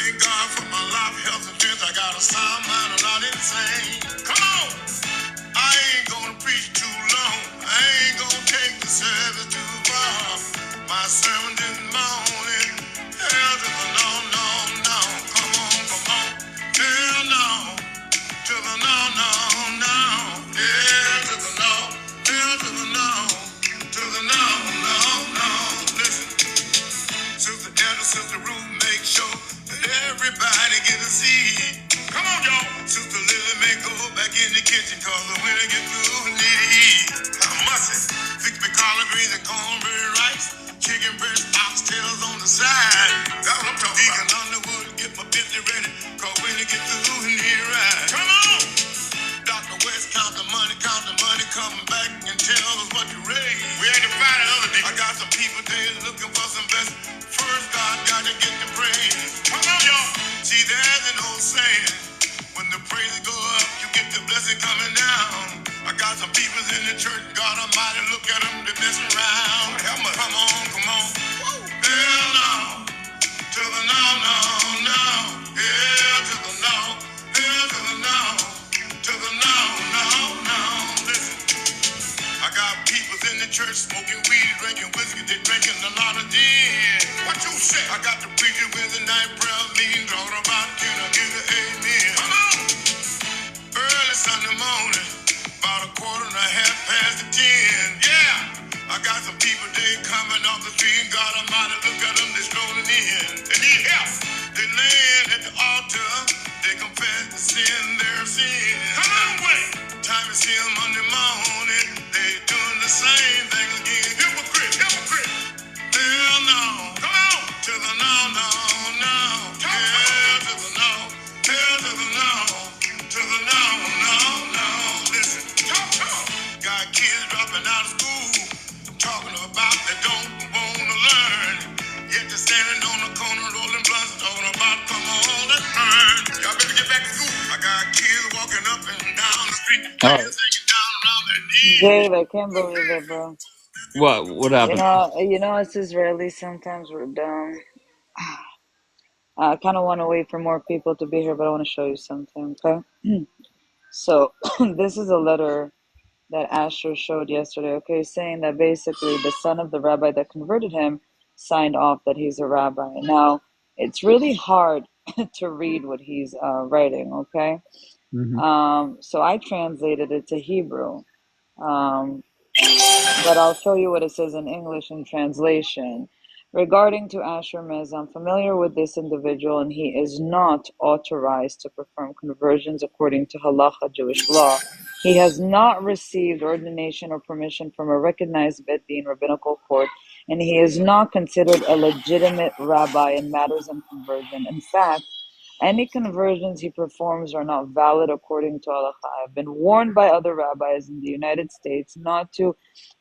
thank God for my life, health, and strength. I got a sound mind, I'm not insane. Come on! I ain't gonna preach too long. I ain't gonna take the service too far. My sermon this morning, hell to the no, no, no. Come on, come on. Hell no. To the no, no, no. Hell to the no. Hell to the no. To the no, no, no. Listen. Sister Edna, Sister Ruth, make sure that everybody get a seat. Come on, y'all. Sister Lily may go back in the kitchen, cause the winter get through and need to eat. I must it. Fix me collard greens and cornbread rice. Chicken breast, oxtails on the side. That's what I'm talking Deacon about. Underwood, get my business ready, cause winter get through and need a ride. Come on! Dr. West, count the money, come back and tell us what you raised. We ain't to find another nigga. I got some people there looking for some blessing. First, God got to get the praise. Come on, y'all. See, there's an old saying. When the praise go up, you get the blessing coming down. I got some people in the church, God Almighty, look at them, they messing around. Come on, come on. Hell no. To the no, no, no. Hell to the no. Hell to the no. To the no, no, no. Listen. I got people in the church smoking weed, drinking whiskey, they drinking a lot of gin. What you say? I got the preacher with the night prayer meeting, talking about can I get an amen? Come on! Early Sunday morning, about a quarter and a half past the 10. Yeah! I got some people, they coming off the street, God Almighty, look at them, they strolling in. They need help. They laying at the altar, they confess to sin, their sin. Come on, wait! Time to see them Monday morning, they doing the same thing again. Hypocrite, hypocrite. Hell no. Come on. To the no, no, no. Hell to the no. Hell to the no. To the no, no, no. Listen. Talk. Got kids dropping out of school, talking about they don't want to learn. Yet they're standing on the corner rolling blunts, talking about come on, let's earn. Y'all better get back to school. I got kids walking up and down the street. All right. Dave, I can't believe it, bro. What happened? You know, us Israelis sometimes we're dumb. I kind of want to wait for more people to be here, but I want to show you something, okay? So, this is a letter that Asher showed yesterday, okay, saying that basically the son of the rabbi that converted him signed off that he's a rabbi. Now, it's really hard to read what he's writing, okay? So I translated it to Hebrew. But I'll show you what it says in English in translation. Regarding to Asher Mez, I'm familiar with this individual and he is not authorized to perform conversions according to halacha Jewish law. He has not received ordination or permission from a recognized Bet Din rabbinical court, and he is not considered a legitimate rabbi in matters of conversion. In fact, any conversions he performs are not valid according to halacha. I've been warned by other rabbis in the United States not to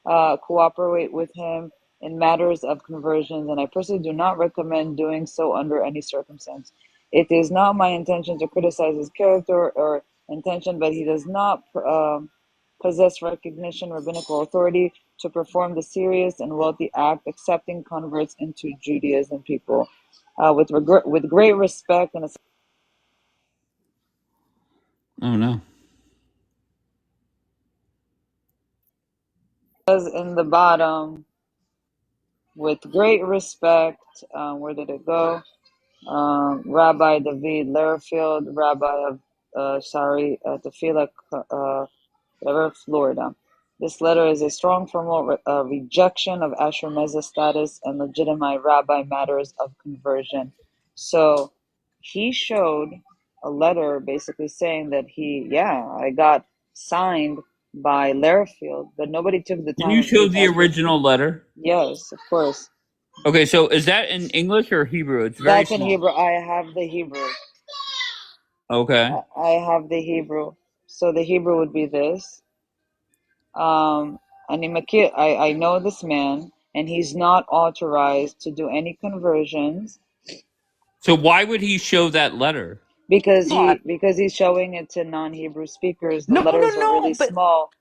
cooperate with him in matters of conversions, and I personally do not recommend doing so under any circumstance. It is not my intention to criticize his character or intention, but he does not possess recognition, rabbinical authority to perform the serious and wealthy act accepting converts into Judaism. People, with great respect and. Oh no. Says in the bottom, with great respect, where did it go? Rabbi David Lerfield, Rabbi of Tefillah, Florida. This letter is a strong formal rejection of Asher Meza status and legitimate rabbi matters of conversion. So he showed a letter basically saying that I got signed by Lerfield, but nobody took the Can time you of me show to the actually. original letter? Yes, of course. Okay, so is that in English or Hebrew? It's very That's in small. Hebrew. I have the Hebrew. Okay. I have the Hebrew. So the Hebrew would be this. I know this man, and he's not authorized to do any conversions So why would he show that letter? because he's showing it to non-Hebrew speakers. The No, letters are really but small.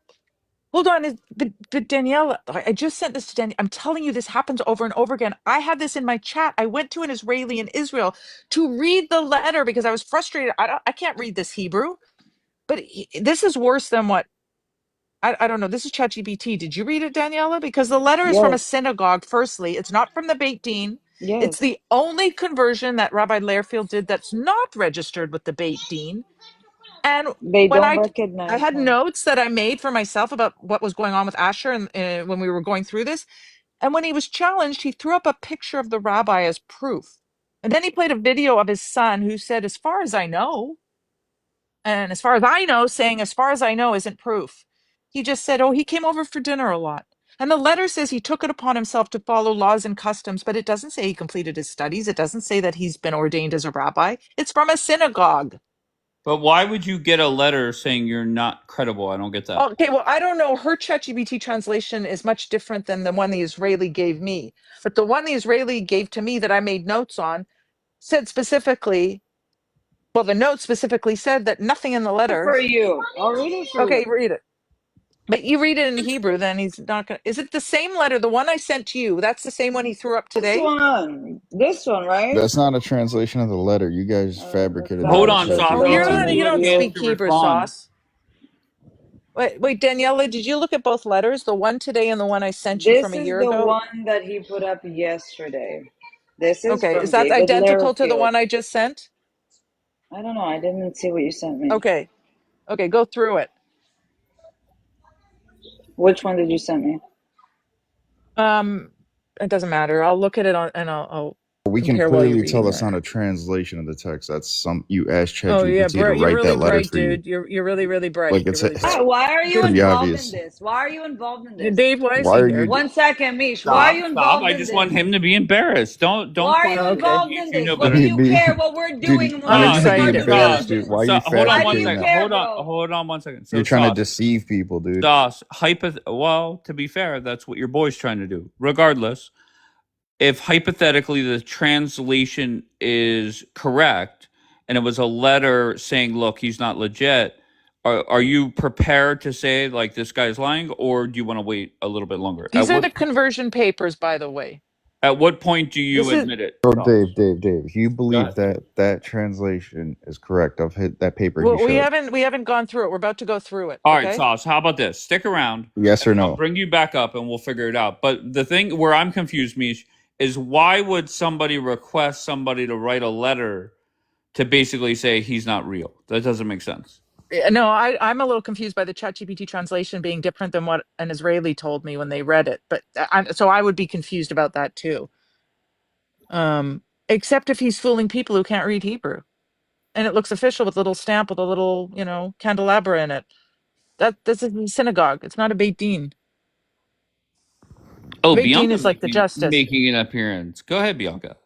Hold on, but Danielle, I just sent this to Danielle. I'm telling you, this happens over and over again. I had this in my chat. I went to an Israeli in Israel to read the letter because I was frustrated. I can't read this Hebrew, but this is worse than what I don't know. This is ChatGPT. Did you read it, Daniela? Because the letter is from a Yes, synagogue. Firstly, it's not from the Beit Din. It's yes. the only conversion that Rabbi Lehrfield did that's not registered with the Beit Din. And They when don't I recognize had him. notes that I made for myself about what was going on with Asher, and when we were going through this, and when he was challenged, he threw up a picture of the rabbi as proof, and then he played a video of his son who said, "As far as I know," and "as far as I know," saying "as far as I know" isn't proof. He just said, "Oh, he came over for dinner a lot." And the letter says he took it upon himself to follow laws and customs, but it doesn't say he completed his studies. It doesn't say that he's been ordained as a rabbi. It's from a synagogue. But why would you get a letter saying you're not credible? I don't get that. Okay, well, I don't know. Her ChatGPT translation is much different than the one the Israeli gave me. But the one the Israeli gave to me that I made notes on said specifically, well, the note specifically said that nothing in the letter. For you. I'll read it for Okay, you. read it. But you read it in Hebrew, then he's not going to. Is it the same letter? The one I sent to you, that's the same one he threw up This today? one. This one, right? That's not a translation of the letter. You guys Let's fabricated that Hold start with on, with Sauce. Well, Let's you're give not, you you a don't chance you. speak to Hebrew, respond. Sauce. Wait, Daniela, did you look at both letters? The one today and the one I sent you from This a is year the ago? one that he put up yesterday. This is Okay, is from that David identical to the Lehrfield. one I just sent? I don't know. I didn't see what you sent me. Okay. Okay, go through it. Which one did you send me? Um, it doesn't matter. I'll look at it on and I'll We can compare while you're clearly tell reading that's it. not a translation of the text. That's some you asked Oh yeah, ChatGPT to bright. You're write really that letter bright, for you. dude. You're really, really bright. Like You're really it's bright. Why are you Good. pretty involved in obvious. this? Why are you involved in this? Dave, why is Why he are you? here? One second, Mish. Why are Stop, you stop. involved I in just want this? him to be embarrassed. Why Don't are you question Okay. involved me in if you this? know What do better. you care what we're Dude, doing and what you're we're I'm trying doing to be our excited. due embarrassed, Good. dude. diligence? Why are you Hold on Why do one you fabricating second. that? care, bro? Hold on one second. You're So trying to Sauce, deceive people, dude. Sauce, well, to be fair, that's what your boy's trying to do. Regardless, if hypothetically the translation is correct and it was a letter saying, look, he's not legit, are you prepared to say like this guy's lying, or do you want to wait a little bit longer? These are the conversion papers, by the way. At what point do you This is admit it, Bro, Sauce? Dave, if you Go believe ahead. that that translation is correct, I've hit that paper he well, we showed. haven't gone through it. We're about to go through it. All right, Okay. Sauce, how about this? Stick around Yes or and I'll no? bring you back up and we'll figure it out. But the thing where I'm confused, Mish, is why would somebody request somebody to write a letter to basically say he's not real? That doesn't make sense. No, I'm a little confused by the ChatGPT translation being different than what an Israeli told me when they read it. But so I would be confused about that too. Except if he's fooling people who can't read Hebrew, and it looks official with a little stamp with a little, candelabra in it. That this is a synagogue. It's not a Beit Din. Oh, Beit Din Bianca is like the justice. making an appearance. Go ahead, Bianca.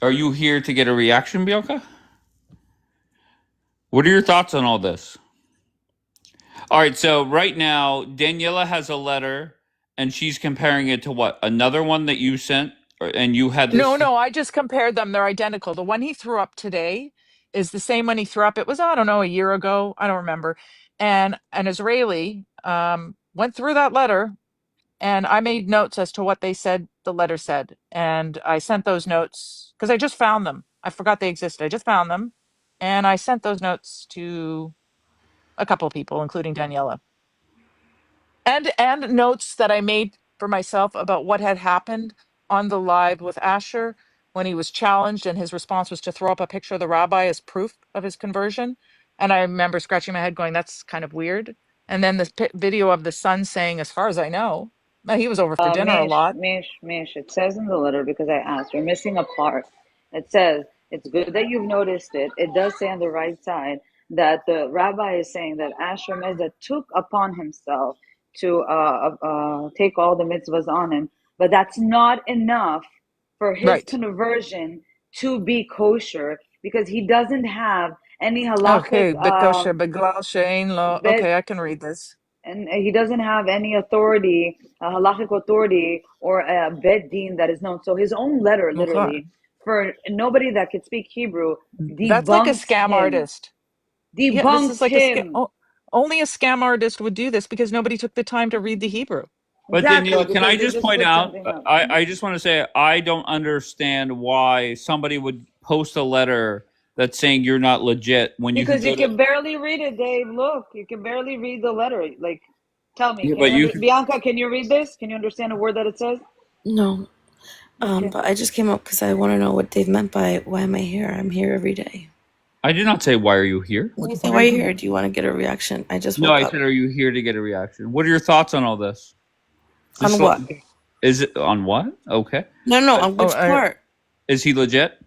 Are you here to get a reaction, Bianca? What are your thoughts on all this? All right, so right now, Daniela has a letter and she's comparing it to what? Another one that you sent? And you had No, this. no, I just compared them. They're identical. The one he threw up today is the same one he threw up. It was, I don't know, a year ago. I don't remember. And an Israeli went through that letter, and I made notes as to what they said the letter said. And I sent those notes because I just found them. I forgot they existed. I just found them. And I sent those notes to a couple of people, including Daniela. And notes that I made for myself about what had happened on the live with Asher when he was challenged, and his response was to throw up a picture of the rabbi as proof of his conversion. And I remember scratching my head, going, "That's kind of weird." And then the video of the son saying, "As far as I know," now, he was over for dinner a lot. Mish, it says in the letter because I asked, you're missing a part. It says, it's good that you've noticed it. It does say on the right side that the rabbi is saying that Asher Meza took upon himself to take all the mitzvahs on him, but that's not enough for his Right. conversion to be kosher because he doesn't have any halachic Okay. Bekosher beglal she'ein lo. bet Okay, I can read this. and he doesn't have any authority, halachic authority, or a bet din that is known. So his own letter, Okay. literally, for nobody that could speak Hebrew, That's like a debunks scam him. artist. Yeah, this is Debunks like a scam. him. Oh. Only a scam artist would do this because nobody took the time to read the Hebrew. But Exactly, Danielle, can because I they just just point put out? something up. I just want to say I don't understand why somebody would post a letter that's saying you're not legit when you can Because go you to. can barely read it, Dave. Look, you can barely read the letter. Like, tell me, Yeah, can but you you. Bianca, can you read this? Can you understand a word that it says? No. Okay. But I just came up because I want to know what Dave meant by why am I here? I'm here every day. I did not say why are you here. When you say why are you here? Do you want to get a reaction? I just No, woke I up. said, are you here to get a reaction? What are your thoughts on all this? On Just what? is it on what? Okay. No, on Oh, which part? Is he legit?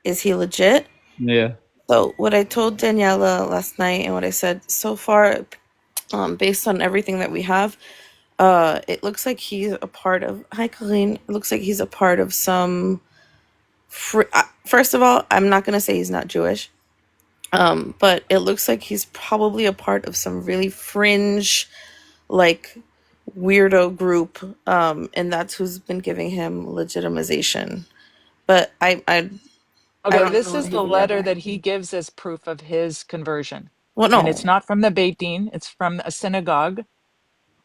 Is he legit? Yeah. So what I told Daniela last night and what I said so far, based on everything that we have, it looks like he's a part of. Hi, Colleen. It looks like he's a part of some. First of all, I'm not gonna say he's not Jewish. But it looks like he's probably a part of some really fringe, like weirdo group, and that's who's been giving him legitimization. But I okay. don't This know what is he the would rather. letter that he gives as proof of his conversion. Well, And it's no, not from the Beit Din, it's from a synagogue.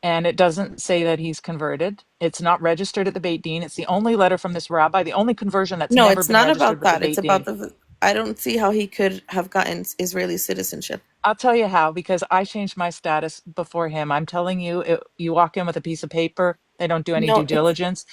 And it doesn't say that he's converted. It's not registered at the Beit Din. It's the only letter from this rabbi, the only conversion that's no, never it's been not registered about with the that. It's Beit about Din. the. I don't see how he could have gotten Israeli citizenship. I'll tell you how, because I changed my status before him. I'm telling you, you walk in with a piece of paper, they don't do any No, due diligence.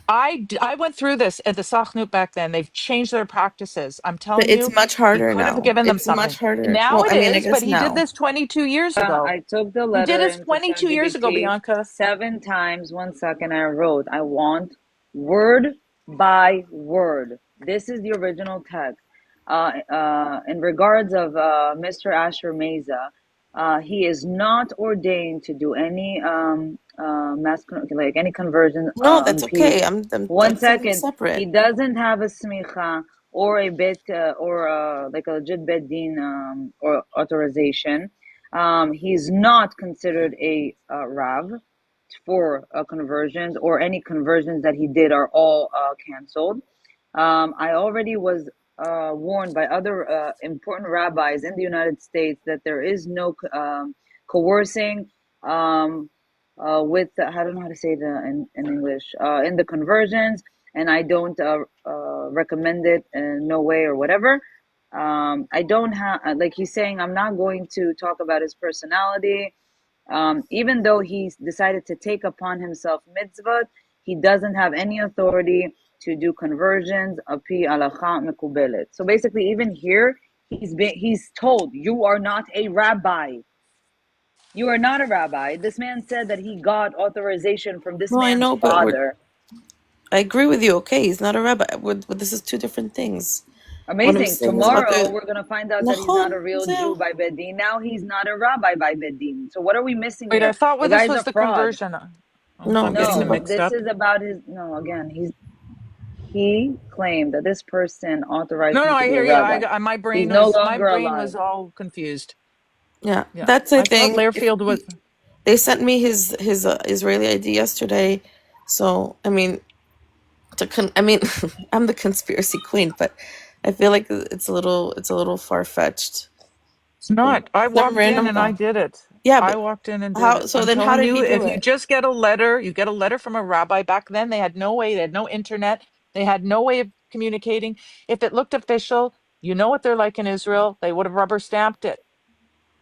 I went through this at the Sachnut back then. They've changed their practices. I'm telling it's you, much he harder could have now. given them It's much something. harder. Now Well, it I mean, I is, but guess he did now. this 22 years ago. I took the He did letter this into 22 years ago, ChatGPT Bianca. 7 times. 1 second, I wrote, I want word by word. This is the original text. In regards of Mr. Asher Meza, he is not ordained to do any like any conversion No, on that's P. okay. One That's something second, he separate. doesn't have a smicha or a bit or like a legit bed din or authorization. He's not considered a rav for conversions, or any conversions that he did are all canceled. I already was warned by other important rabbis in the United States that there is no coercing with I don't know how to say the in English in the conversions, and I don't recommend it in no way or whatever. I don't have like he's saying. I'm not going to talk about his personality. Even though he decided to take upon himself mitzvot, he doesn't have any authority to do conversions api alacha mekubelet. So basically, even here, he's told, you are not a rabbi. You are not a rabbi. This man said that he got authorization from this No, I man's know, but father. I agree with you. Okay, he's not a rabbi. But this is two different things. What I'm Amazing. saying is about Tomorrow the we're gonna find out that he's not a Nahon, real Jew zeo. by Bedin. Now he's not a rabbi by Bedin. So what are we missing Wait, I here? thought The well, this guy's was a the fraud. conversion. Oh, No, I'm this getting is them No, about mixed this up. is about his. No, again, he claimed that this person authorized No, him to I be a hear you. rabbi. My He's brain no my longer brain alive. was all confused. yeah. Yeah, That's the I thought thing. Lairfield was. They sent me his Israeli ID yesterday, so I mean I mean I'm the conspiracy queen, but I feel like it's a little far fetched. It's not. I Some walked in random and I did it. yeah, I but walked in and did how? it. So I'm then how telling did you, he do if you it? just get a letter, you get a letter from a rabbi. Back then, they had no way, they had no internet, they had no way of communicating. If it looked official, you know what they're like in Israel, they would have rubber stamped it.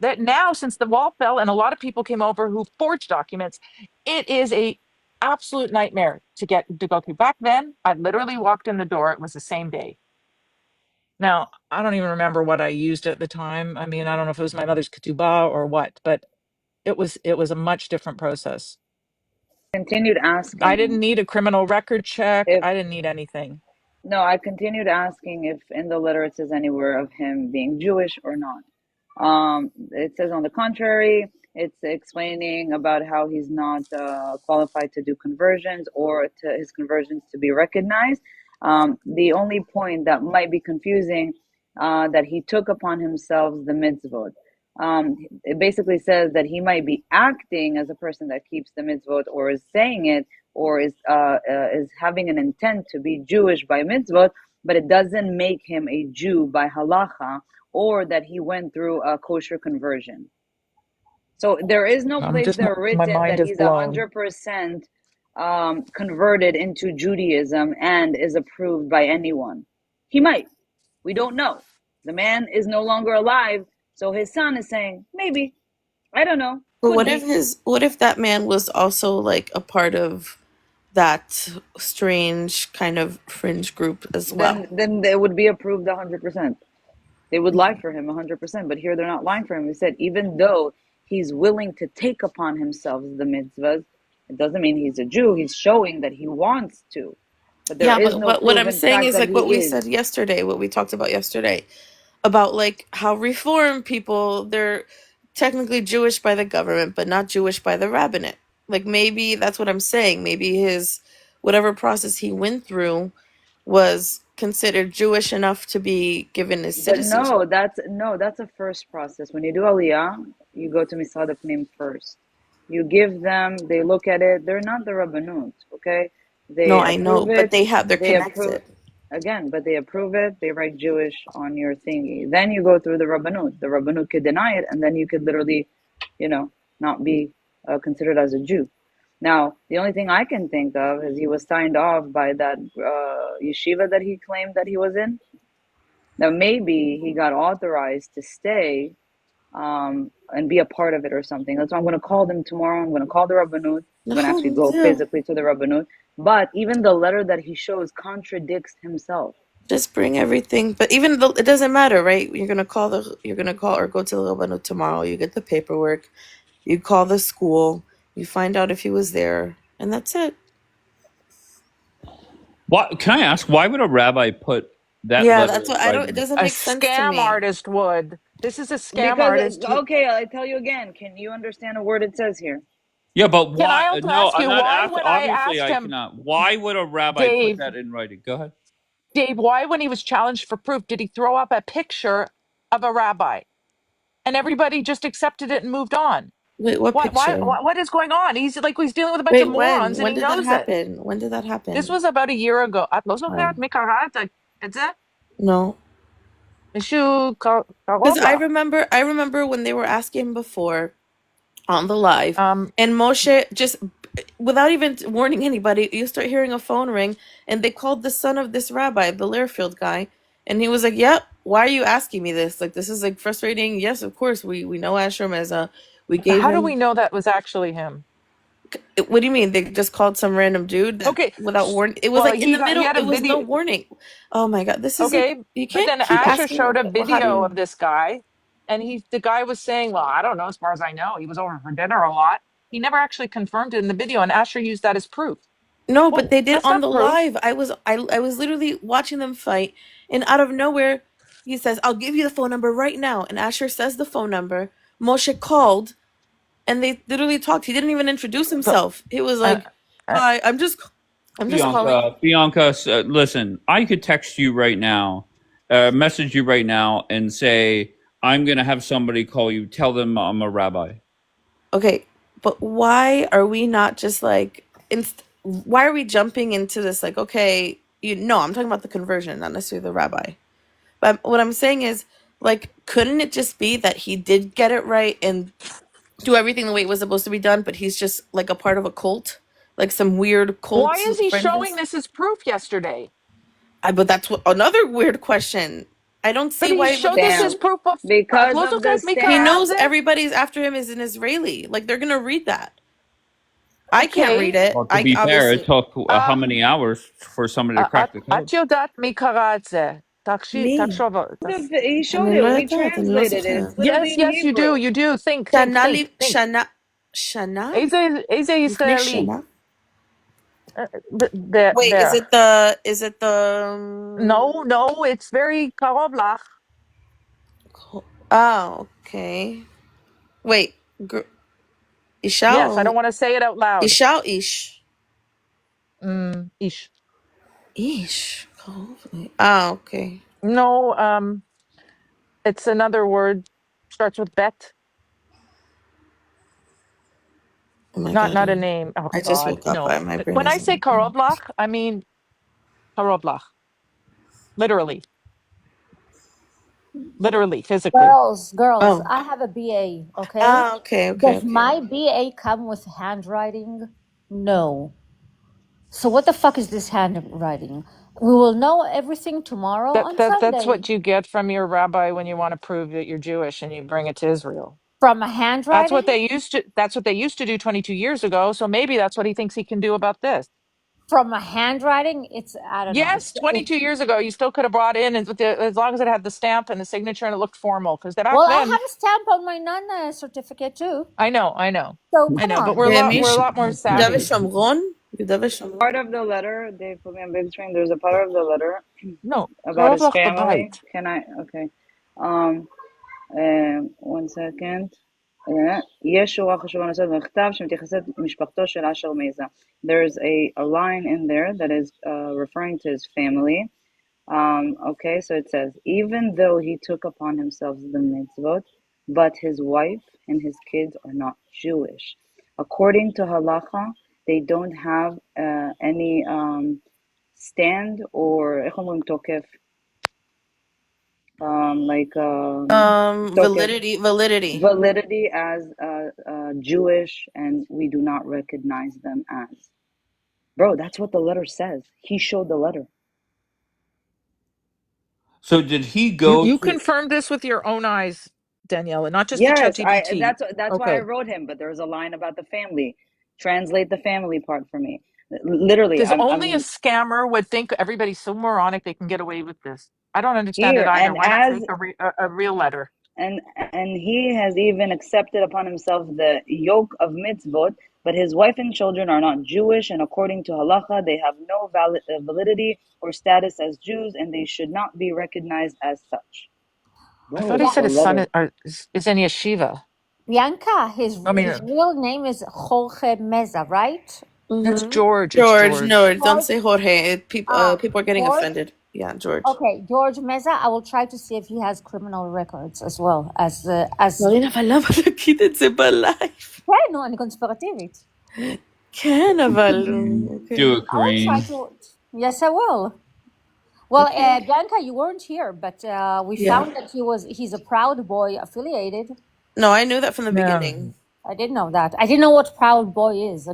That now, since the wall fell and a lot of people came over who forged documents, it is a absolute nightmare to go through. Back then, I literally walked in the door, it was the same day. Now, I don't even remember what I used at the time. I mean, I don't know if it was my mother's ketubah or what, but it was a much different process. Continued I didn't asking need a criminal record check. if I didn't need anything. no, I continued asking if in the letter it says anywhere of him being Jewish or not. It says on the contrary. It's explaining about how he's not qualified to do conversions or to his conversions to be recognized. The only point that might be confusing that he took upon himself the mitzvot. It basically says that he might be acting as a person that keeps the mitzvot, or is saying it, or is having an intent to be Jewish by mitzvot, but it doesn't make him a Jew by halacha, or that he went through a kosher conversion. So there is no I'm place just there my written mind that is he's blown. 100% converted into Judaism and is approved by anyone. He might. We don't know. The man is no longer alive, so his son is saying, maybe. I don't know. But Could be. what if that man was also like a part of that strange kind of fringe group as well? Then they would be approved 100%. They would lie for him 100%. But here they're not lying for him. He said, even though he's willing to take upon himself the mitzvahs, it doesn't mean he's a Jew. He's showing that he wants to. But there Yeah, is but no what I'm proven saying fact is that like what he we said is. yesterday, what we talked about yesterday about like how reform people, they're technically Jewish by the government, but not Jewish by the rabbinate. Like maybe that's what I'm saying. Maybe his whatever process he went through was considered Jewish enough to be given his But citizenship. that's a first process. When you do Aliyah, you go to Misad Pnim first. You give them, they look at it. They're not the Rabbanut, okay? No, They I know, approve but it. they're They approve connected. again, but they approve it. They write Jewish on your thingy. Then you go through the Rabbanut. The Rabbanut could deny it, and then you could literally, you know, not be considered as a Jew. Now, the only thing I can think of is he was signed off by that yeshiva that he claimed that he was in. Now, maybe he got authorized to stay and be a part of it or something. That's why I'm going to call them tomorrow. I'm going to call the Rabbanut. I'm going to No, actually me go too. physically to the Rabbanut. But even the letter that he shows contradicts himself. Just bring everything. But even though it doesn't matter, right? You're gonna call or go to the Rabbanut tomorrow. You get the paperwork. You call the school. You find out if he was there, and that's it. What can I ask? Why would a rabbi put that Yeah, letter that's in what I don't. It writing? doesn't A make sense to scam me. artist would. This is a scam Because, artist who. okay, I tell you again, can you understand a word it says here? Yeah, but Can why? I also No, ask I'm you not why after. when I Obviously, asked I him, cannot. Why would a rabbi put Dave, that in writing? Go ahead. Dave, why when he was challenged for proof did he throw up a picture of a rabbi and everybody just accepted it and moved on? Wait, what picture? What is going on? He's dealing with a bunch of Wait, when? morons and When he did that knows it. happen? When did that This happen? was about a year ago. את לא Oh, זוכרת מי קרא את זה? no. מישהו Because קרוב לך. I remember when they were asking him before on the live, Um, and Moshe just, without even warning anybody, you start hearing a phone ring, and they called the son of this rabbi, the Learfield guy, and he was like, "Yep, why are you asking me this? Like, this is like frustrating. Yes, of course, we know Asher Meza. We gave how do we him. know that was actually him? What do you mean? They just called some random dude that Okay, without warning? It was well, like in the he middle. had a It was no video. warning. Oh my god, this is like Okay, you but can't then keep Asher asking. showed a Well, how do video you? of this guy, and the guy was saying, "Well, I don't know. As far as I know, he was over for dinner a lot." He never actually confirmed it in the video, and Asher used that as proof. No, but Well, they did that's on not the proof. live. I was literally watching them fight, and out of nowhere, he says, "I'll give you the phone number right now." And Asher says the phone number. Moshe called, and they literally talked. He didn't even introduce So, himself. He was uh, like, uh, "Hi, I'm just calling." Bianca, listen. I could text you right now, message you right now, and say I'm going to have somebody call you. Tell them I'm a rabbi. Okay, but why are we not just like, why are we jumping into this? Like, okay, you know, I'm talking about the conversion, not necessarily the rabbi. But what I'm saying is, like, couldn't it just be that he did get it right and do everything the way it was supposed to be done, but he's just like a part of a cult, like some weird why cult is he showing fringes? this as proof yesterday? But that's what another weird question. I don't But see he why would showed this as Stamp. also. proof of. Because לא of the זוכרת מי He קרא stamp. את knows זה? everybody's after him is an Israeli. Like they're gonna read that. I can't read Okay. it. Well, to I be fair, it obviously took how many hours for somebody to crack the code? את יודעת מי קרא את זה. me. תחשוב. He showed אני לא it. We יודעת, אני לא translated it. It's זוכרת. literally Yes, in yes, you do. Hebrew. You do. Think, think, שנה think, לי, think. שנה? איזה לפני ישראלי? שנה? Wait, There. is it the, No, no, it's very קרוב לך. oh, okay. Wait, Isha Yes, I or don't want to say it out loud. Isha or Ish? Ish. Ish. Ah, okay. No, it's another word. Starts with bet. Oh my Not god. not a name. Oh I just God, woke up. no. My brain When I isn't say working. karoblach, I mean karoblach, literally. literally, physically. Girls, Oh. I have a BA, okay? Ah, okay. Does my BA come with handwriting? No. So what the fuck is this handwriting? We will know everything tomorrow on That's Sunday. what you get from your rabbi when you want to prove that you're Jewish and you bring it to Israel. From a handwriting? That's what they used to do 22 years ago. So maybe that's what he thinks he can do about this. From a handwriting, it's, I don't know. Yes, 22 years ago, you still could have brought in as long as it had the stamp and the signature and it looked formal. Because back Well, I then, have a stamp on my non certificate too. I know, So I come know, but on. we're a Demi, lot more Yudav savvy. Shomron? Yudav Shomron? Part of the letter, they put me on big screen. There's a part of the letter No, about his Karavach family. Babait. Can I? Okay. 1 second. יש שורה חשובה נוספת במכתב שמתייחסת למשפחתו של אשר מייזה. There's a line in there that is referring to his family. Okay, so it says, even though he took upon himself the mitzvot, but his wife and his kids are not Jewish. According to halacha, they don't have any stand or איך אומרים תוקף? Validity as Jewish, and we do not recognize them as. Bro, that's what the letter says. He showed the letter. So did he go You to confirmed this with your own eyes, Danielle, and not just Yes, the ChatGPT. that's why I Okay. wrote him. But there was a line about the family. Translate the family part for me. Literally, There's only a I'm scammer would think everybody's so moronic they can get away with this. I don't understand it here, either. and Why not fake a real letter? and he has even accepted upon himself the yoke of mitzvot. But his wife and children are not Jewish, and according to halacha, they have no validity or status as Jews, and they should not be recognized as such. I Bro, thought he it's said a his son letter. is in yeshiva. Bianca, his I mean, real name is Jorge Meza, right? it's Mm-hmm. George. It's George, no, George. don't say Jorge. People are getting George? offended. Yeah, George. Okay, George Meza. I will try to see if he has criminal records as well as מרינה, אבל למה להגיד את זה בלייב? כן, נו, אני קונספירטיבית. כן, אבל... do it, I will try Kareem? to. Yes, I will. Well, Bianca, you weren't here, but we found that he's a Proud Boy affiliated. No, I knew that from the Yeah. beginning. I didn't know that. I didn't know what Proud Boy is. I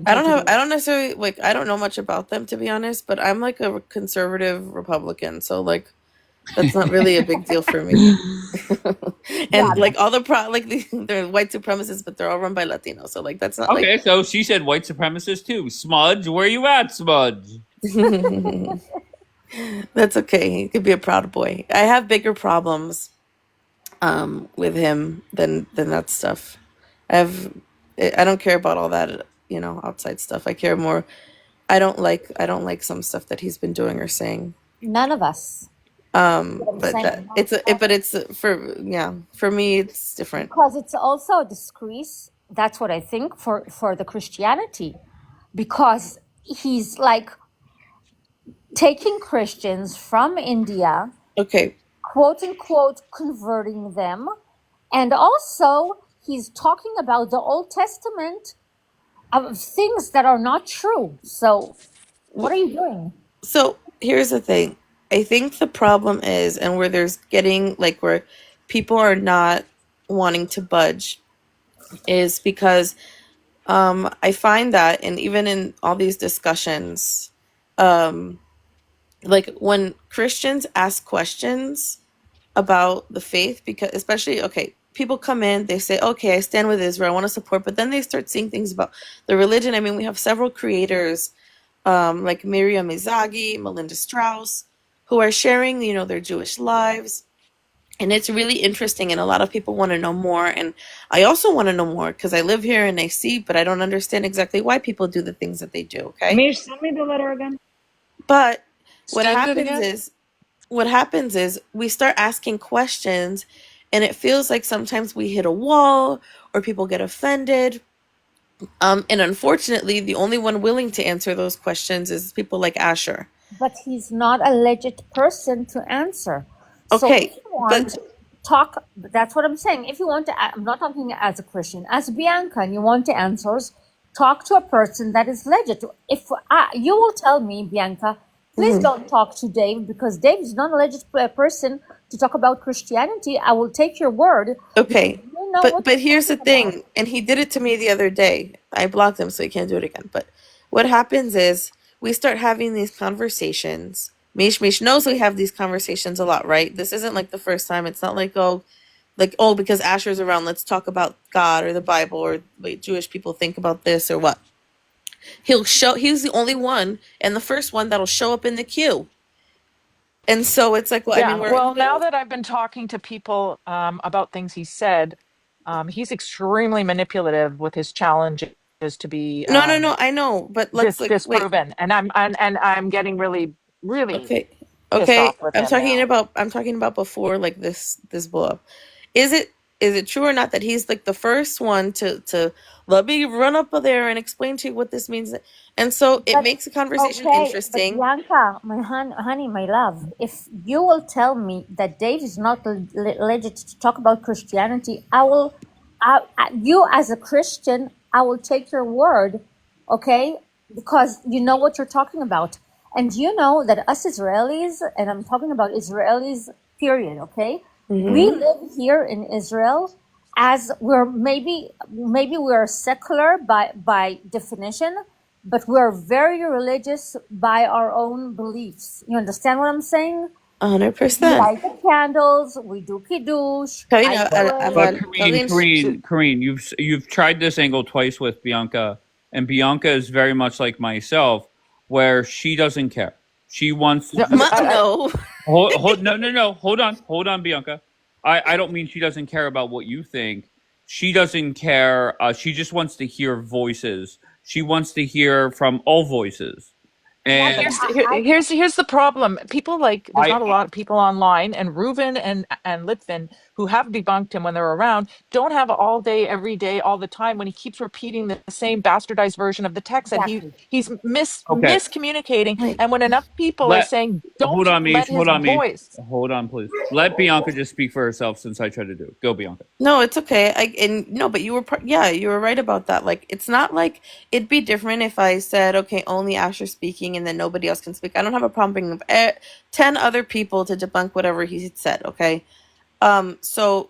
don't necessarily, like, I don't know much about them, to be honest, but I'm like a conservative Republican, so like, that's not really a big deal for me. And like all the they're white supremacists, but they're all run by Latinos, so like that's not Okay, so she said white supremacist too. Smudge, where you at, Smudge? That's okay. He could be a Proud Boy. I have bigger problems with him than that stuff. I don't care about all that, outside stuff. I care more. I don't like some stuff that he's been doing or saying. None of us. For me it's different. Because it's also a disgrace. That's what I think for the Christianity, because he's like taking Christians from India, okay, quote unquote, converting them, and also he's talking about the Old Testament of things that are not true. So what are you doing? So here's the thing. I think the problem is, and where there's getting like where people are not wanting to budge, is because I find that, and even in all these discussions, like when Christians ask questions about the faith, because especially, okay, people come in, they say, okay, I stand with Israel, I want to support, but then they start seeing things about the religion. I mean, we have several creators like Miriam Izagi, Melinda Strauss, who are sharing, their Jewish lives. And it's really interesting, and a lot of people want to know more. And I also want to know more because I live here and I see, but I don't understand exactly why people do the things that they do, okay? Mish, send me the letter again. But what Send it again? happens is we start asking questions, and it feels like sometimes we hit a wall or people get offended. And unfortunately, the only one willing to answer those questions is people like Asher. But he's not a legit person to answer. So Okay, if you want to talk, that's what I'm saying. If you want to, I'm not talking as a Christian, as Bianca, and you want the answers, talk to a person that is legit. If you will tell me, Bianca, Please don't talk to Dave, because Dave is not a legit person to talk about Christianity. I will take your word. Okay. You know But what you're here's the talking about. thing, and he did it to me the other day. I blocked him so he can't do it again. But what happens is we start having these conversations. Mish knows we have these conversations a lot, right? This isn't like the first time. It's not like because Asher's around, let's talk about God or the Bible or what Jewish people think about this or what. He's the only one and the first one that'll show up in the queue. And so it's like, well, I mean, Well, now that I've been talking to people about things he said, he's extremely manipulative with his challenges to be no, I know, but let's wait. disproven, and I'm getting really Okay. pissed Okay. off with him now. I'm talking about before like this blow up. Is it true or not that he's like the first one to let me run up there and explain to you what this means? And so it makes the conversation interesting. But Bianca, my honey, my love, if you will tell me that Dave is not legit to talk about Christianity, you as a Christian, I will take your word, okay? Because you know what you're talking about. And you know that us Israelis, and I'm talking about Israelis, period, okay? We live here in Israel as maybe we're secular by definition, but we're very religious by our own beliefs. You understand what I'm saying? 100%. We light the candles, we do kiddush. But Karine, you've tried this angle twice with Bianca, and Bianca is very much like myself, where she doesn't care. She wants to. No. No. Hold on, Bianca. I don't mean she doesn't care about what you think. She doesn't care. She just wants to hear voices. She wants to hear from all voices. And Here's the problem. People there's not a lot of people online, and Reuven and Litvin, who have debunked him when they're around, don't have all day, every day, all the time when he keeps repeating the same bastardized version of the text, and he's miscommunicating. And when enough people are saying, don't let his voice. Hold on, please. Let Bianca just speak for herself, since I tried to do it. Go, Bianca. No, it's okay. But you were right about that. Like, it's not like it'd be different if I said, okay, only Asher speaking and then nobody else can speak. I don't have a problem bringing up 10 other people to debunk whatever he said, okay? So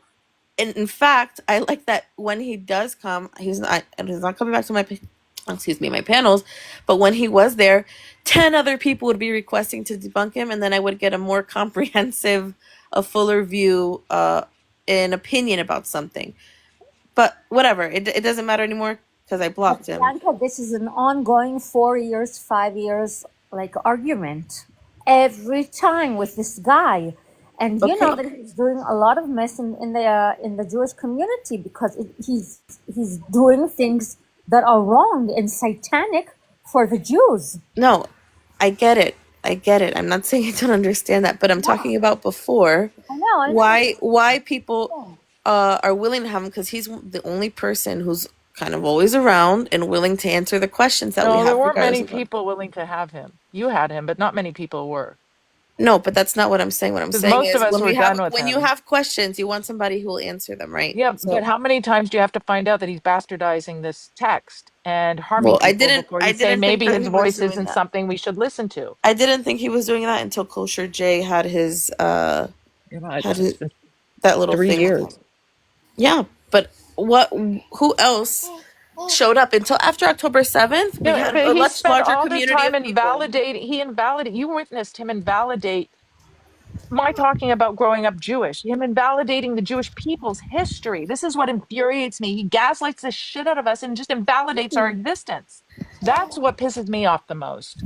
in fact, I like that when he does come, he's not coming back to my panels, but when he was there, 10 other people would be requesting to debunk him, and then I would get a more comprehensive, a fuller view, an opinion about something. But whatever, it doesn't matter anymore because I blocked him. Bianca, this is an ongoing 4 years, 5 years argument every time with this guy. And you know that he's doing a lot of mess in the Jewish community, because he's doing things that are wrong and satanic for the Jews. No, I get it. I'm not saying I don't understand that, but I'm talking about before. I know. Why people are willing to have him, because he's the only person who's kind of always around and willing to answer the questions that we have. There weren't many people willing to have him. You had him, but not many people were. No, but that's not what I'm saying. What I'm saying most is of us when you have questions, you want somebody who will answer them, right? Yeah, but how many times do you have to find out that he's bastardizing this text and harming people before you say maybe his voice isn't something we should listen to? I didn't think he was doing that until Kosher J had his that little 3 thing. years. Yeah, but who else showed up until after October 7th? We had a much larger community of people. You witnessed him invalidate my talking about growing up Jewish, him invalidating the Jewish people's history. This is what infuriates me. He gaslights the shit out of us and just invalidates our existence. That's what pisses me off the most.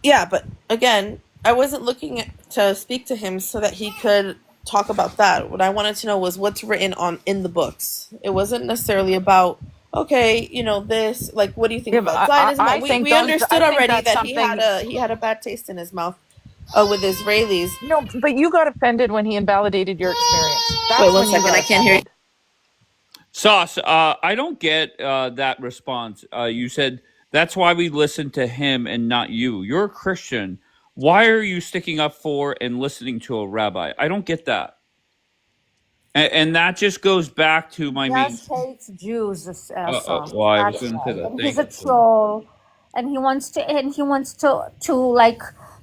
Yeah, but again, I wasn't looking to speak to him so that he could talk about that. What I wanted to know was what's written in the books. It wasn't necessarily about, okay, this, like, what do you think about Zionism? We understood already that he had a bad taste in his mouth with Israelis. No, but you got offended when he invalidated your experience. Wait, 1 second, I can't hear you. Sauce, I don't get that response. You said that's why we listen to him and not you. You're a Christian. Why are you sticking up for and listening to a rabbi? I don't get that. And that just goes back to my main. He hates Jews. I was going to say that. He's a troll, and he wants to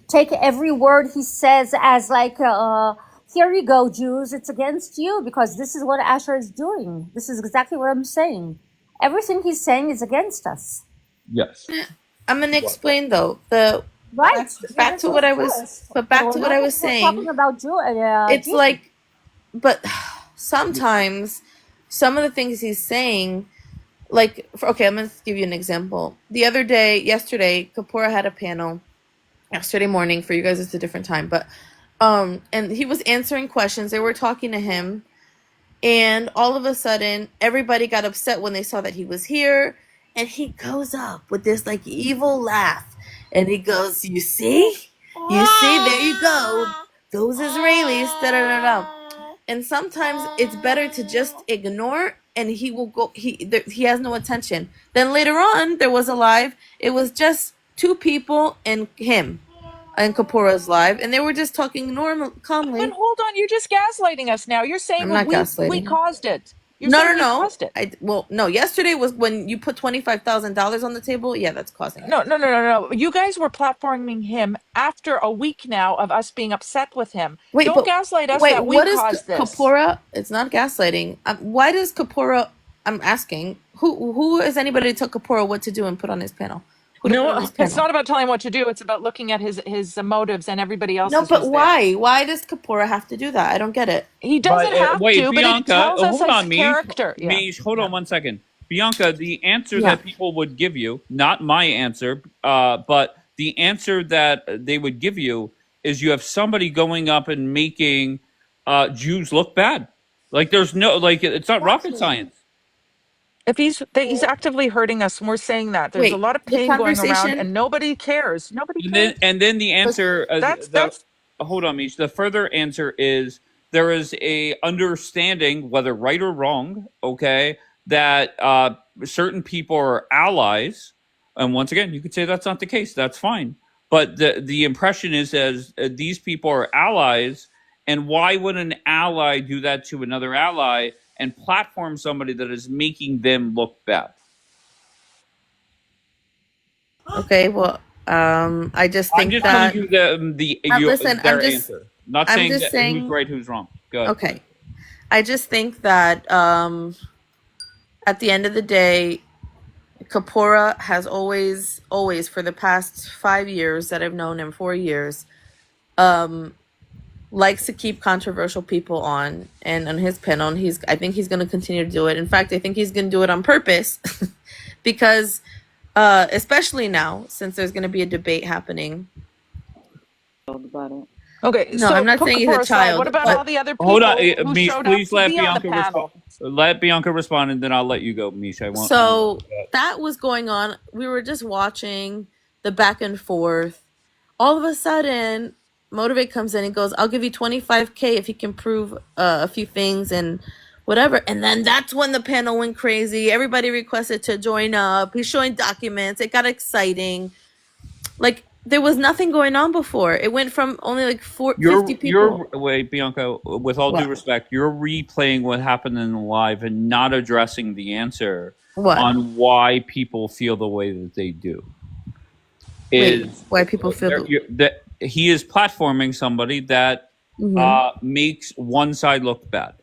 take every word he says as like, here you go, Jews, it's against you, because this is what Asher is doing. This is exactly what I'm saying. Everything he's saying is against us. Yes. I'm gonna explain though. The Right. back Yes, to of what I was, course. but back We're to what not I was we're talking saying. about It's Jesus. like, but sometimes some of the things he's saying, like, okay, I'm gonna give you an example. Yesterday, Kapora had a panel. Yesterday morning, for you guys it's a different time, but and he was answering questions. They were talking to him, and all of a sudden everybody got upset when they saw that he was here, and he goes up with this like evil laugh, and he goes, you see, there you go, those Israelis, da da da da. And sometimes it's better to just ignore, and he will go, he has no attention. Then later on there was a live, it was just two people and him and Kapora's live, and they were just talking But calmly. hold on, you're just gaslighting us now. You're saying I'm not we gaslighting. caused it. You're No, saying no, we no. caused it. No. Yesterday was when you put $25,000 on the table. Yeah, that's causing it. No. You guys were platforming him after a week now of us being upset with him. Wait, Don't but gaslight us wait, that we what is caused this. Kapora? It's not gaslighting. Why does Kapora? I'm asking. Who is anybody to tell Kapora what to do and put on his panel? Who to put on No, his it's panel? not about telling what to do. It's about looking at his motives and everybody No, else's but was there. why? Why does Kapora have to do that? I don't get it. He But doesn't have wait, to, but it Bianca, tells us hold his on, character. Yeah. Hold on 1 second. Bianca, the answer Yeah. that people would give you, not my answer, but the answer that they would give you is you have somebody going up and making Jews look bad. Like there's no, like it's not rocket science. If he's actively hurting us, and we're saying that there's a Wait, lot of the pain going around, conversation. and nobody cares. Nobody cares. And then the But answer, the That's hold on, Mish. The further answer is there is a understanding, whether right or wrong, okay, that certain people are allies, and once again, you could say that's not the case. That's fine, but the impression is as these people are allies, and why would an ally do that to another ally and platform somebody that is making them look bad? okay, well, I just I'm think just telling that. you Listen, their answer. Not I'm saying just that who's saying. right, who's wrong. Go ahead. Okay, I just think that at the end of the day, Kapora has always for the past 5 years that I've known him, 4 years, likes to keep controversial people on his panel. And I think he's going to continue to do it. In fact, I think he's going to do it on purpose, because especially now, since there's going to be a debate happening. About it. okay. No, I'm So not put saying he's a Kapoor aside. What child, about all but the other Hold on, people who Mish. showed up Please to let be on the Bianca respond. panel? Let Bianca respond, and then I'll let you go, Mish. I won't. so that was going on. We were just watching the back and forth. All of a sudden, Motivate comes in and goes, I'll give you 25K if you can prove a few things and whatever. And then that's when the panel went crazy. Everybody requested to join up. He's showing documents. It got exciting. Like, there was nothing going on before. It went from only like 50 people. Wait, Bianca. With all due What? respect, you're replaying what happened in the live and not addressing the answer What? on why people feel the way that they do. Wait, Is why people feel that he is platforming somebody that makes one side look bad.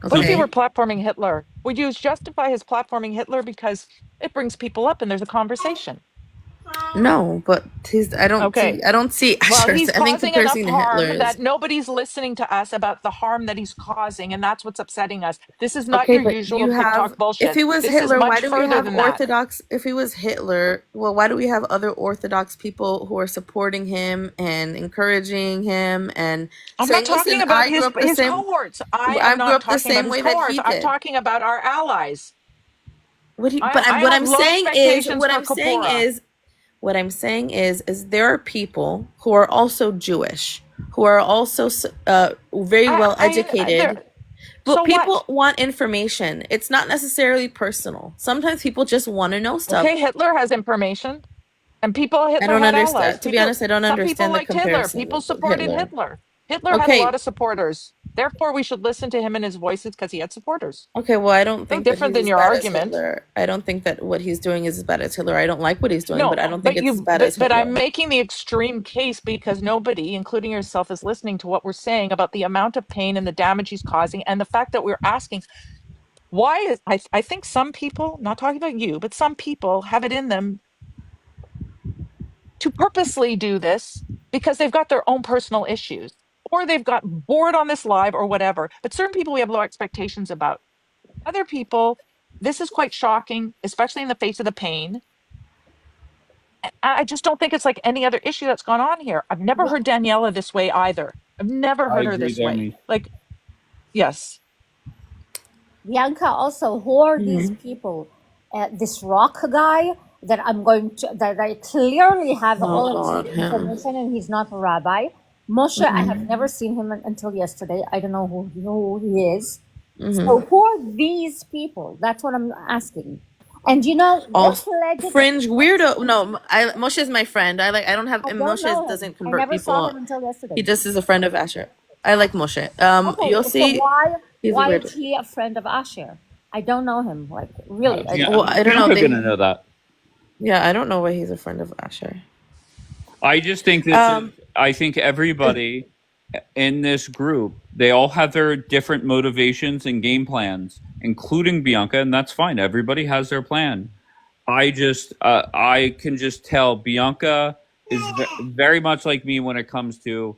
What if he Okay. were platforming Hitler? Would you justify his platforming Hitler because it brings people up and there's a conversation? No, but I don't Okay. see Well, Asher he's having causing enough comparison to Hitler harm is that nobody's listening to us about the harm that he's causing, and that's what's upsetting us. This is not okay, your but usual you have, TikTok if bullshit. he was This is Hitler, why much do we further have than that. Orthodox? If he was Hitler, well, why do we have other Orthodox people who are supporting him and encouraging him and I'm not saying, talking "Listen, about I grew up the his same. cohorts. I I am grew not up the talking about same his way that cohorts. he I'm did." talking about our allies. What do you? But I what have I'm low saying is, expectations for Kapoor. there are people who are also Jewish, who are also very well educated. But So people what? want information. It's not necessarily personal. Sometimes people just want to know stuff. Okay, Hitler has information, and I Hitler don't had allies. understand. To be honest, I don't Some people understand the liked Hitler. comparison People with supported Hitler. Hitler. Hitler had a Okay, lot of supporters. Therefore, we should listen to him and his voices because he had supporters. Okay, well, I don't No think that different he's than as your bad as argument. Hitler. I don't think that what he's doing is as bad as Hitler. I don't like what he's doing, but No, I don't think it's as bad as but I'm Hitler. making the extreme case because nobody, including yourself, is listening to what we're saying about the amount of pain and the damage he's causing, and the fact that we're asking why is I think some people, not talking about you, but some people have it in them to purposely do this because they've got their own personal issues or they've got bored on this live or whatever. But certain people we have low expectations about. Other people, this is quite shocking, especially in the face of the pain. I just don't think it's like any other issue that's gone on here. I've never heard Daniela this way either. I've never I heard her agree this there, way. me. Like, yes. Bianca, also, who are these Hmm. people? This rock guy that that I clearly have Oh all of God, his him. information, and he's not a rabbi. Moshe, I have Hmm. never seen him until yesterday. I don't know who he is. Hmm. So, who are these people? That's what I'm asking. And All what's alleged? fringe weirdo. No, Moshe is my friend. I don't have. I And don't Moshe know him. doesn't I convert never saw people. him until He yesterday. just is a friend of Asher. I like Moshe. Okay, You'll so see. why He's a why weirdo. is he a friend of Asher? I don't know him. Like really, I Well, don't. I don't know. Bianca's gonna know that. Yeah, I don't know why he's a friend of Asher. I just think this is. I think everybody in this group, they all have their different motivations and game plans, including Bianca, and that's fine. Everybody has their plan. I can just tell Bianca is very much like me when it comes to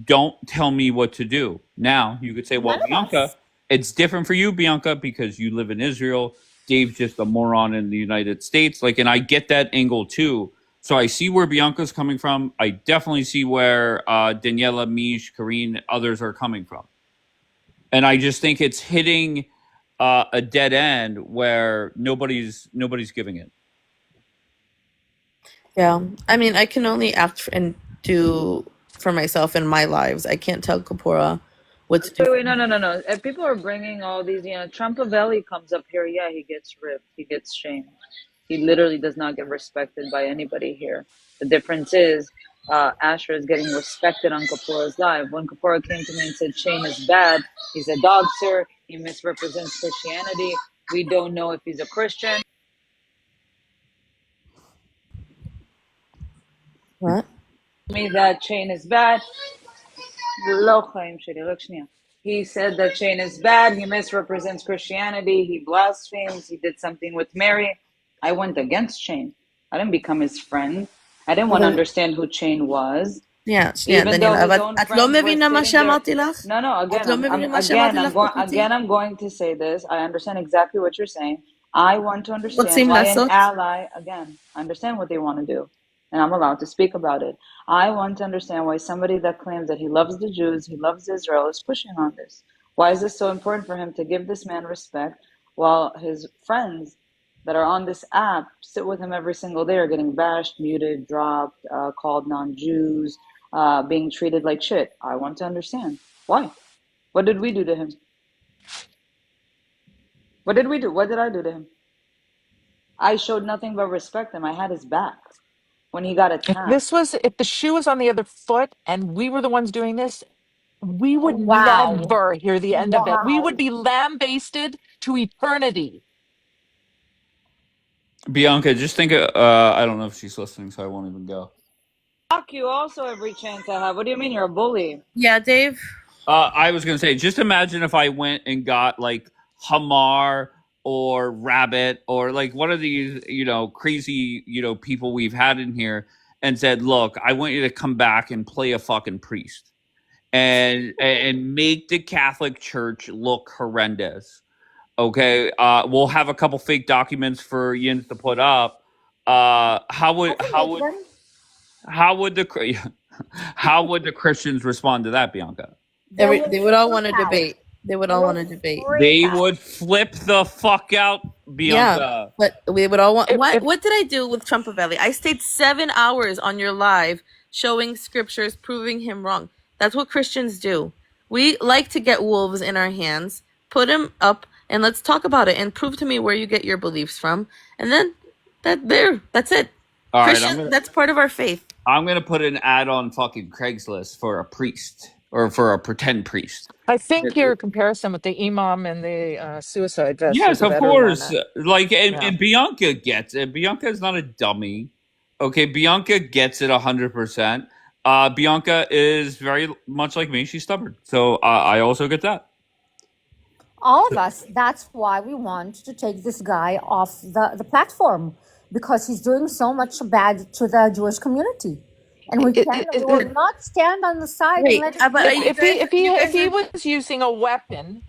don't tell me what to do. Now you could say, well, None of Bianca, us. it's different for you, Bianca, because you live in Israel. Dave's just a moron in the United States. Like, and I get that angle too. So I see where Bianca's coming from. I definitely see where Daniela, Mish, Karine, others are coming from. And I just think it's hitting a dead end where nobody's giving it. Yeah, I mean, I can only act and do for myself in my lives. I can't tell Kapora what to do. Wait, no. If people are bringing all these, Trumpavelli comes up here, yeah, he gets ripped, he gets shamed. He literally does not get respected by anybody here. The difference is, Asher is getting respected on Kapora's live. When Kapora came to me and said Shane is bad, he's a dog, sir. He misrepresents Christianity. We don't know if he's a Christian. What? Me that Shane is bad. לא חיים שלי, רק שנייה. He said that Shane is bad, he misrepresents Christianity, he blasphemes, he did something with Mary. I went against Shane. I didn't become his friend. I didn't want to Well, understand who Shane was. yeah, Even though Daniela, his אבל own את לא friends were מבינה מה sitting there. שאמרתי לך? No, את לא מבינה מה שאמרתי לך, פרופטי? I'm going to say this. I understand exactly what you're saying. I want to understand רוצים why an לעשות? ally, again, I understand what they want to do, and I'm allowed to speak about it. I want to understand why somebody that claims that he loves the Jews, he loves Israel, is pushing on this. Why is this so important for him to give this man respect while his friends that are on this app sit with him every single day are getting bashed, muted, dropped, called non-Jews, being treated like shit? I want to understand why. What did we do to him? What did we do? What did I do to him? I showed nothing but respect him. I had his back when he got attacked. If the shoe was on the other foot and we were the ones doing this, we would Wow, never hear the end of it. We would wow. be lambasted to eternity. Bianca, just think. I don't know if she's listening, so I won't even go. Fuck you also every chance I have. What do you mean you're a bully? Yeah, Dave? I was gonna say, just imagine if I went and got like Hamar or Rabbit or like one of these, crazy, people we've had in here, and said, "Look, I want you to come back and play a fucking priest and make the Catholic Church look horrendous." Okay, we'll have a couple fake documents for Yins to put up. How I would can how make would them. how would the how would the Christians respond to that, Bianca? They will They would all freak want to out. debate. They would They all will want to debate. freak They out. would flip the fuck out, Yeah, Bianca. but we would all want. If What did I do with Trumpavelli? I stayed 7 hours on your live showing scriptures proving him wrong. That's what Christians do. We like to get wolves in our hands, put him up, and let's talk about it and prove to me where you get your beliefs from. And then that's it. All right, Christian, that's part of our faith. I'm gonna put an ad on fucking Craigslist for a priest. or for a pretend priest. I think your comparison with the imam and the suicide vest Yes, is a of better one. course. Like, Yeah. and Bianca gets it. Bianca is not a dummy. Okay, Bianca gets it 100%. Bianca is very much like me. She's stubborn, so I also get that. All of us, that's why we want to take this guy off the platform, because he's doing so much bad to the Jewish community. And we will not stand on the side and Wait, let it but be. If he was using a weapon,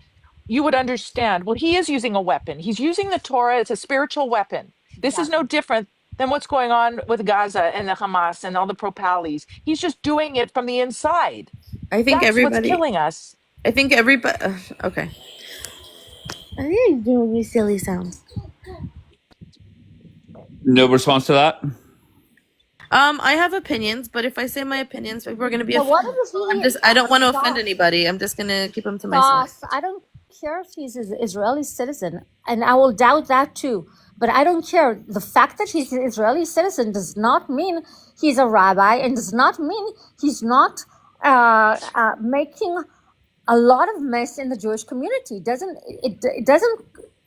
you would understand. Well, he is using a weapon. He's using the Torah. It's a spiritual weapon. This is no different than what's going on with Gaza and the Hamas and all the pro-Palestinians. He's just doing it from the inside. I think That's what's everybody. killing us. I think everybody. Okay. I think doing these silly sounds. No response to that. I have opinions, but if I say my opinions, people are gonna be But what offended. if I don't want to offend anybody. I'm just gonna keep them to myself. I don't care if he's an Israeli citizen, and I will doubt that too. But I don't care. The fact that he's an Israeli citizen does not mean he's a rabbi, and does not mean he's not making a lot of mess in the Jewish community. It doesn't.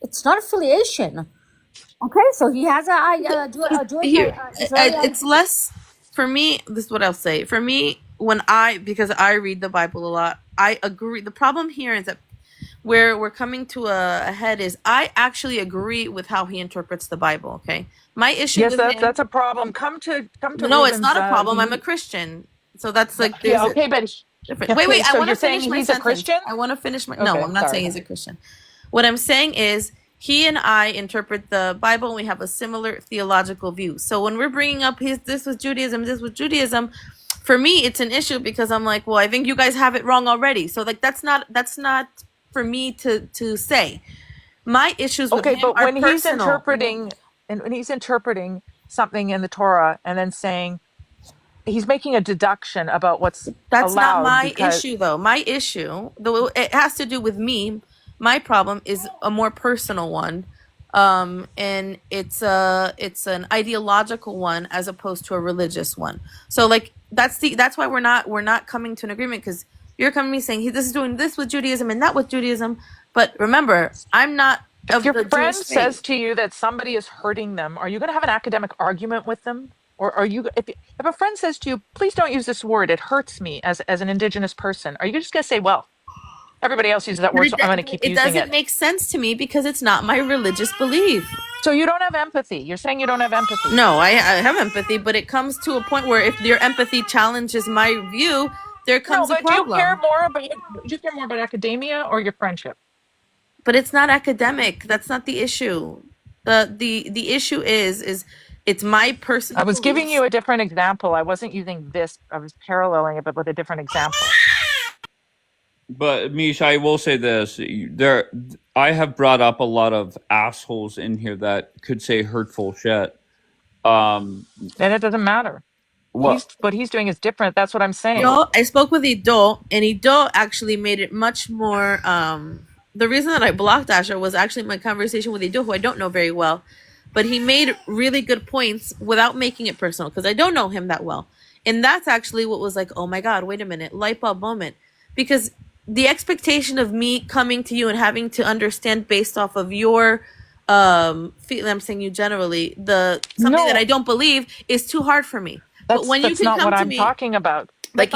It's not affiliation. Okay, so he has a Jewish Israeli. It's less for me. This is what I'll say. For me, because I read the Bible a lot, I agree. The problem here is that where we're coming to a head is I actually agree with how he interprets the Bible. Okay, my issue. Yes, with that's a problem. Come to. No, it's not a problem. I'm a Christian, so that's like yeah. Okay, but different. Wait. So I want you're to saying finish my he's sentence. a Christian? I want to finish my. Okay, No, I'm not sorry. saying he's a Christian. What I'm saying is he and I interpret the Bible, and we have a similar theological view. So when we're bringing up this was Judaism, for me, it's an issue because I'm like, well, I think you guys have it wrong already. So like that's not for me to say. My issues with him but are when personal. he's interpreting something in the Torah and then saying he's making a deduction about what's That's allowed not my because issue, though. My issue, though, it has to do with me. My problem is a more personal one, and it's an ideological one as opposed to a religious one. So, like that's why we're not coming to an agreement, because you're coming to me saying this is doing this with Judaism and that with Judaism. But remember, I'm not. if your friend Jewish says faith. to you that somebody is hurting them, are you going to have an academic argument with them? Or are you if a friend says to you, please don't use this word, it hurts me as an indigenous person, are you just going to say, well, everybody else uses that word, so I'm going to keep It using doesn't it? make sense to me because it's not my religious belief. So you don't have empathy. You're saying you don't have empathy. No, I have empathy, but it comes to a point where if your empathy challenges my view, there comes a problem. Do you care more about academia or your friendship? But it's not academic. That's not the issue. The issue is it's my personal. I was giving you a different example. I wasn't using this. I was paralleling it, but with a different example. But Mish, I will say this: I have brought up a lot of assholes in here that could say hurtful shit. And it doesn't matter. What he's doing is different. That's what I'm saying. I spoke with Ido, and Ido actually made it much more. The reason that I blocked Asher was actually my conversation with Ido, who I don't know very well, but he made really good points without making it personal, because I don't know him that well. And that's actually what was like, oh my God, wait a minute, light bulb moment. Because the expectation of me coming to you and having to understand based off of your I'm saying you generally, something that I don't believe is too hard for me. But when you can not come what to I'm me, talking about. like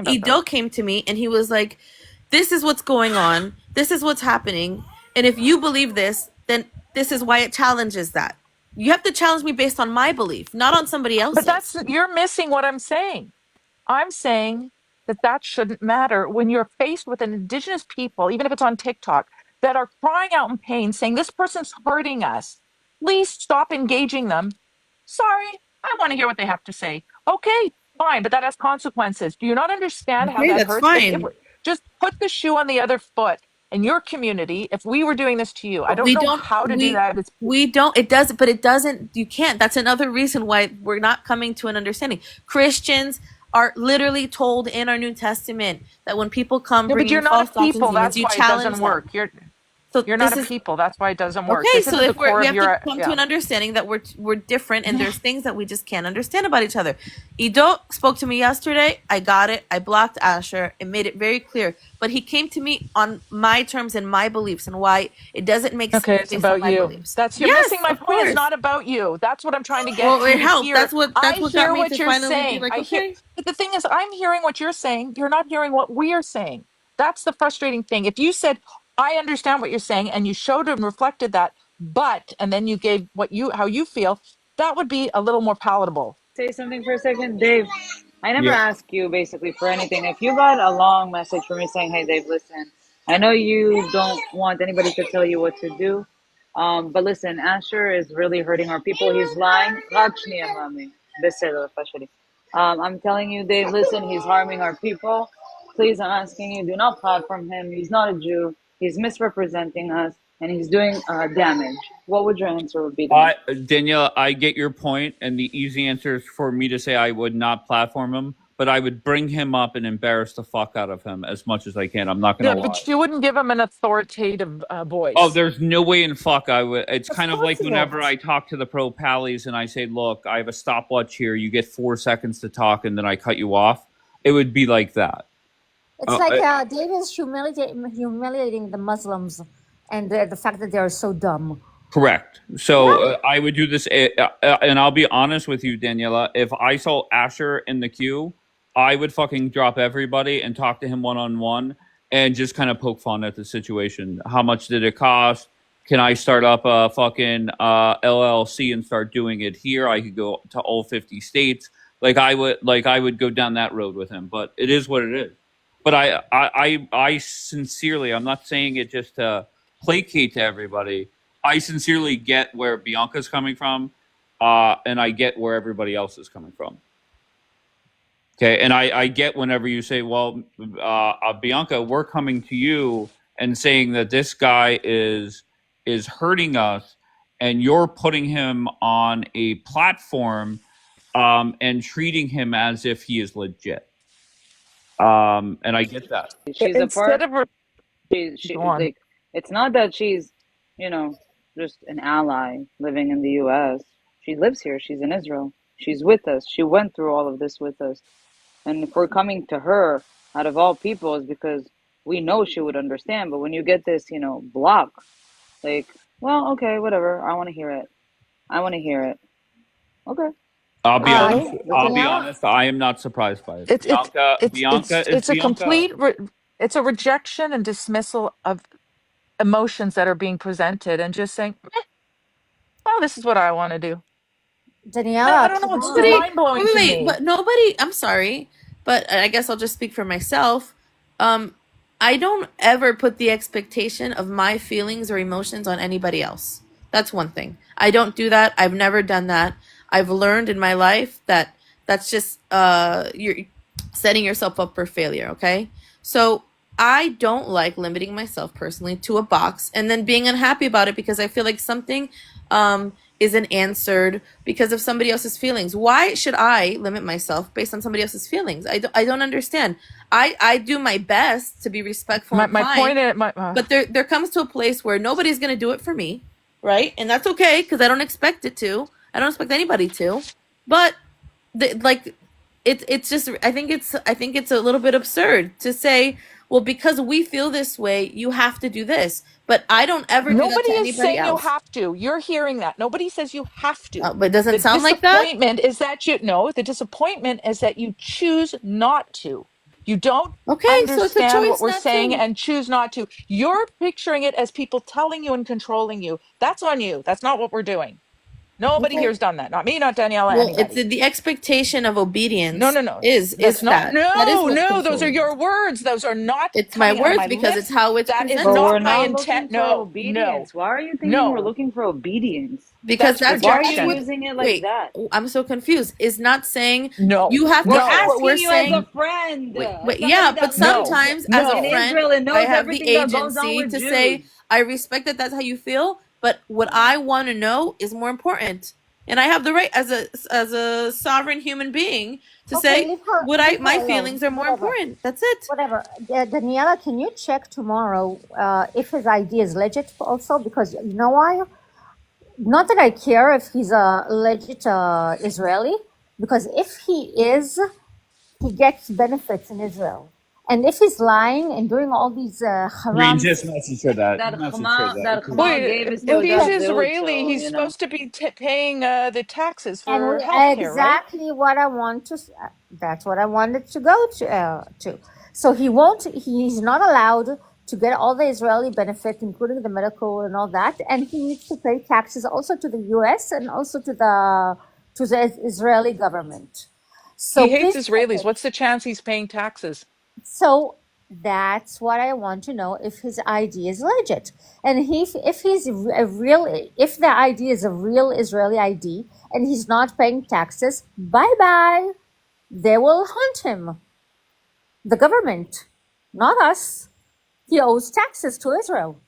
Ido came to me and he was like, this is what's going on, this is what's happening, and if you believe this, then this is why it challenges that. You have to challenge me based on my belief, not on somebody else's. But you're missing what I'm saying. I'm saying that shouldn't matter when you're faced with an indigenous people, even if it's on TikTok, that are crying out in pain, saying this person's hurting us. Please stop engaging them. Sorry, I want to hear what they have to say. Okay, fine, but that has consequences. Do you not understand how that hurts? Fine. Just put the shoe on the other foot. In your community, if we were doing this to you, I don't know how to do that. We don't. It does, but it doesn't. You can't. That's another reason why we're not coming to an understanding. Christians are literally told in our New Testament that when people come bringing false doctrines, that's you why challenge it doesn't them. work. So You're not this a is people. That's why it doesn't work. okay. This So isn't the if core we of have to your, come to yeah. an understanding that we're different, and there's things that we just can't understand about each other. Ido spoke to me yesterday. I got it. I blocked Asher and made it very clear. But he came to me on my terms and my beliefs and why it doesn't make Okay, sense it's based on about my you. beliefs. You're missing Yes, my of point. It's course. not about you. That's what I'm trying to get Well, you it to helped. hear. That's what got I me hear to what you're finally be saying. like, okay. But the thing is, I'm hearing what you're saying. You're not hearing what we are saying. That's the frustrating thing. If you said, I understand what you're saying, and you showed and reflected that, but, and then you gave how you feel, that would be a little more palatable. Say something for a second, Dave? I never Yeah. ask you basically for anything. If you got a long message from me saying, "Hey, Dave, listen, I know you don't want anybody to tell you what to do, but listen, Asher is really hurting our people. He's lying." I'm telling you, Dave, listen, he's harming our people. Please, I'm asking you, do not platform him. He's not a Jew. He's misrepresenting us, and he's doing damage. What would your answer would be to me? Danielle, I get your point, and the easy answer is for me to say I would not platform him, but I would bring him up and embarrass the fuck out of him as much as I can. I'm not gonna Yeah, lie. but you wouldn't give him an authoritative Oh, voice. there's no way in fuck I would. It's Of kind of course like he whenever won't. I talk to the pro pallies and I say, "Look, I have a stopwatch here. You get 4 seconds to talk, and then I cut you off." It would be like that. It's Uh, like uh, David is humiliating the Muslims and the fact that they are so dumb. Correct. So Right. I would do this, and I'll be honest with you, Daniela. If I saw Asher in the queue, I would fucking drop everybody and talk to him one on one, and just kind of poke fun at the situation. How much did it cost? Can I start up a fucking LLC and start doing it here? I could go to all 50 states. Like I would go down that road with him. But it is what it is. But I sincerely, I'm not saying it just to placate to everybody. I sincerely get where Bianca's coming from, and I get where everybody else is coming from. Okay, and I get whenever you say, "Well, Bianca, we're coming to you and saying that this guy is hurting us, and you're putting him on a platform and treating him as if he is legit." And I get that. She's a Instead part. of, She go on. like, it's not that she's, you know, just an ally living in the U.S. She lives here. She's in Israel. She's with us. She went through all of this with us. And if we're coming to her out of all people, is because we know she would understand. But when you get this, block, like, well, okay, whatever. I want to hear it. I want to hear it. Okay, I'll that's be Uh, fine. honest. That's I'll be okay. Daniela, honest. I am not surprised by it. It's it's Bianca. it's Bianca it's is it's a Bianca. it's a rejection and dismissal of emotions that are being presented and just saying, oh, this is what I want to do. I Daniela, don't know. come It's just Nobody, on. mind blowing to wait, me. but nobody, I'm sorry, but I guess I'll just speak for myself. Um, I don't ever put the expectation of my feelings or emotions on anybody else. That's one thing. I don't do that. I've never done that. I've learned in my life that that's just you're setting yourself up for failure, okay? So I don't like limiting myself personally to a box and then being unhappy about it because I feel like something isn't answered because of somebody else's feelings. Why should I limit myself based on somebody else's feelings? I don't understand. I do my best to be respectful My and my point kind, is my but there comes to a place where nobody's going to do it for me, right? And that's okay because I don't expect it to. I don't expect anybody to. But like it's just I think it's a little bit absurd to say, well, because we feel this way, you have to do this. But I don't ever do that nobody to is anybody saying you else. have to. You're hearing that. Nobody says you have to. But it doesn't The sound like that. disappointment is that you no, the disappointment is that you choose not to. You don't Okay, so it's a understand what choice we're not saying to. and choose not to. You're picturing it as people telling you and controlling you. That's on you. That's not what we're doing. Nobody Okay. here's done that. Not me, not Daniela, Well, it's anybody. the expectation of No, obedience no, no. is That's not, that is no, what's no, those are controlling. your words. Those are not It's my coming out of words my because it's lips. how it's That is But presented we're to not my me. not intent. looking for No, no, obedience. Why are you thinking we're no. looking for obedience? Because That's that's Like, why are that's you rejection. what. using it like Wait, that? I'm so confused. Is not saying No, you have We're to. no, What we're asking you as a saying. friend, Wait, as somebody yeah, but that no, lives sometimes as a in no. friend, Israel and I knows have the everything that goes on agency with to say, Jews. I respect that that's how you feel, but what I want to know is more important. and I have the right as a sovereign human being to Okay, say what I leave her my alone. feelings are more Whatever. important. That's it. Whatever. Daniela, can you check tomorrow if his ID is legit also? Because you know why? Not that I care if he's a legit Israeli, because if he is, he gets benefits in Israel. And if he's lying and doing all these Green haram just things, messaged her that. That Message her Chama, that. that Because Chama Wait, gave it but you he's Teudat check. Zehut, Israeli. so He's supposed to be paying the taxes And for we, healthcare, right? exactly what I want to. That's what I wanted to go to. So he won't. He's not allowed to get all the Israeli benefits, including the medical and all that, and he needs to pay taxes also to the U.S. and also to the Israeli government. So He hates please check Israelis. it. What's the chance he's paying taxes? So that's what I want to know, if his ID is legit. And if he's a real, if the ID is a real Israeli ID and he's not paying taxes, bye bye. They will hunt him. The government, not us. He owes taxes to Israel.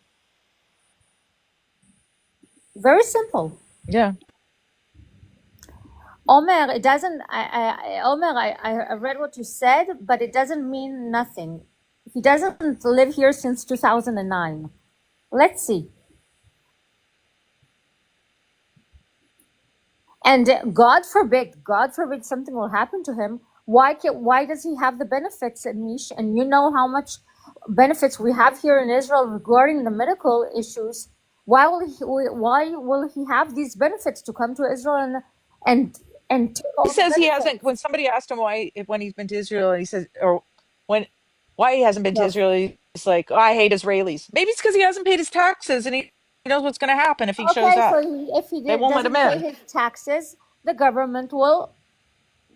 Very simple. Yeah. Omer, it doesn't. Omer, I read what you said, but it doesn't mean nothing. He doesn't live here since 2009. Let's see. And God forbid something will happen to him. Why does he have the benefits, Mish? And you know how much benefits we have here in Israel regarding the medical issues. Why will he have these benefits to come to Israel and take He all the says he hasn't. benefits? When somebody asked him when he's been to Israel, and he says, or when, why he hasn't been to No. Israel, he's like, oh, I hate Israelis. Maybe it's because he hasn't paid his taxes and he knows what's going to happen if he shows Okay, so up. if he They won't let him doesn't pay in. his taxes, the government will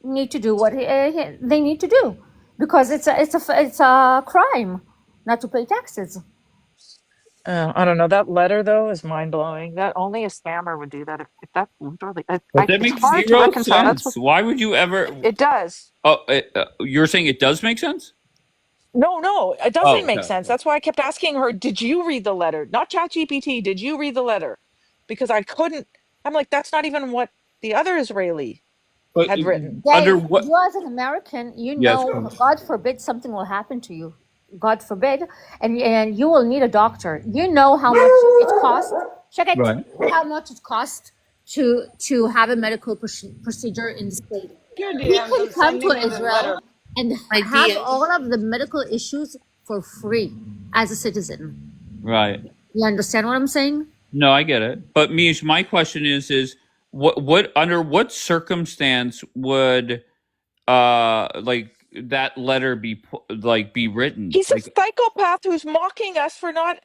need to do what they need to do, because it's a crime not to pay taxes. I don't know. That letter though is mind blowing. That only a scammer would do that. If that literally, but that it's makes hard to zero reconcile. That's sense. what Why would you ever? it does. Oh, you're saying it does make sense? No, it doesn't Oh, make okay. sense. That's why I kept asking her, did you read the letter? Not ChatGPT, did you read the letter? Because I couldn't, I'm like, that's not even what the other Israeli But had written. under Guys, what? you as an American, Yes. Go ahead. God forbid something will happen to you. God forbid, and you will need a doctor. You know how much it costs. Check it. Right. How much it costs to have a medical procedure in the state. your He DMs. can I'm come to sending you the Israel letter. and have Ideas. all of the medical issues for free as a citizen. Right. You understand what I'm saying? No, I get it. But Mish, my question is what under what circumstance would like that letter be written? He's a Like psychopath who's mocking us for not,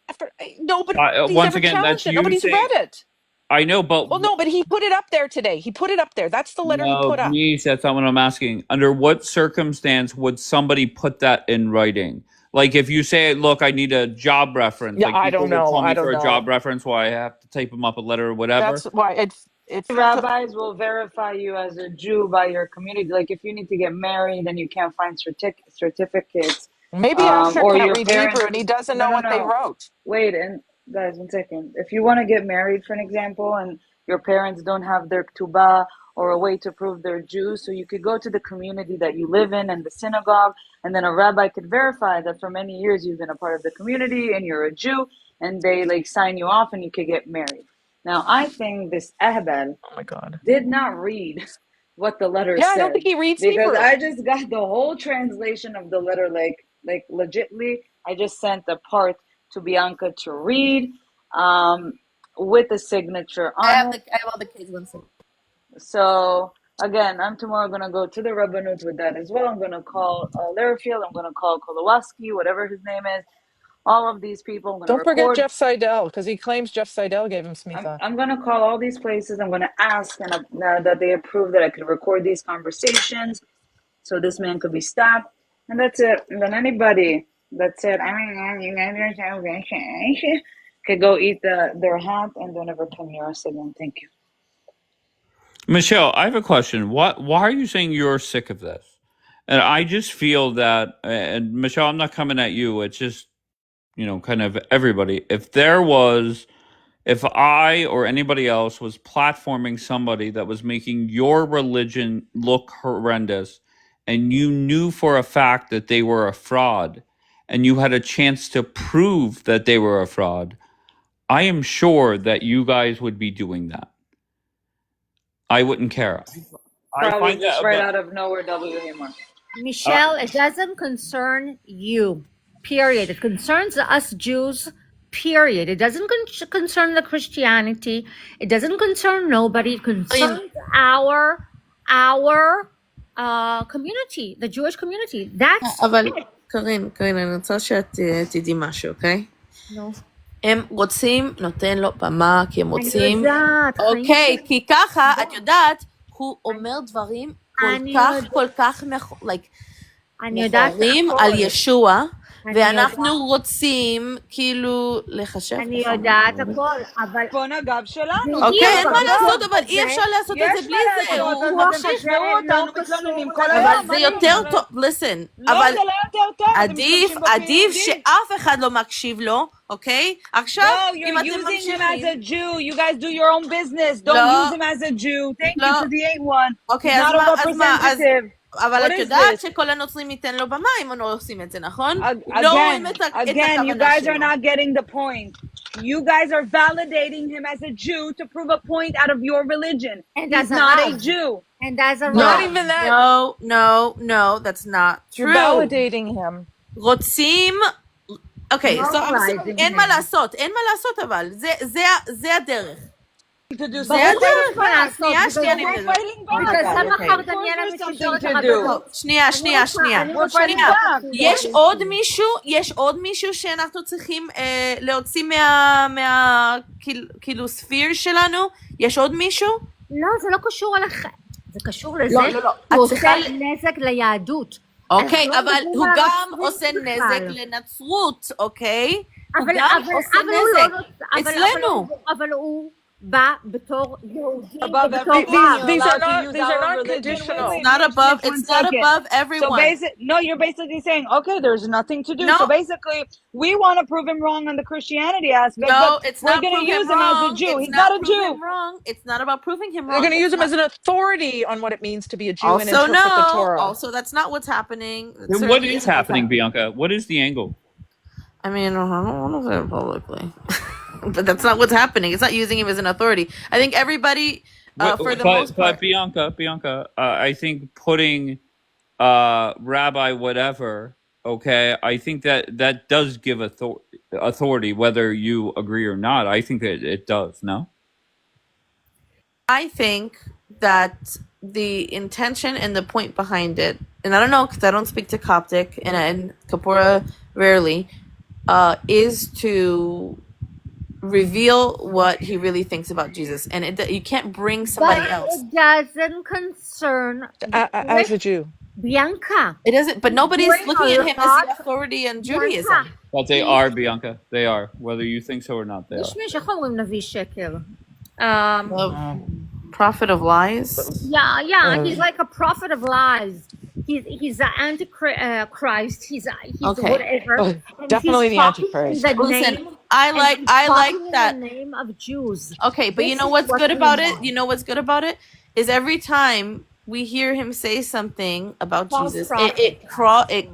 nobody's once ever again, that's challenged it. you Nobody's saying. read it. I know, but Well, no, but he put it up there today. He put it up there. That's the letter he no, put up. Mish, that's not what I'm asking. Under what circumstance would somebody put that in writing? Like if you say, "Look, I need a job reference," Yeah, like I people don't will know. call I me don't for a know. job reference, why I have to type them up a letter or whatever. That's why it feels Rabbis will verify you as a Jew by your community. Like if you need to get married and you can't find certificates, maybe Asher or can't your read Hebrew parents. and he doesn't No, know no, what they no. wrote. Wait, and guys, 1 second. If you want to get married, for an example, and your parents don't have their ketubah or a way to prove they're Jews, so you could go to the community that you live in and the synagogue, and then a rabbi could verify that for many years you've been a part of the community and you're a Jew, and they like sign you off and you could get married. Now, I think this Ahbal Oh my God. did not read what the letter Yeah, I don't think said, he reads because Hebrew. I just got the whole translation of the letter, like legitly. I just sent the part to Bianca to read, um, with a signature I on have it. I have all the kids. One second. So again, I'm tomorrow gonna go to the Rabbanut with that as well. I'm gonna call Larafield. I'm gonna call Kolowaski, whatever his name is. All of these people. I'm gonna Don't forget record. Jeff Seidel because he claims Jeff Seidel gave him I'm, smicha. I'm gonna call all these places. I'm gonna ask and that they approve that I could record these conversations, so this man could be stopped, and that's it. And then anybody that said, "I mean, you guys are so could go eat their hat and don't ever come near us again. Thank you. Michelle, I have a question. Why are you saying you're sick of this? And I just feel that, and Michelle, I'm not coming at you. It's just, kind of everybody. If there was If I or anybody else was platforming somebody that was making your religion look horrendous, and you knew for a fact that they were a fraud, and you had a chance to prove that they were a fraud, I am sure that you guys would be doing that. I wouldn't care. I Probably find just that right about, out of nowhere, WMR. Michelle, it doesn't concern you, period. It concerns us Jews, period. It doesn't concern the Christianity. It doesn't concern nobody. It concerns our community, the Jewish community. That's אבל it. קרין, אני רוצה שאת תדעי משהו, אוקיי? No. הם רוצים, נותן לו במה, כי הם רוצים... אני יודעת. אוקיי, כי ככה, את יודעת, הוא אומר דברים כל כך מכוערים על ישוע, ואנחנו רוצים כאילו לחשב. אני יודעת הכל, אבל... פה נגב שלנו. אוקיי, אין מה לעשות, אבל אי אפשר לעשות את זה בלי זה. אתם תשמעו אותנו מתלוננים כל היום. אבל זה יותר טוב, listen. לא, זה לא יותר טוב. עדיף שאף אחד לא מקשיב לו, אוקיי? עכשיו, אם אתם You're using him ממשיכים... as a Jew. You guys do your own business. Don't use him as a Jew. Thank you for the A1. אוקיי, Not a representative. אבל את יודעת שכל הנוצרים ייתן לו במה אם לא עושים את זה, נכון? Again, you guys are not getting the point. You guys are validating him as a Jew to prove a point out of your religion. He's not a Jew. And as a Not even that. No, that's not true. You're validating him. רוצים... אוקיי, אין מה לעשות, אבל זה הדרך. To do זה הדרך. שנייה, יש עוד מישהו שאנחנו צריכים להוציא כאילו ספיר שלנו? יש עוד מישהו? לא, זה לא קשור אליך. זה קשור לזה. הוא עושה נזק ליהדות. אוקיי, אבל הוא גם עושה נזק לנצרות, אוקיי? הוא גם עושה נזק אצלנו. אבל הוא בא בתור יהודי. These are not conditional. It's not above everyone. So you're basically saying, okay, there's nothing to do. No. So basically, we want to prove him wrong on the Christianity aspect. No, but it's we're not going to use him as a Jew. He's not a Jew. Wrong. It's not about proving him wrong. They're going to use him as an authority on what it means to be a Jew and interpret the Torah. Also, that's not what's happening. What is happening, Bianca? What is the angle? I mean, I don't want to say it publicly. But that's not what's happening. It's not using him as an authority. I think everybody, for the most part... But Bianca, I think putting rabbi whatever, okay, I think that does give authority, whether you agree or not. I think that it does, no? I think that the intention and the point behind it, and I don't know because I don't speak to Coptic and Kapora rarely, is to reveal what he really thinks about Jesus, and you can't bring somebody else. It doesn't concern as a Jew. Bianca. It doesn't, but nobody's looking at him as the authority in Judaism. But they are, Bianca. They are, whether you think so or not. They are. Prophet of lies. Yeah. He's like a prophet of lies. He's the antichrist. He's okay. Whatever. Definitely the antichrist. Listen, I like that. In the name of Jews. Okay, but you know what's good about it? You know what's good about it is every time we hear him say something about Jesus, it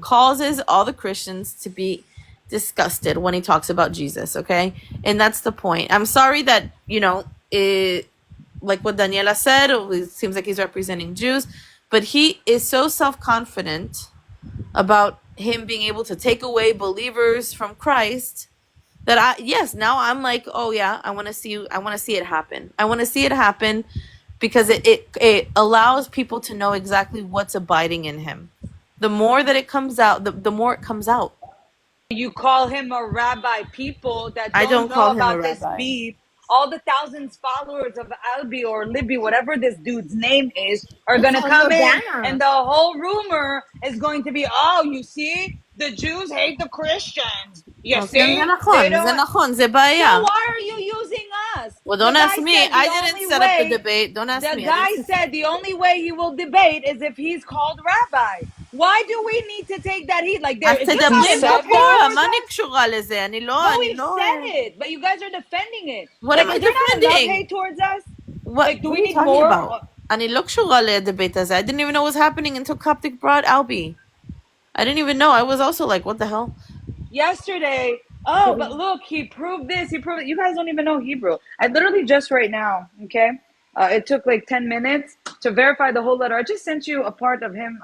causes all the Christians to be disgusted when he talks about Jesus. Okay, and that's the point. I'm sorry that like what Daniellea said, it seems like he's representing Jews. But he is so self-confident about him being able to take away believers from Christ that now I'm like, oh yeah, I want to see it happen. I want to see it happen because it allows people to know exactly what's abiding in him. The more that it comes out, the more it comes out. You call him a rabbi. People that don't know about this beef, all the thousands followers of Albi or Libby, whatever this dude's name is, are going to come in, and the whole rumor is going to be, oh, you see, the Jews hate the Christians. You see? זה בעיה. So why are you using us? Well, don't ask me. I didn't set up the debate. Don't ask me. The guy said the only way he will debate is if he's called rabbi. Why do we need to take that heat? Like, אז is this תדברי not עם enough hate פפורה, towards מה אני us? קשורה לזה? אני לא, But אני we've לא... said it, but you guys are defending it. What Like, am I is there not enough defending? hate towards us? What Do are we you need talking more? about? אני לא קשורה לדבייט הזה. I didn't even know what was happening until Coptic brought Albie. I didn't even know. I was also like, what the hell? Yesterday, oh, but look, he proved this, he proved it. You guys don't even know Hebrew. I literally just right now, okay? It took like 10 minutes to verify the whole letter. I just sent you a part of him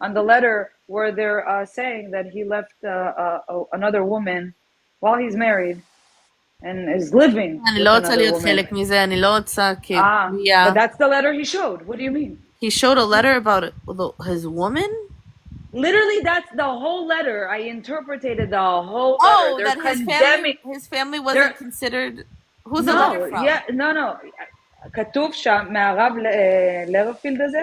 on the letter where they're saying that he left another woman while he's married and is living אני with לא רוצה another להיות woman. חלק מזה, אני לא רוצה But that's the letter he showed. What do you mean? He showed a letter about his woman? Literally, that's the whole letter. I interpreted the whole letter. Oh, They're that condemning. his family wasn't considered... Who's the No, letter from? yeah, no. כתוב שם מהרב לרפילד הזה.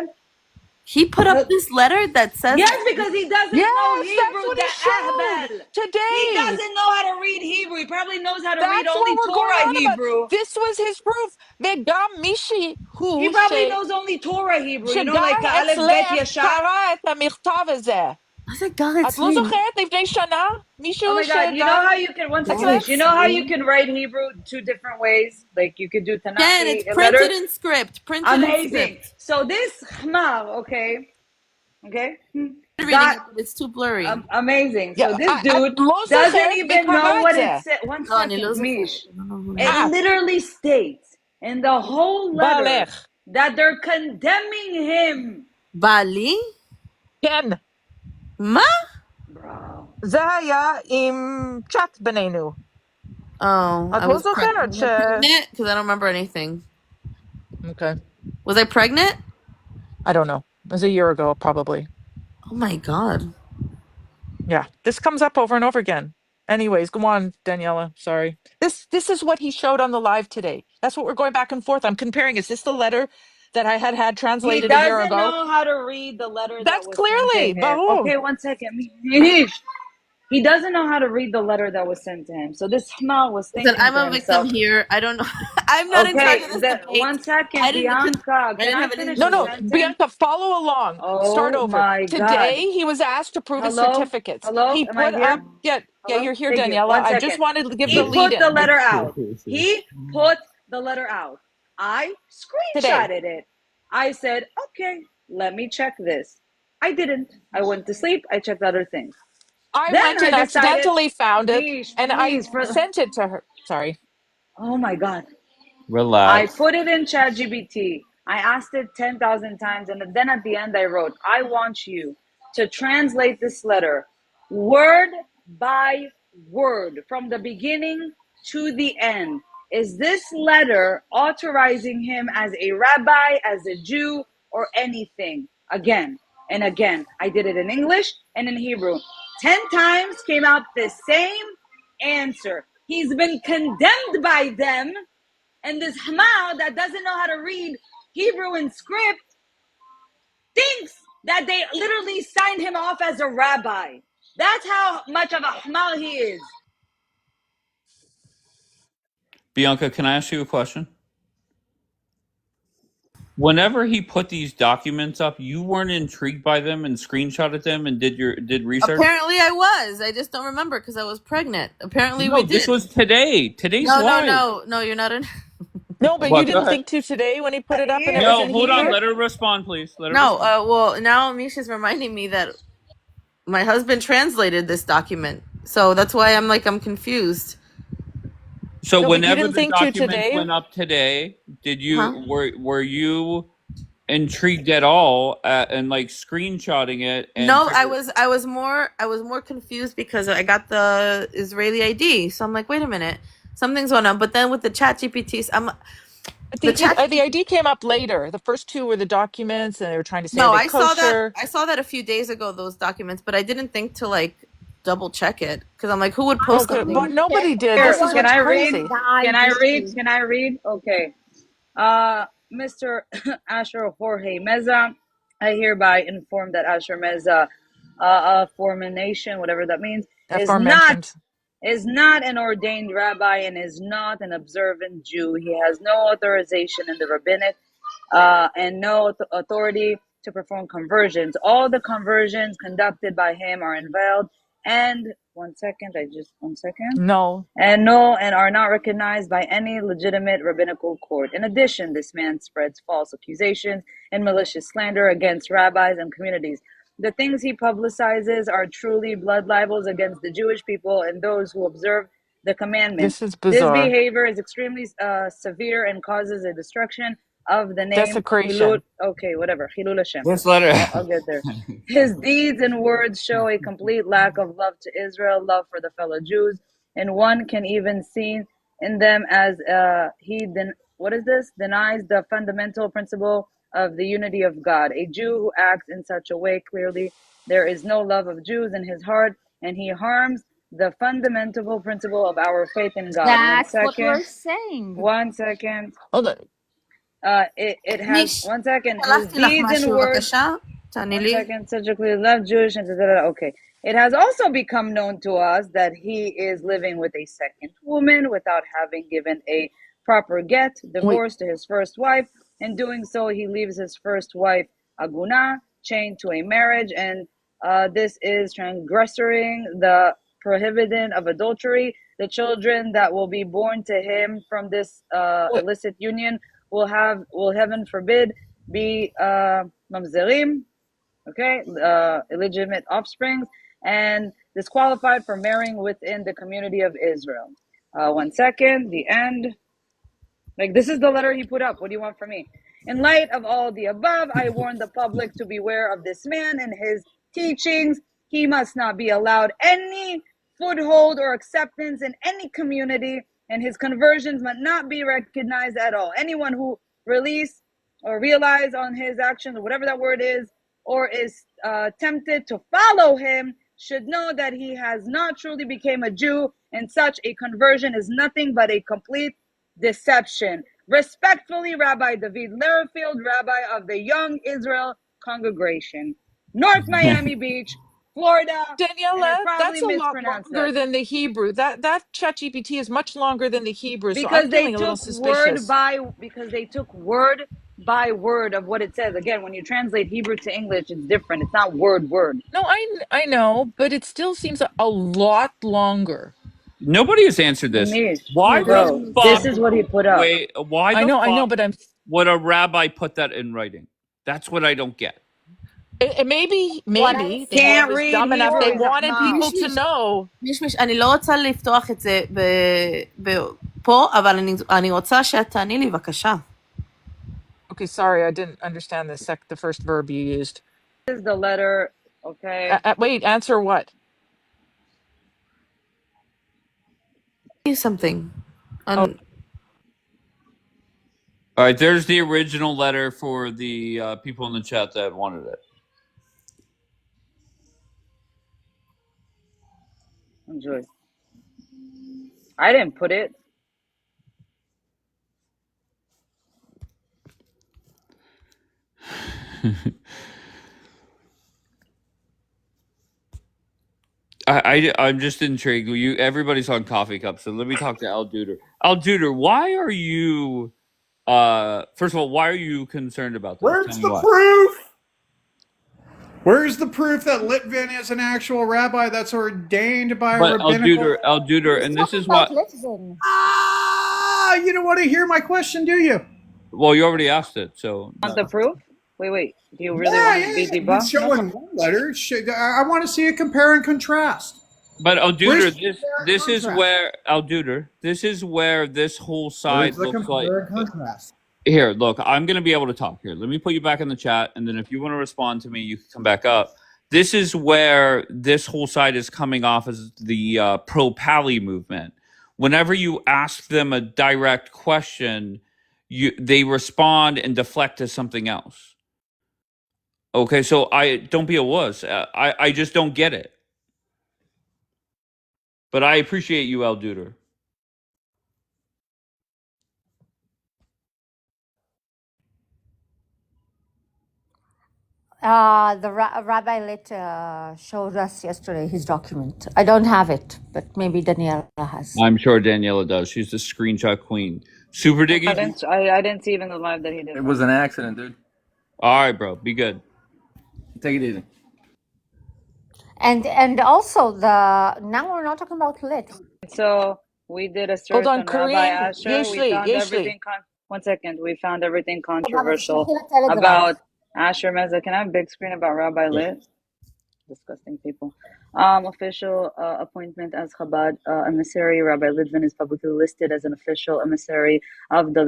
He put up this letter that says... Yes, because he doesn't know Yes, Hebrew. that's what he showed today. He doesn't know how to read Hebrew. He probably knows how to read That's only what we're going Torah on Hebrew. about. This was his proof. וגם מישהי He probably knows only Torah Hebrew. You know, like שגר Aleph Bet אצלך Yashar. קרא את המכתב הזה. מה זה גר את לא אצלי? זוכרת לפני שנה? Oh מישהו my God! You know how you can one second, Let's- please. You know how you can write Hebrew two different ways. Like you could do Tanakh. Yeah, and it's printed in script. Amazing. So this Khmar, okay. Reading it, but it's too blurry. Amazing. So Yeah, this dude לא doesn't זוכרת even וקרא know את what זה. it said. One לא, אני second, לא זוכרת. Mish. לא, לא, לא. It literally states in the whole letter בעלך. that they're condemning him. בעלי? כן. מה? Bro. זה היה עם צ'אט בינינו. Oh, את לא זוכרת was I pregnant? Because I don't remember anything. Okay. Was I pregnant? I don't know. It was a year ago, probably. Oh my God. Yeah, this comes up over and over again. Anyways, go on, Daniela. Sorry. This is what he showed on the live today. That's what we're going back and forth. I'm comparing. Is this the letter that I had He translated a year doesn't ago? know how to read the letter That's that was clearly. sent to him. Baruch. Okay, one second. Mish. He doesn't know how to read the letter that was sent to him. So this Khmar was thinking I'm to a victim himself, here. I don't know. I'm not in charge of this debate. one second, I didn't- Bianca. Can I have finish anything the to No, do with it. sentence? Bianca, follow along. Start Oh over. my Today, God. he was asked to prove his Hello? certificates. Hello? He Am I put here? up. Yeah, Hello? you're here, Thank you. Daniela. One I second. just wanted to give He the lead put the in. letter out. He put the letter out. I screenshotted it. I said, okay, let me check this. I didn't. I went to sleep. I checked other things. I Then went and I decided, accidentally found it, Mish, and please, I sent it to her. Sorry. oh my God. Relax. I put it in ChatGPT. I asked it 10,000 times, and then at the end I wrote, I want you to translate this letter word by word from the beginning to the end. Is this letter authorizing him as a rabbi, as a Jew, or anything? Again and again. I did it in English and in Hebrew. 10 times came out the same answer. He's been condemned by them. And this Hamal that doesn't know how to read Hebrew and script thinks that they literally signed him off as a rabbi. That's how much of a Hamal he is. Bianca, can I ask you a question? Whenever he put these documents up, you weren't intrigued by them and screenshotted them and did research? Apparently I was. I just don't remember because I was pregnant. Apparently we did. This was today. Today's live. No, you're not in. No, but What, you go didn't ahead. think to today when he put it up and it was No, in hold on. Hebrew? Let her respond, please. Let her No, respond. well, now Misha's reminding me that my husband translated this document. So that's why I'm confused. So No, but you whenever didn't the think to documents today? went up today, did you Huh? were you intrigued at all and like screenshotting it? And No, I was more confused because I got the Israeli ID. So I'm like, wait a minute, something's going on. But then with the chat GPTs, The ID came up later. The first two were the documents, and they were trying to say no, are they I saw that. kosher? I saw that a few days ago, those documents, but I didn't think to double check it because I'm like, who would post Okay, something? but nobody did. Here, This is can what's I crazy. read? Can I read? Okay. Mr. Asher Jorge Meza, I hereby inform that Asher Meza, formation, whatever that means, Aforementioned. is not an ordained rabbi and is not an observant Jew. He has no authorization in the rabbinate and no authority to perform conversions. All the conversions conducted by him are invalid. And one second, No. and are not recognized by any legitimate rabbinical court. In addition, this man spreads false accusations and malicious slander against rabbis and communities. The things he publicizes are truly blood libels against the Jewish people and those who observe the commandments. This is This bizarre. behavior is extremely severe and causes a destruction of the name Desecration. Chilul Hashem. This letter. I'll get there. His deeds and words show a complete lack of love to Israel, love for the fellow Jews, and one can even see in them as denies the fundamental principle of the unity of God. A Jew who acts in such a way, clearly there is no love of Jews in his heart, and he harms the fundamental principle of our faith in God. That's what we're saying. 1 second. Hold on. It has מיש, 1 second. His שלחתי לך deeds and משהו, words. בבקשה. תעני 1 לי. second. Such a clear love, Jewish, and okay. It has also become known to us that he is living with a second woman without having given a proper get, divorce to his first wife. In doing so, he leaves his first wife, Aguna, chained to a marriage, and this is transgressing the prohibition of adultery. The children that will be born to him from this illicit union will heaven forbid, be mamzerim, okay, illegitimate offspring, and disqualified from marrying within the community of Israel. 1 second, the end. Like, this is the letter he put up. What do you want from me? In light of all the above, I warn the public to beware of this man and his teachings. He must not be allowed any foothold or acceptance in any community, and his conversions must not be recognized at all. Anyone who relies on his actions, or whatever that word is, or is tempted to follow him, should know that he has not truly become a Jew, and such a conversion is nothing but a complete deception. Respectfully, Rabbi David Lerfield, Rabbi of the Young Israel Congregation, North Miami Beach, Florida. Daniellea, that's a lot mispronounced longer that. than the Hebrew. That ChatGPT is much longer than the Hebrew, so Because I'm they feeling a little took suspicious. word by word of what it says. Again, when you translate Hebrew to English, it's different. It's not word. No, I know, but it still seems a lot longer. Nobody has answered this. Mish, Why bro, the this fuck? is what he put up. Wait, why I the know, fuck but would a rabbi put that in writing? That's what I don't get. maybe What the Can't man was read dumb enough. They Hebrew, wanted people Zahma. to know. מיש, אני לא רוצה לפתוח את זה פה, אבל אני רוצה שאת תעני לי, בבקשה. Okay, sorry, I didn't understand the first verb you used. This is the letter, okay? Wait, answer what? Something. All right, there's the original letter for the people in the chat that wanted it. Enjoy. I didn't put it. I'm just intrigued. Everybody's on coffee cups, so let me talk to Al Duder. Al Duder, why are you? First of all, why are you concerned about this? Where's the proof? Where's the proof that Litvin is an actual rabbi that's ordained by a rabbinical? Al Duder, and this is what. Litvin. You don't want to hear my question, do you? Well, you already asked it, so. Want the proof? Wait. Do you really want to be debunked? It's showing one letter. I want to see a compare and contrast. But Al Duder, this is where Al Duder, this is where this whole side looks like. Here, look, I'm going to be able to talk here. Let me put you back in the chat, and then if you want to respond to me, you can come back up. This is where this whole side is coming off as the pro-Pali movement. Whenever you ask them a direct question, they respond and deflect to something else. Okay, so don't be a wuss. I just don't get it. But I appreciate you, Al Duder. The Rabbi Lit showed us yesterday his document. I don't have it, but maybe Daniellea has. I'm sure Daniellea does. She's the screenshot queen. Super Diggy. I didn't see even the live that he did. It was an accident, dude. All right, bro. Be good. Take it easy. And also now we're not talking about lit. So we did a Hold search on, on Rabbi Kareem. Asher. We Yeshli, found Yeshli. everything. One second. We found everything Baba, controversial תשלחי לטלגרם. about Asher Meza. Can I have a big screen about Rabbi Yeah. Lit? Disgusting people. Official appointment as Chabad emissary. Rabbi Litvin is publicly listed as an official emissary of the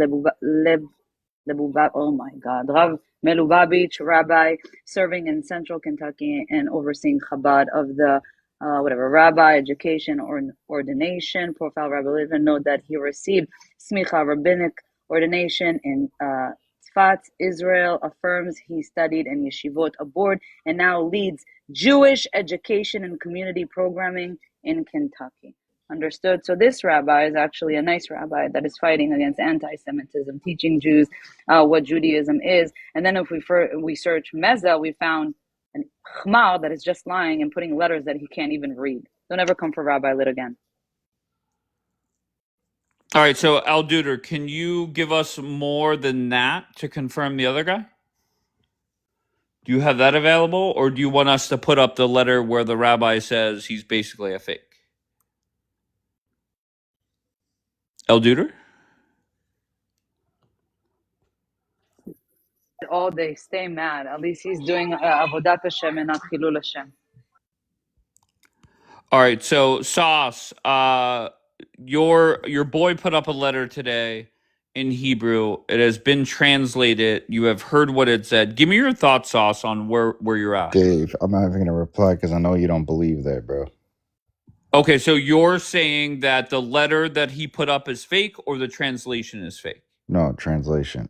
oh my God, Rav Melubavitch, rabbi serving in central Kentucky and overseeing Chabad of the rabbi education or ordination. Profile Rabbi Litvin note that he received smicha rabbinic ordination in Tzfat, Israel. Affirms he studied in yeshivot abroad and now leads Jewish education and community programming in Kentucky. Understood. So this rabbi is actually a nice rabbi that is fighting against anti-Semitism, teaching Jews what Judaism is. And then if we search Meza, we found an chmar that is just lying and putting letters that he can't even read. Don't ever come for Rabbi Lit again. All right, so Al Duder, can you give us more than that to confirm the other guy? Do you have that available, or do you want us to put up the letter where the rabbi says he's basically a fake? El Duder? All day, stay mad. At least he's doing Avodat Hashem and not Chilul Hashem. All right, so Sauce, your boy put up a letter today in Hebrew. It has been translated. You have heard what it said. Give me your thoughts, Sauce, on where you're at. Dave, I'm not even going to reply because I know you don't believe that, bro. Okay, so you're saying that the letter that he put up is fake or the translation is fake? No, translation.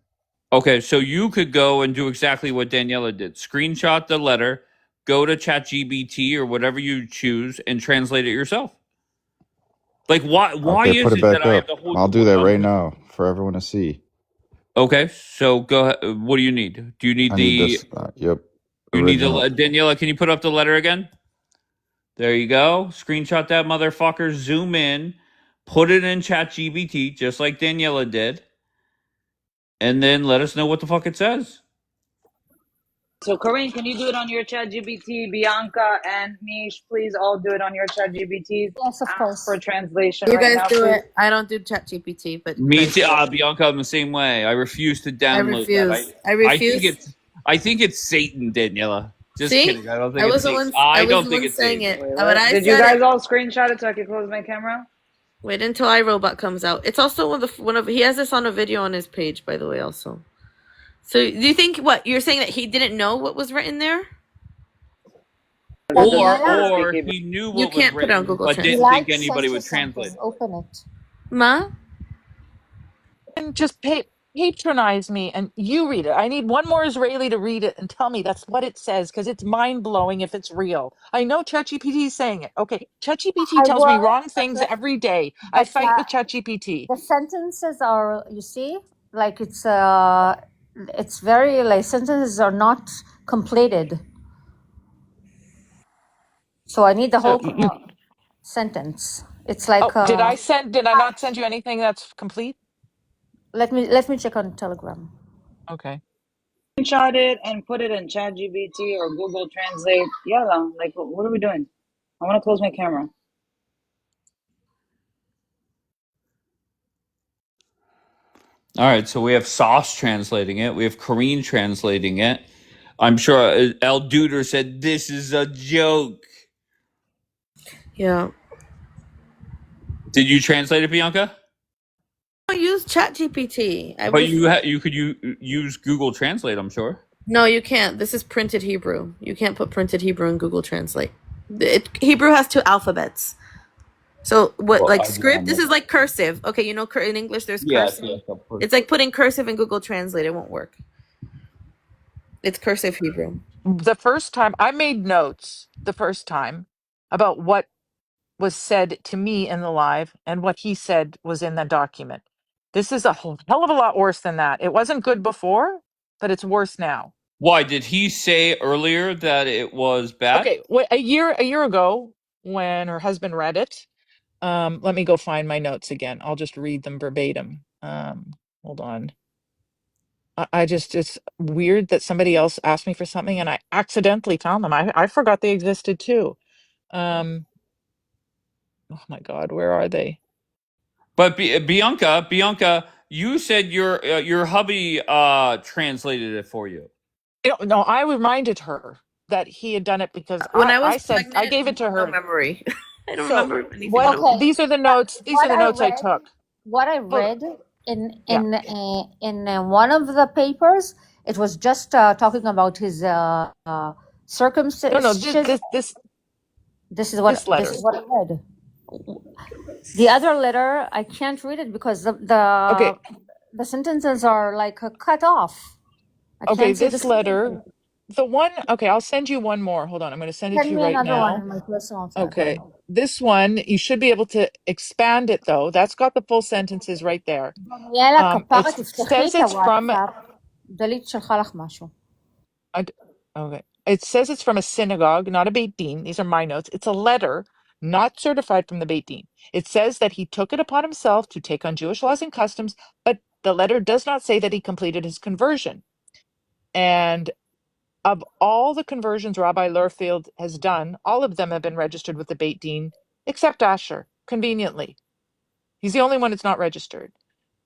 Okay, so you could go and do exactly what Daniellea did. Screenshot the letter, go to ChatGPT or whatever you choose, and translate it yourself. Like, why Okay, is put it it that back I up. have to hold I'll you do that right accountable? now for everyone to see. Okay, so go ahead. What do you need? Do you need I need the... this. Yep. You need the... Original. Daniellea, can you put up the letter again? There you go. Screenshot that motherfucker, zoom in, put it in ChatGPT, just like Daniellea did, and then let us know what the fuck it says. So, Corinne, can you do it on your ChatGPT? Bianca and Mish, please all do it on your ChatGPTs. Yes, of Ask course. for translation You right guys now, do please. it. I don't do ChatGPT, but you Me guys too, do it. Bianca. I'm the same way. I refuse to I download that. refuse. I I think refuse. it's Satan, Daniellea. Just See? kidding. I don't think I it's was the Satan. one. I I was don't the think one it's saying Satan. it. Wait, When I did you said guys it, all screenshot it so I can close my camera? wait until iRobot comes out. It's also one of he has this on a video on his page, by the way. Also, so do you think what you're saying that he didn't know what was written there? That doesn't Or speak Hebrew. he knew You what was can't put it on written, Google but He Translate. didn't think like sent anybody you would translate something. it. Open it. Ma, And just patronize me and you read it. I need one more Israeli to read it and tell me that's what it says because it's mind blowing if it's real. I know ChatGPT is saying it. Okay, ChatGPT I tells me will, wrong things every day. I but fight with ChatGPT. the sentences are, you see, like it's very like sentences are not completed. So I need the So whole you sentence. It's like did I not send you anything that's complete? let me check on Telegram. Okay. Screenshot it and put it in ChatGPT or Google Translate. Yalla, like, what are we doing? I want to close my camera. All right, so we have Sauce translating it. We have Kareen translating it. I'm sure El Duder said, this is a joke. yeah. Did you translate it, Bianca? I use ChatGPT. But you could use Google Translate, I'm sure. No, you can't. This is printed Hebrew. You can't put printed Hebrew in Google Translate. Hebrew has two alphabets. So what, Well, like I do script? on This the... is like cursive. Okay, you know, in English there's Yes, cursive. yes. Of course. It's like putting cursive in Google Translate. It won't work. It's cursive Hebrew. The first time I made notes the first time about what was said to me in the live and what he said was in the document. This is a hell of a lot worse than that. It wasn't good before, but it's worse now. Why did he say earlier that it was bad? Okay, a year ago when her husband read it, let me go find my notes again. I'll just read them verbatim. Hold on. I just, it's weird that somebody else asked me for something and I accidentally found them. I forgot they existed too. Oh my God, where are they? But Bianca, you said your hubby translated it for you. No, I reminded her that he had done it because When I was I said I pregnant, gave I it to have no her. memory. I don't So remember anything at what? all. Okay, These are the notes. These are what the I notes I read, took. what I Hold on. read in Yeah. one of the papers, it was just talking about his No, circumcision. this This letter. is what I read. The other letter, I can't read it because Okay. the sentences are like cut off. I Okay, can't see the this letter. sentences. The one, okay, I'll send you one more. Hold on, I'm going to send it to Send you me right another one now. in my personal Okay. thing. This one, you should be able to expand it though. That's got the full sentences right there. דניאלה, כפרה, It תפתחי says את it's from הוואטסאפ. דלית שלחה לך משהו. okay. It says it's from a synagogue, not a Beit Din. These are my notes. It's a letter not certified from the Beit Din. It says that he took it upon himself to take on Jewish laws and customs, but the letter does not say that he completed his conversion. And of all the conversions Rabbi Lurfield has done, all of them have been registered with the Beit Din, except Asher, conveniently. He's the only one that's not registered.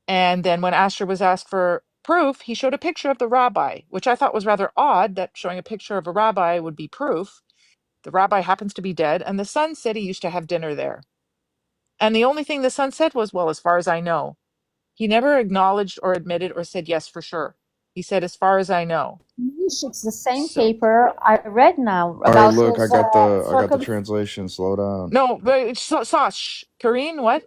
And then when Asher was asked for proof, he showed a picture of the rabbi, which I thought was rather odd that showing a picture of a rabbi would be proof. The rabbi happens to be dead, and the son said he used to have dinner there. And the only thing the son said was, well, as far as I know. He never acknowledged or admitted or said yes for sure. He said, as far as I know. It's the same So, paper I read now All right, about look, his I got the translation. Slow down. no, but Sash, Kareen, what?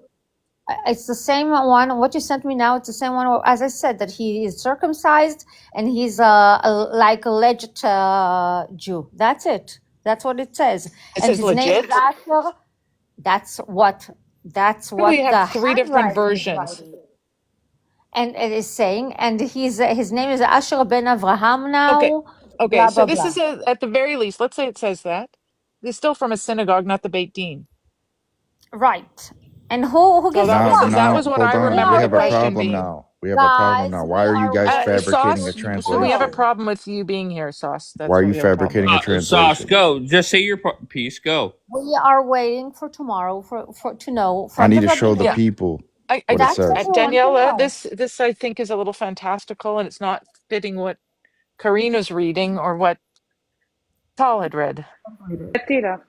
It's the same one. What you sent me now, it's the same one. As I said, that he is circumcised and he's like a legit Jew. That's it. That's what it says. It And says his name is legit. Asher. That's what We have the three different handwriting is versions. writing. And it is saying, and his name is Asher ben Avraham Okay. now. Okay. Blah So blah this blah. is at the very least, let's say it says that. It's still from a synagogue, not the Beit Din. Right. And who So gives a that Now, was fuck? that now, was what hold I on. We We remember are the have a question problem waiting, being. now. We have a problem guys. now. We Why are you are guys waiting fabricating a Sauce, for we have a translation? tomorrow. problem with you being here, Sauce. Why That's are what you we have a problem with. fabricating a Sauce, translation? go. Just say your piece. Go. We are waiting for tomorrow for to know I from need the to show the Yeah. rabbiner. people I what it That's says. what we want to Daniela, know. this I think is a little fantastical and it's not fitting what Karina's reading or what Tal had read. Tira.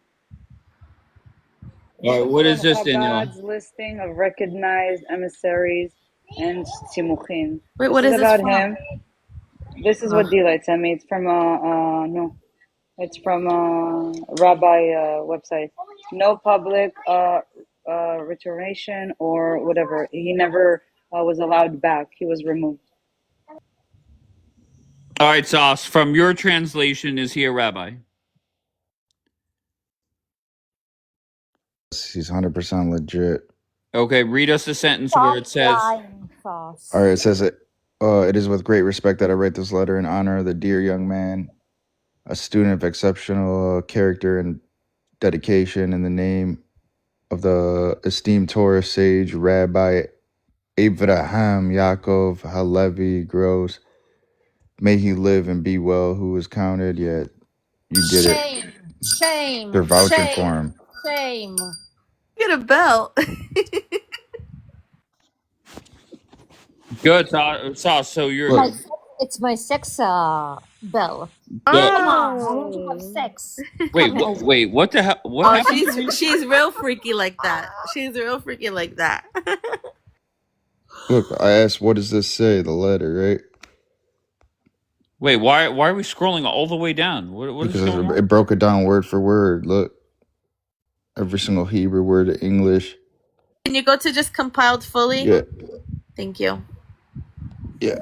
All right, This what is was this, Danielle? Chabad's listing of recognized emissaries and simuchim. Wait, This what is is this about from? him. This is what D-Light sent me. It's from no, it's from Rabbi website. No public reiteration or whatever. He never was allowed back. He was removed. All right, Sauce. From your translation, is he a rabbi? He's 100% legit. Okay, read us the sentence where Stop it says. lying, Sauce. All right, it says it. It is with great respect that I write this letter in honor of the dear young man, a student of exceptional character and dedication, in the name of the esteemed Torah sage Rabbi Abraham Yaakov Halevi Gross. May he live and be well, who was counted, yet you get it. Shame, shame, They're vouching for shame, him. shame. Get a belt. Good, Sauce. So you're My Look, it's my sex bell. good. Come on, I want to have Oh. sex. Come on. Wait. What the hell? What Oh, happened, Karina? she's real freaky like that. She's real freaky like that. look, I asked, what does this say? The letter, right? Wait, why are we scrolling all the way down? What is Because going on? it broke it down word for word. Look, every single Hebrew word of English. Can you go to just compiled fully? Yeah, Thank you. yeah.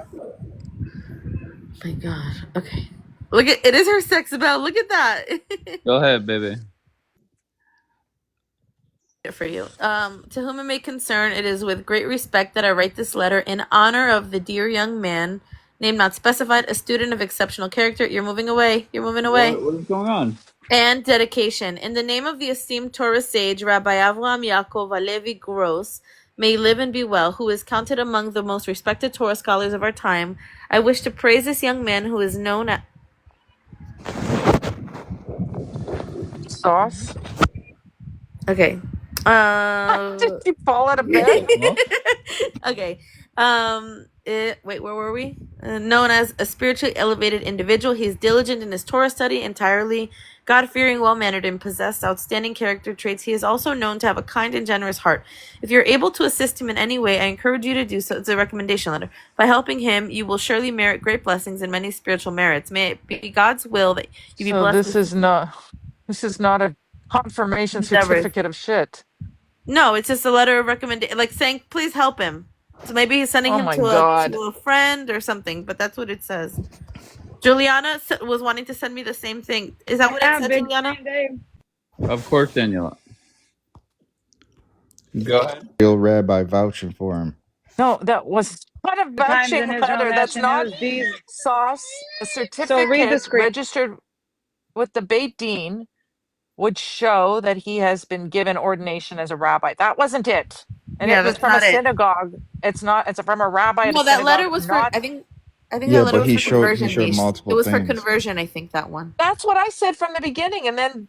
My God. Okay. Look at it is her sex bell. Look at that. Go ahead, baby. For you. To whom it may concern, it is with great respect that I write this letter in honor of the dear young man, name not specified, a student of exceptional character. You're moving away. You're moving away. What is going on? And dedication. In the name of the esteemed Torah sage, Rabbi Avraham Yaakov Alevi Gross, may he live and be well, who is counted among the most respected Torah scholars of our time. I wish to praise this young man who is known as... Sauce. Okay. Did you fall out of bed? Okay. Wait, where were we? Known as a spiritually elevated individual, he is diligent in his Torah study, entirely God-fearing, well-mannered, and possessed outstanding character traits. He is also known to have a kind and generous heart. If you're able to assist him in any way, I encourage you to do so. It's a recommendation letter. By helping him, you will surely merit great blessings and many spiritual merits. May it be God's will that you be So blessed. this is not a confirmation Endeavors. certificate of shit. No, it's just a letter of recommendation, like saying, please help him. So maybe he's sending Oh him my to God. a friend or something, but that's what it says. Juliana was wanting to send me the same thing. Is that what it said, big Juliana? screen, Dave. Of course, Daniela. Go ahead. Real rabbi vouching for him. No, that was not a Times vouching in Israel letter. That's National not News. These. sauce. A So read the certificate screen. registered with the Beit Din would show that he has been given ordination as a rabbi. That wasn't it. And Yeah, it was that's from a not it. synagogue. It's not, it's from a rabbi at a No, that letter synagogue, was for, not. I think that Yeah, letter but was he for conversion. showed It multiple was for things. conversion, I think, that one. That's what I said from the beginning. And then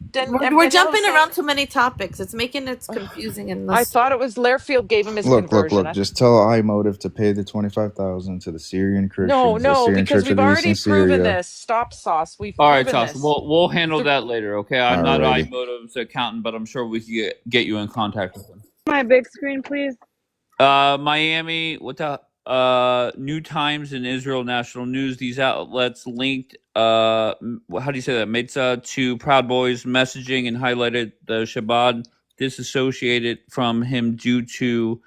We're jumping around too many topics. It's making it confusing and I thought it was Learfield gave him his Look, conversion. Just tell iMotive to pay the 25,000 to the Syrian Christians, the No, Syrian because Church we've of the East already in proven Syria. this. Stop, Sauce. We've All right, proven Sauce. this. We'll handle that later. Okay, I'm not Alrighty. iMotive's accountant, but I'm sure we can get you in contact with him. My big screen, please. Miami, what the New Times and Israel National News, these outlets linked how do you say that, Mitzah, to Proud Boys messaging and highlighted the Shabbat disassociated from him due to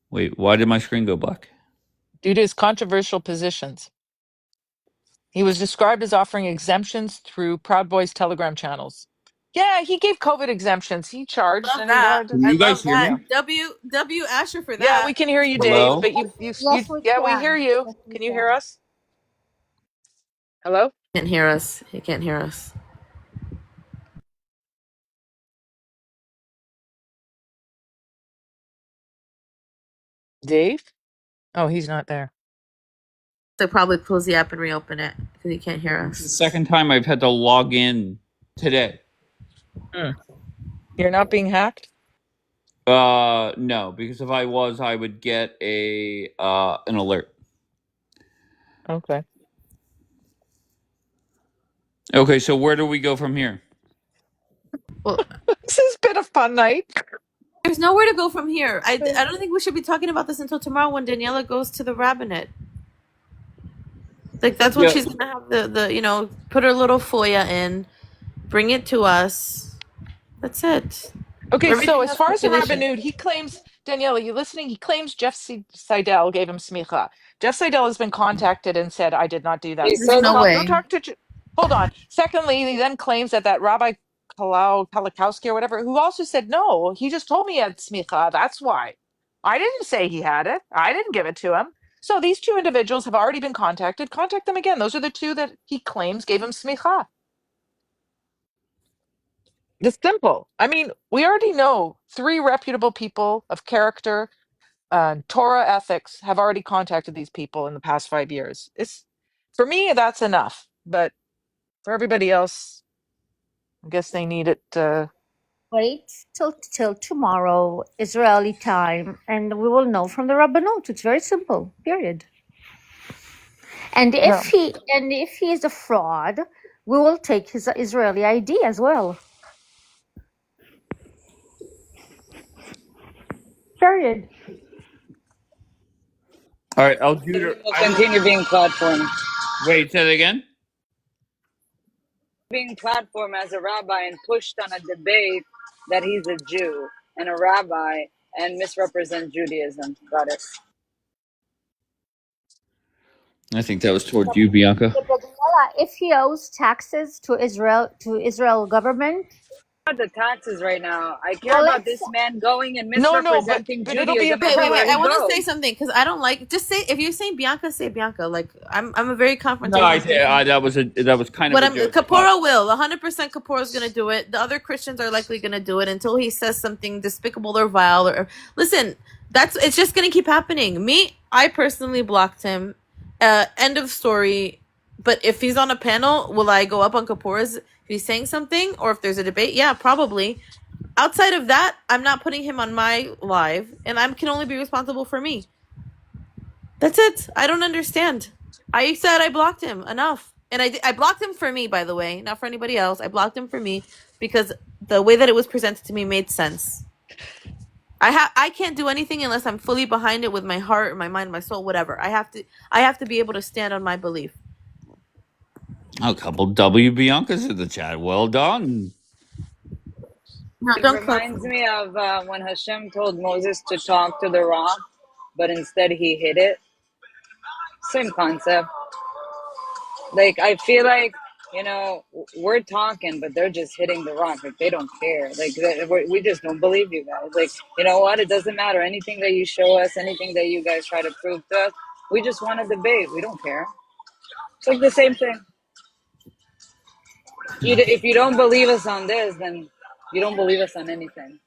wait, why did my screen go black? Due to his controversial positions. He was described as offering exemptions through Proud Boys Telegram channels. Yeah, he gave COVID exemptions. He charged love and he that. wanted Can I to. you love guys hear that. me? W Asher for Yeah, that. we can hear you, Dave, Hello? but Yes, we yeah, we can. hear you. Yes, we Can you can. hear us? Hello? Can't hear us. He can't hear us. Dave? Oh, he's not there. So probably close the app and reopen it because he can't hear It's the us. second time I've had to log in today. You're not being hacked? No, because if I was, I would get an alert. Okay. Okay, so where do we go from here? Well, This has been a fun night. there's nowhere to go from here. I don't think we should be talking about this until tomorrow when Daniela goes to the rabbinate. Like that's when Yeah. she's gonna have the put her little foya in, bring it to us. That's it. Okay, Everything so as has far as the calculation. Rabbanut, he claims, Danielle, are you listening? He claims Jeff Seidel gave him smicha. Jeff Seidel has been contacted and said, I did not do that. He There's says no Go way. talk to, hold on. Secondly, he then claims that Rabbi Kalakowski or whatever, who also said, no, he just told me he had smicha. That's why. I didn't say he had it. I didn't give it to him. So these two individuals have already been contacted. Contact them again. Those are the two that he claims gave him smicha. It's simple. I mean, we already know three reputable people of character, Torah ethics have already contacted these people in the past 5 years. It's for me, that's enough. But for everybody else, I guess they need it. Wait till tomorrow, Israeli time, and we will know from the Rabbanut. It's very simple. Period. And No. if he is a fraud, we will take his Israeli ID as well. Period. All right, I'll He will continue being platformed. wait, say that again. Being platformed as a rabbi and pushed on a debate that he's a Jew and a rabbi and misrepresent Judaism. Got it. I think that was towards you, Bianca. But if he owes taxes to Israel government, About the taxes right now. I care well, about this man going and No, misrepresenting but it'll be a Judaism Wait. everywhere I he want to goes. say something because I don't like. Just say if you're saying Bianca, say Bianca. Like I'm a very confrontational. No, person. that was kind But of a joke. Kapora will 100% Kapora is gonna do it. The other Christians are likely gonna do it until he says something despicable or vile. Or listen, It's just gonna keep happening. I personally blocked him. End of story. But if he's on a panel, will I go up on Kapoor's if he's saying something, or if there's a debate? Yeah, probably. Outside of that, I'm not putting him on my live, and I can only be responsible for me. That's it. I don't understand. I said I blocked him. Enough. And I blocked him for me, by the way, not for anybody else. I blocked him for me because the way that it was presented to me made sense. I can't do anything unless I'm fully behind it with my heart, my mind, my soul, whatever. I have to be able to stand on my belief. A couple W Biancas in the chat. Well done. No, It don't clap. reminds me of when Hashem told Moses to talk to the rock, but instead he hit it. Same concept. Like, I feel like, we're talking, but they're just hitting the rock. Like, they don't care. Like, we just don't believe you guys. Like, you know what? It doesn't matter. Anything that you show us, anything that you guys try to prove to us, we just want to debate. We don't care. It's like the same thing. If you don't believe us on this, then you don't believe us on anything.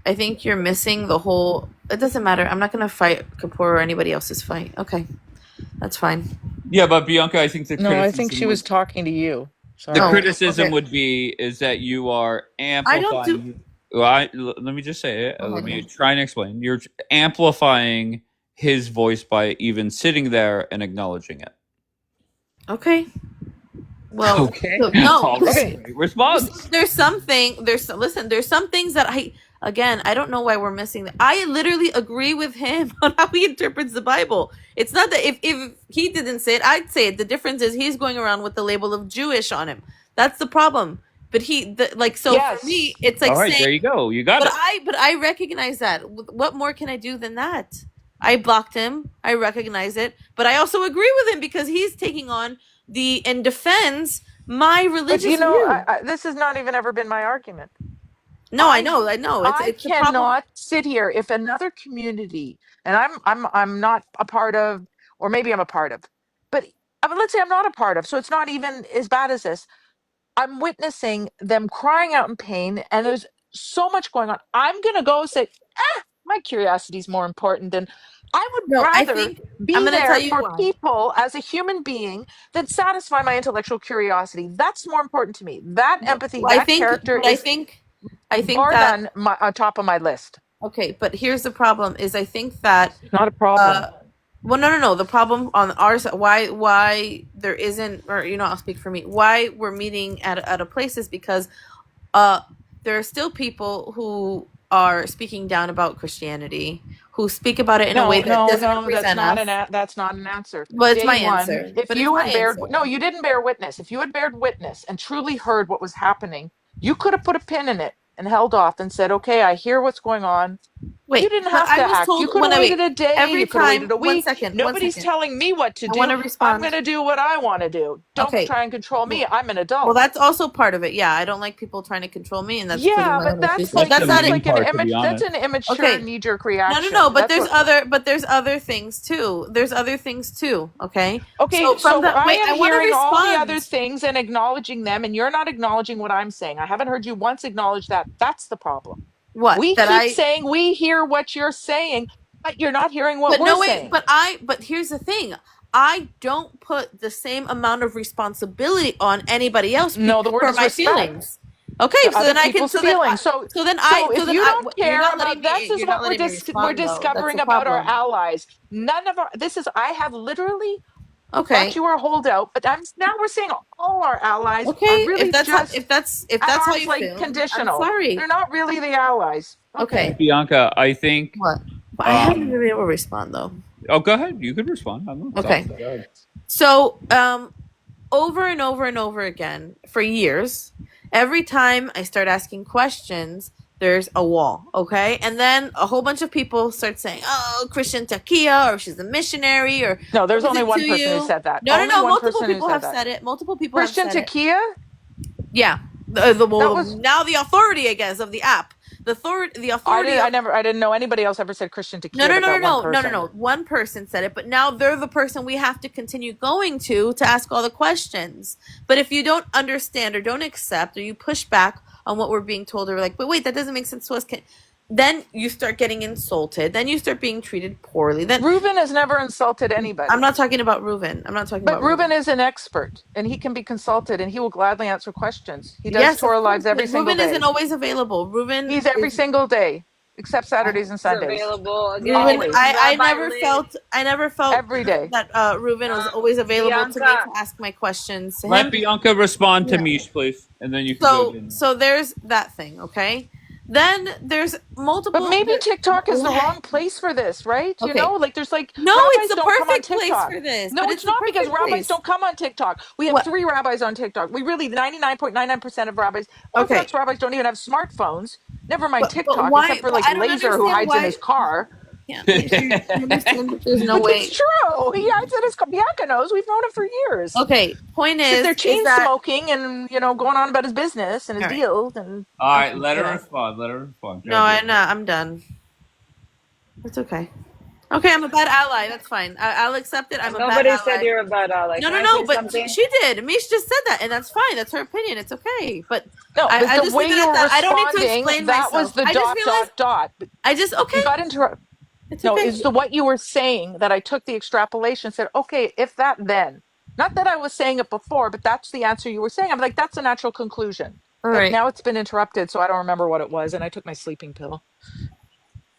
I think you're missing the whole. It doesn't matter. I'm not gonna fight Kapoor or anybody else's fight. Okay, that's fine. Yeah, but Bianca, I think the criticism. No, I think she was talking to you. Sorry. The Oh, criticism okay. would be is that you are I don't do. amplifying. Let me just say it. Let me try and explain. You're amplifying his voice by even sitting there and acknowledging it. Okay. Well, Okay. no. All right. Great response. There's some things that I don't know why we're missing that. I literally agree with him on how he interprets the Bible. It's not that if he didn't say it, I'd say it. The difference is he's going around with the label of Jewish on him. That's the problem. But Yes. for me, it's like All right, saying, there you go. You got it. but I recognize that. What more can I do than that? I blocked him. I recognize it, but I also agree with him because he's taking on and defends my religious But view. this has not even ever been my argument. No, I know. I It's a problem. cannot sit here if another community, and I'm not a part of, or maybe I'm a part of, but let's say I'm not a part of, so it's not even as bad as this. I'm witnessing them crying out in pain, and there's so much going on. I'm gonna go say, my curiosity is more important than I would No, I rather think I'm be going to tell there you for why. people as a human being that satisfy my intellectual curiosity. That's more important to me. That empathy, Well, that character I is think bar that none on top of my list. okay, but here's the problem: is I think that Not a problem. well, no. The problem on our side, why there isn't, or I'll speak for me. Why we're meeting at a place is because there are still people who are speaking down about Christianity, who speak about it in a way that doesn't represent that's not an answer. Well, it's Day my one, answer. if But it's you my had bared, answer. no, you didn't bear witness. If you had bared witness and truly heard what was happening, you could have put a pin in it and held off and said, okay, I hear what's going on. Wait, You didn't but have I to was act. You told could when have I wait waited a day. every You could have time. waited a One week. second. Nobody's telling me what to I want do. to I'm respond. going to do what I want to do. Don't Okay. try and control me. I'm an adult. Well, that's also part of it. Yeah, I don't like people trying to control me, and that's because of my but own issues. that's But like that's not it. That's an immature Okay. knee-jerk reaction. No. But That's there's other things too. There's other things too. Okay. Okay, so I am I want to hearing all the other respond. things and acknowledging them, and you're not acknowledging what I'm saying. I haven't heard you once acknowledge that. That's the problem. What We that keep I saying we hear what you're saying, but you're not hearing what But we're no, wait. saying. But here's the thing. I don't put the same amount of responsibility on anybody else No, the word for is my respect. feelings. Okay, To so other then I can. people's feelings. So if you don't care about this, is what we're discovering about our allies. None of our. This is. I have literally thought you were a holdout, but now we're seeing all our allies are really if that's how you feel, conditional. I'm sorry. They're not really the allies. Okay. Bianca, I think. What? But I haven't been able to respond though. Oh, go ahead. You could respond. I'm not okay. So, over and over and over again for years, every time I start asking questions, there's a wall, okay? And then a whole bunch of people start saying, "Oh, Christian Takia," or "She's a missionary," or no. There's only one person who said that. No. Multiple people have said it. Multiple people Christian have said Takia? it. Yeah. Now the authority, I guess, of the app. The authority. I didn't know anybody else ever said Christian Takia. No. One person said it, but now they're the person we have to continue going to ask all the questions. But if you don't understand or don't accept or you push back on what we're being told, or like, but wait, that doesn't make sense to us. then you start getting insulted. Then you start being treated poorly. Then Reuben has never insulted anybody. I'm not talking about Reuben. I'm not talking But about Reuben is an expert, and he can be consulted, and he will gladly answer questions. He does Yes, of Torah course. lives every But single Reuben day. isn't always available. Reuben He's every is single day, except Saturdays and It's Sundays. available again. Always. I Rabbi never Lit. felt Every day. that Reuben was always available to me Bianca. to ask my questions to Let him. Bianca respond to Yeah. Mish, please, and then you can go. So there's that thing, okay? Then there's multiple. But maybe TikTok is the What? wrong place for this, right? You Okay. know, like there's like No, it's rabbis the don't come on perfect place TikTok. for this. No, but it's the not because perfect rabbis place. don't come on TikTok. We have What? 3 rabbis on TikTok. We really 99.99% of rabbis, Orthodox rabbis don't even have smartphones. Never mind But TikTok, why? except for But like I don't Laser who understand hides in why. his car. Yeah, you understand that there's no But it's way. true. He hides in his car. Bianca knows. We've known him for years. Okay. Point Sit there is chain that smoking and going on about his business and his all right. deals and All right, let her Okay. respond. Let her respond. Go No, ahead. I'm done. It's okay. Okay, I'm a bad ally. That's fine. I'll accept it. I'm a bad Nobody ally. said you're a bad ally. No, Can I no, say but something? she did. Mish just said that, and that's fine. That's her opinion. It's okay. But no, but I the just way leave it you at were that. I don't need to responding, explain that myself. was the I just realized. dot. I just okay. You got interrupted. It's No, okay. is the what you were saying that I took the extrapolation and said, okay, if that then. Not that I was saying it before, but that's the answer you were saying. I'm like, that's a natural conclusion. All But right. now it's been interrupted, so I don't remember what it was, and I took my sleeping pill.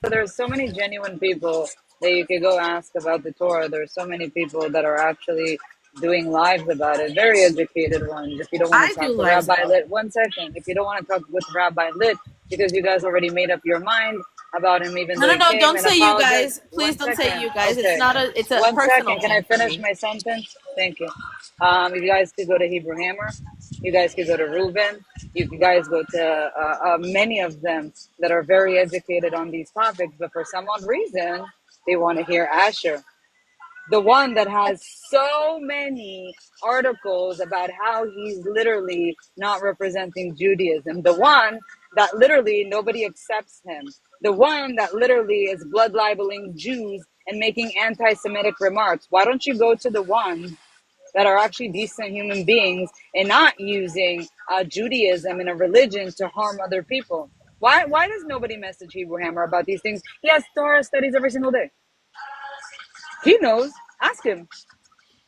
So there's so many genuine people that you could go ask about the Torah. There's so many people that are actually doing lives about it, very educated ones. If you don't want I to do talk to lives Rabbi about. Lit, 1 second. If you don't want to talk with Rabbi Lit because you guys already made up your mind about him, even though No, he no. came Don't and say you apologized. guys. Please One don't say second. you guys. It's Okay. not a. It's a One personal second. Can I thing for finish me. my sentence? Thank you. If you guys could go to Hebrew Hammer, you guys could go to Reuben. You guys go to many of them that are very educated on these topics, but for some odd reason, they want to hear Asher, the one that has so many articles about how he's literally not representing Judaism, the one that literally nobody accepts him, the one that literally is blood libeling Jews and making anti Semitic remarks. Why don't you go to the ones that are actually decent human beings and not using Judaism and a religion to harm other people? Why does nobody message Hebrew Hammer about these things? He has Torah studies every single day. He knows. Ask him.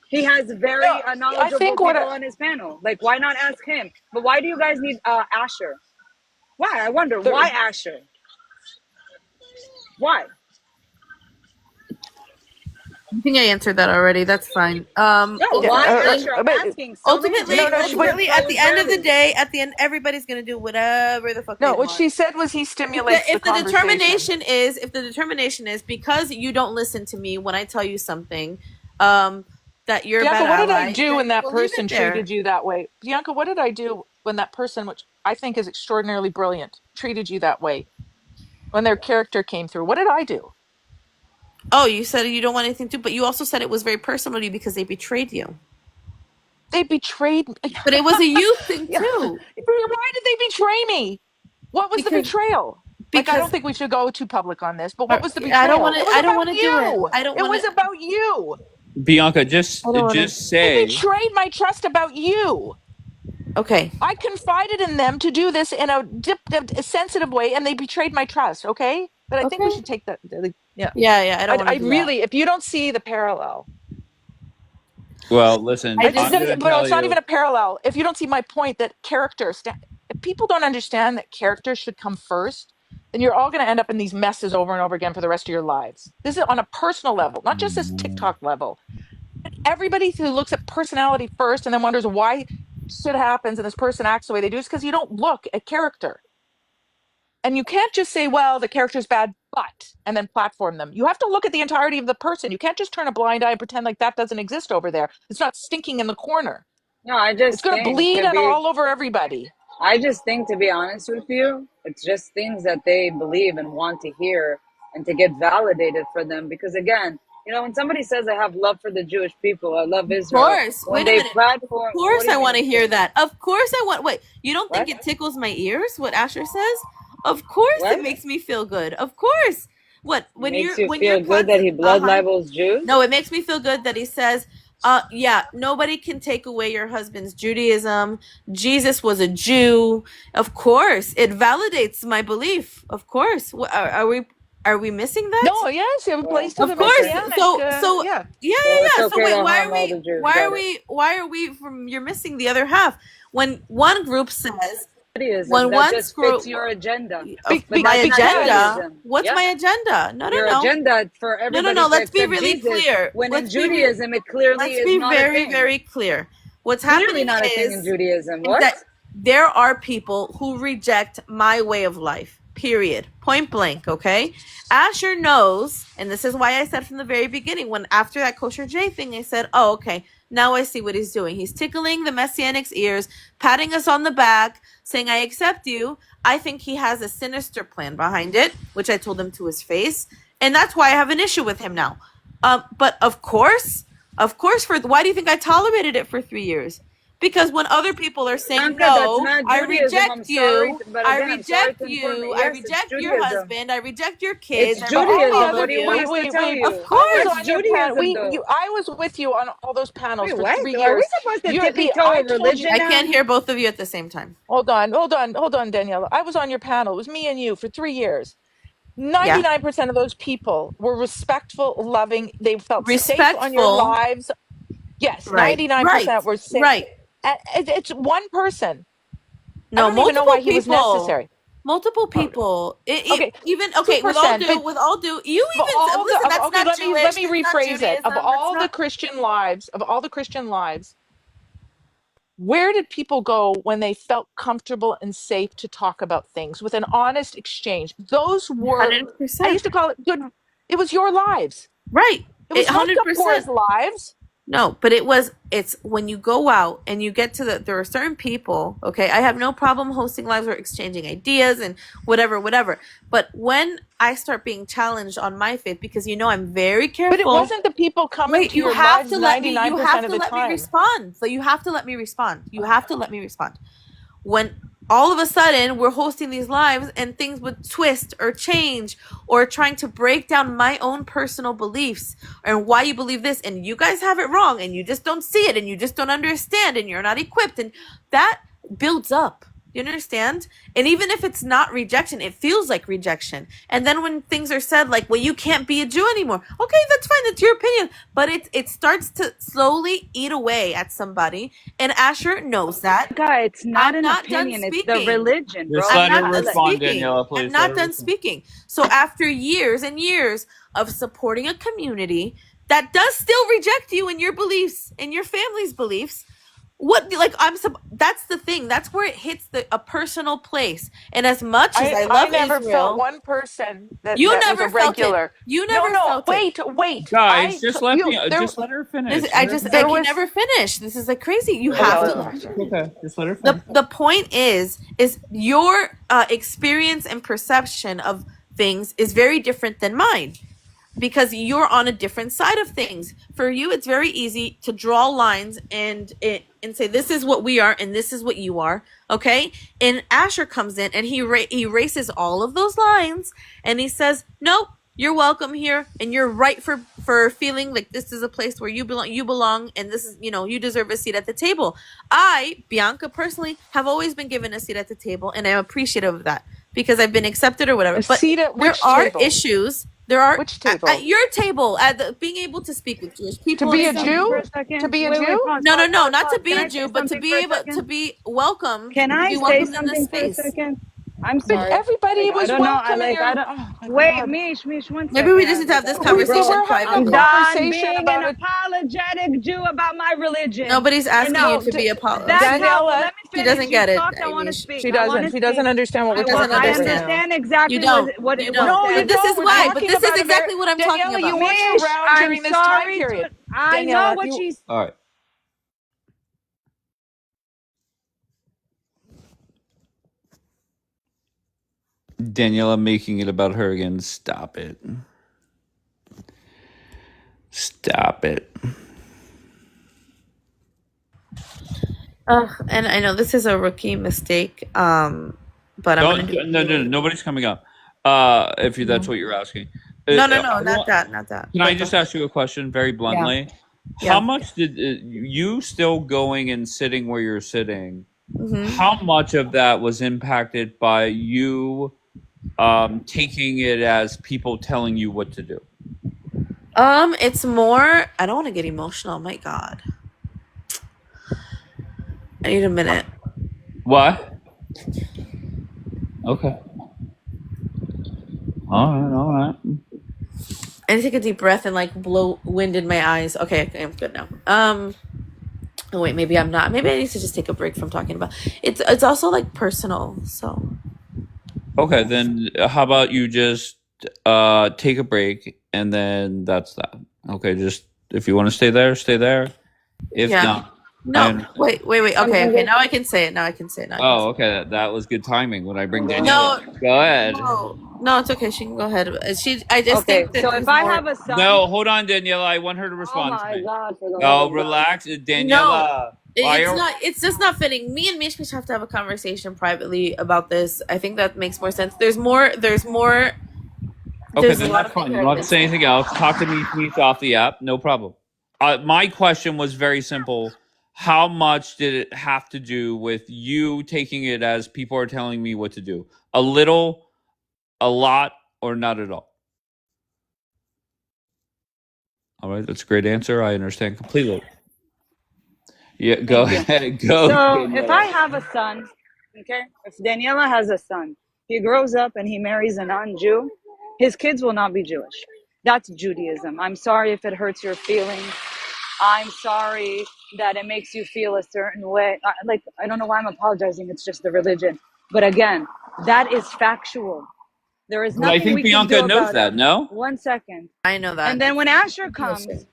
He has No, very I knowledgeable think what people on his panel. Like, why not ask him? But why do you guys need Asher? Why? I wonder. Why Asher? Why? I think I answered that already. That's fine. No, why Asher? I'm but asking. So many Ultimately, Jews at the end of the voluntarily. day, at the end, everybody's gonna do whatever the fuck they no, what want. she said was he stimulates If the the conversation. determination is because you don't listen to me when I tell you something, that you're Bianca, a bad what did ally, I do then when that we'll leave person it there. treated you that way? Bianca, what did I do when that person, which I think is extraordinarily brilliant, treated you that way? When their character came through, what did I do? Oh, you said you don't want anything to, but you also said it was very personal to you because they betrayed you. They betrayed me. But it was a you thing Yeah. too. Why did they betray me? What was the betrayal? Like, I Because don't think we should go too public on this, but what was the I don't betrayal? want It to. was I don't about want to do it. you. I don't It want was to. about you. Bianca, I don't want to. just They say. betrayed my trust about you. Okay. I confided in them to do this in a sensitive way, and they betrayed my trust. Okay, but I think we Okay. should take that. Yeah, Yeah. I don't want I to do that. really, if you don't see the parallel, Well, listen, I I'm just. going to but tell it's not even you. a parallel. If you don't see my point that if people don't understand that character should come first, then you're all going to end up in these messes over and over again for the rest of your lives. This is on a personal level, not just this TikTok level. Everybody who looks at personality first and then wonders why shit happens and this person acts the way they do is because you don't look at character. And you can't just say, well, the character's bad, but, and then platform them. You have to look at the entirety of the person. You can't just turn a blind eye and pretend like that doesn't exist over there. It's not stinking in the corner. No, I It's just going to think bleed to and be. all over everybody. I just think, to be honest with you, it's just things that they believe and want to hear and to get validated for them. Because again, when somebody says I have love for the Jewish people, I love Of Israel, course. when Wait a they minute. Of platform, what course, do you I mean, want to of hear course? that. Of course, I want. Wait. You don't think What? it tickles my ears? What Asher says? Of course, it What? makes me feel good. Of course. What It makes you feel good that he blood uh-huh. libels Jews? No, it makes me feel good that he says Yeah, nobody can take away your husband's Judaism. Jesus was a Jew. Of course, it validates my belief. Of course. Are we missing that? No, yes, it plays to Of the course. messianic. Yeah. it's So okay wait, to why harm are all we the Jews. why are we from you're missing the other half? When one group says Judaism that just fits your agenda. But Be- my because- agenda? What's Yeah. my agenda? No. Your agenda for everybody to Let's be accept really Jesus, clear. when Let's in Judaism it clearly Let's is be not a very, thing. very clear. What's Clearly happening not a thing in is Judaism. What? that there are people who reject my way of life. Period. Point blank. Okay. Asher knows, and this is why I said from the very beginning, when after that kosher J thing, I said, "Oh, okay. Now I see what he's doing. He's tickling the Messianic's ears, patting us on the back, saying, 'I accept you.' I think he has a sinister plan behind it, which I told him to his face, and that's why I have an issue with him now. But of course, why do you think I tolerated it for 3 years? Because when other people are saying, Bianca, no, that's not I Judaism. reject I'm you, sorry, but I again, I'm sorry reject to inform you, you. I Yes, it's reject your Judaism. husband, I reject your kids, It's I reject Judaism. all What of do you want us to tell you? Of course. I was It's on your panel. Judaism, though. I was with you on all those panels Wait, for what? 3 Are years. we supposed to You're tippy the- toe I a told you- religion I now? can't hear both of you at the same time. Hold on, Daniela. I was on your panel. It was me and you for 3 years. 99% of those people were respectful, loving. They felt safe on your Respectful. lives. Yes, Right. 99% were safe. Right. And it's one person. No, I don't even know why he was necessary. Multiple people. Okay, Even 2%, with all due, you Of even all listen. the, That's okay, not let Jewish. me That's not rephrase it. Of Judaism, all that's the Christian lives, where did people go when they felt comfortable and safe to talk about things with an honest exchange? Those were, 100%. I used to call it good. It was your lives. Right. It was not Kapoor's 100%. lives. No, but it's when you go out and you get to there are certain people, okay, I have no problem hosting lives or exchanging ideas and whatever. But when I start being challenged on my faith, because I'm very careful. But it wasn't the people coming to your lives 99% of the time. So you have to let me respond. When all of a sudden we're hosting these lives and things would twist or change or trying to break down my own personal beliefs and why you believe this and you guys have it wrong and you just don't see it and you just don't understand and you're not equipped, and that builds up. You understand? And even if it's not rejection, it feels like rejection. And then when things are said like, well, you can't be a Jew anymore. Okay, that's fine. That's your opinion. But it starts to slowly eat away at somebody. And Asher knows that. Guy, it's not I'm an not opinion. done It's the speaking. religion, bro. Just I'm let her not done respond, speaking. Daniela, please. I'm not done speaking. So after years and years of supporting a community that does still reject you and your beliefs and your family's beliefs, that's the thing. That's where it hits a personal place. And as much as I love never Israel, felt one person that you that never was a felt regular. it. You never felt it. Wait. Guys, just let her finish. I can never finish. This is like crazy. You have to. Okay, just let her finish. The point is your experience and perception of things is very different than mine, because you're on a different side of things. For you, it's very easy to draw lines and say this is what we are and this is what you are. Okay, and Asher comes in and he erases all of those lines and he says, "Nope, you're welcome here, and you're right for feeling like this is a place where you belong, and this is you deserve a seat at the table." I, Bianca, personally have always been given a seat at the table, and I'm appreciative of that because I've been accepted or whatever. But there are issues. There are which table? At your table, being able to speak with Jewish people. To be a Jew? To be a Jew? No, not to be a Jew, but to be able to be welcome. Can I say something for a second? I'm sorry. But everybody was welcome. Wait, Mish, one second. Maybe we just need to have this conversation privately. I'm done being an apologetic Jew about my religion. Nobody's asking you to be apologetic. Daniela, she doesn't get it. She doesn't. She doesn't understand what we're talking about. I understand exactly what it was. No, this is why. But this is exactly what I'm talking about. You weren't around during this time period. I know what she's. All right. Daniela making it about her again. Stop it. Stop it. And I know this is a rookie mistake, but I'm going to do No, nobody's coming up. If that's what you're asking. No, not that. Can I just ask you a question very bluntly? How Yeah. much did you still going and sitting where you're sitting? Mm-hmm. How much of that was impacted by you taking it as people telling you what to do? It's more. I don't want to get emotional. My God, I need a minute. What? Okay. All right. I need to take a deep breath and like blow wind in my eyes. Okay, I'm good now. Oh wait, maybe I'm not. Maybe I need to just take a break from talking about. It's also like personal. So Okay, then how about you just take a break and then that's that. Okay, just if you want to stay there, stay there. If yeah. not, I No, understand. wait. Okay. Now I can say it. Now I can say it. Now I can say Oh, okay. That was good timing when I bring it. Daniela. Go ahead. No, it's okay. She can go ahead. I just Okay, think that so if there's I more. have a son, No, hold on, Daniela. I want her to oh respond to my me. God, for the love No, of God. relax, No, Daniela. Why it's are not. It's just not fitting. Me and Mishmish have to have a conversation privately about this. I think that makes more sense. There's more. There's more. okay? There's a Then lot that's of things fine. You that don't are have to say missing. anything else. Talk to me off the app. No problem. My question was very simple. How much did it have to do with you taking it as people are telling me what to do? A little, a lot, or not at all? All right, that's a great answer. I understand completely. Yeah, go Thank you. ahead. Go, So if I Daniela. have a son, okay, if Daniela has a son, he grows up and he marries a non-Jew, his kids will not be Jewish. That's Judaism. I'm sorry if it hurts your feelings. I'm sorry that it makes you feel a certain way. Like, I don't know why I'm apologizing. It's just the religion. But again, that is factual. There is But I nothing think we can Bianca do knows about it. that, no? 1 second. I know And that. then when Asher Yes, comes sir.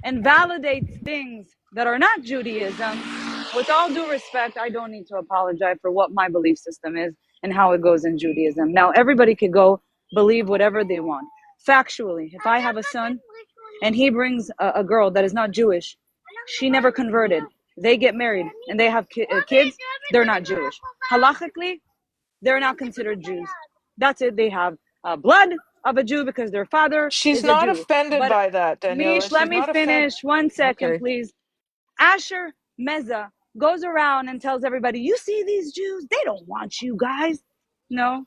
and validates things that are not Judaism, with all due respect, I don't need to apologize for what my belief system is and how it goes in Judaism. Now, everybody could go believe whatever they want. Factually, if I have a son and he brings a girl that is not Jewish, she never converted. They get married and they have kids, they're not Jewish. Halachically, they're not considered Jews. That's it. They have blood of a Jew because their father She's is a not Jew. offended But by that, Daniela. Mish, let She's me not offended. finish 1 second, Okay. please. Asher Meza goes around and tells everybody, you see these Jews? They don't want you guys. No,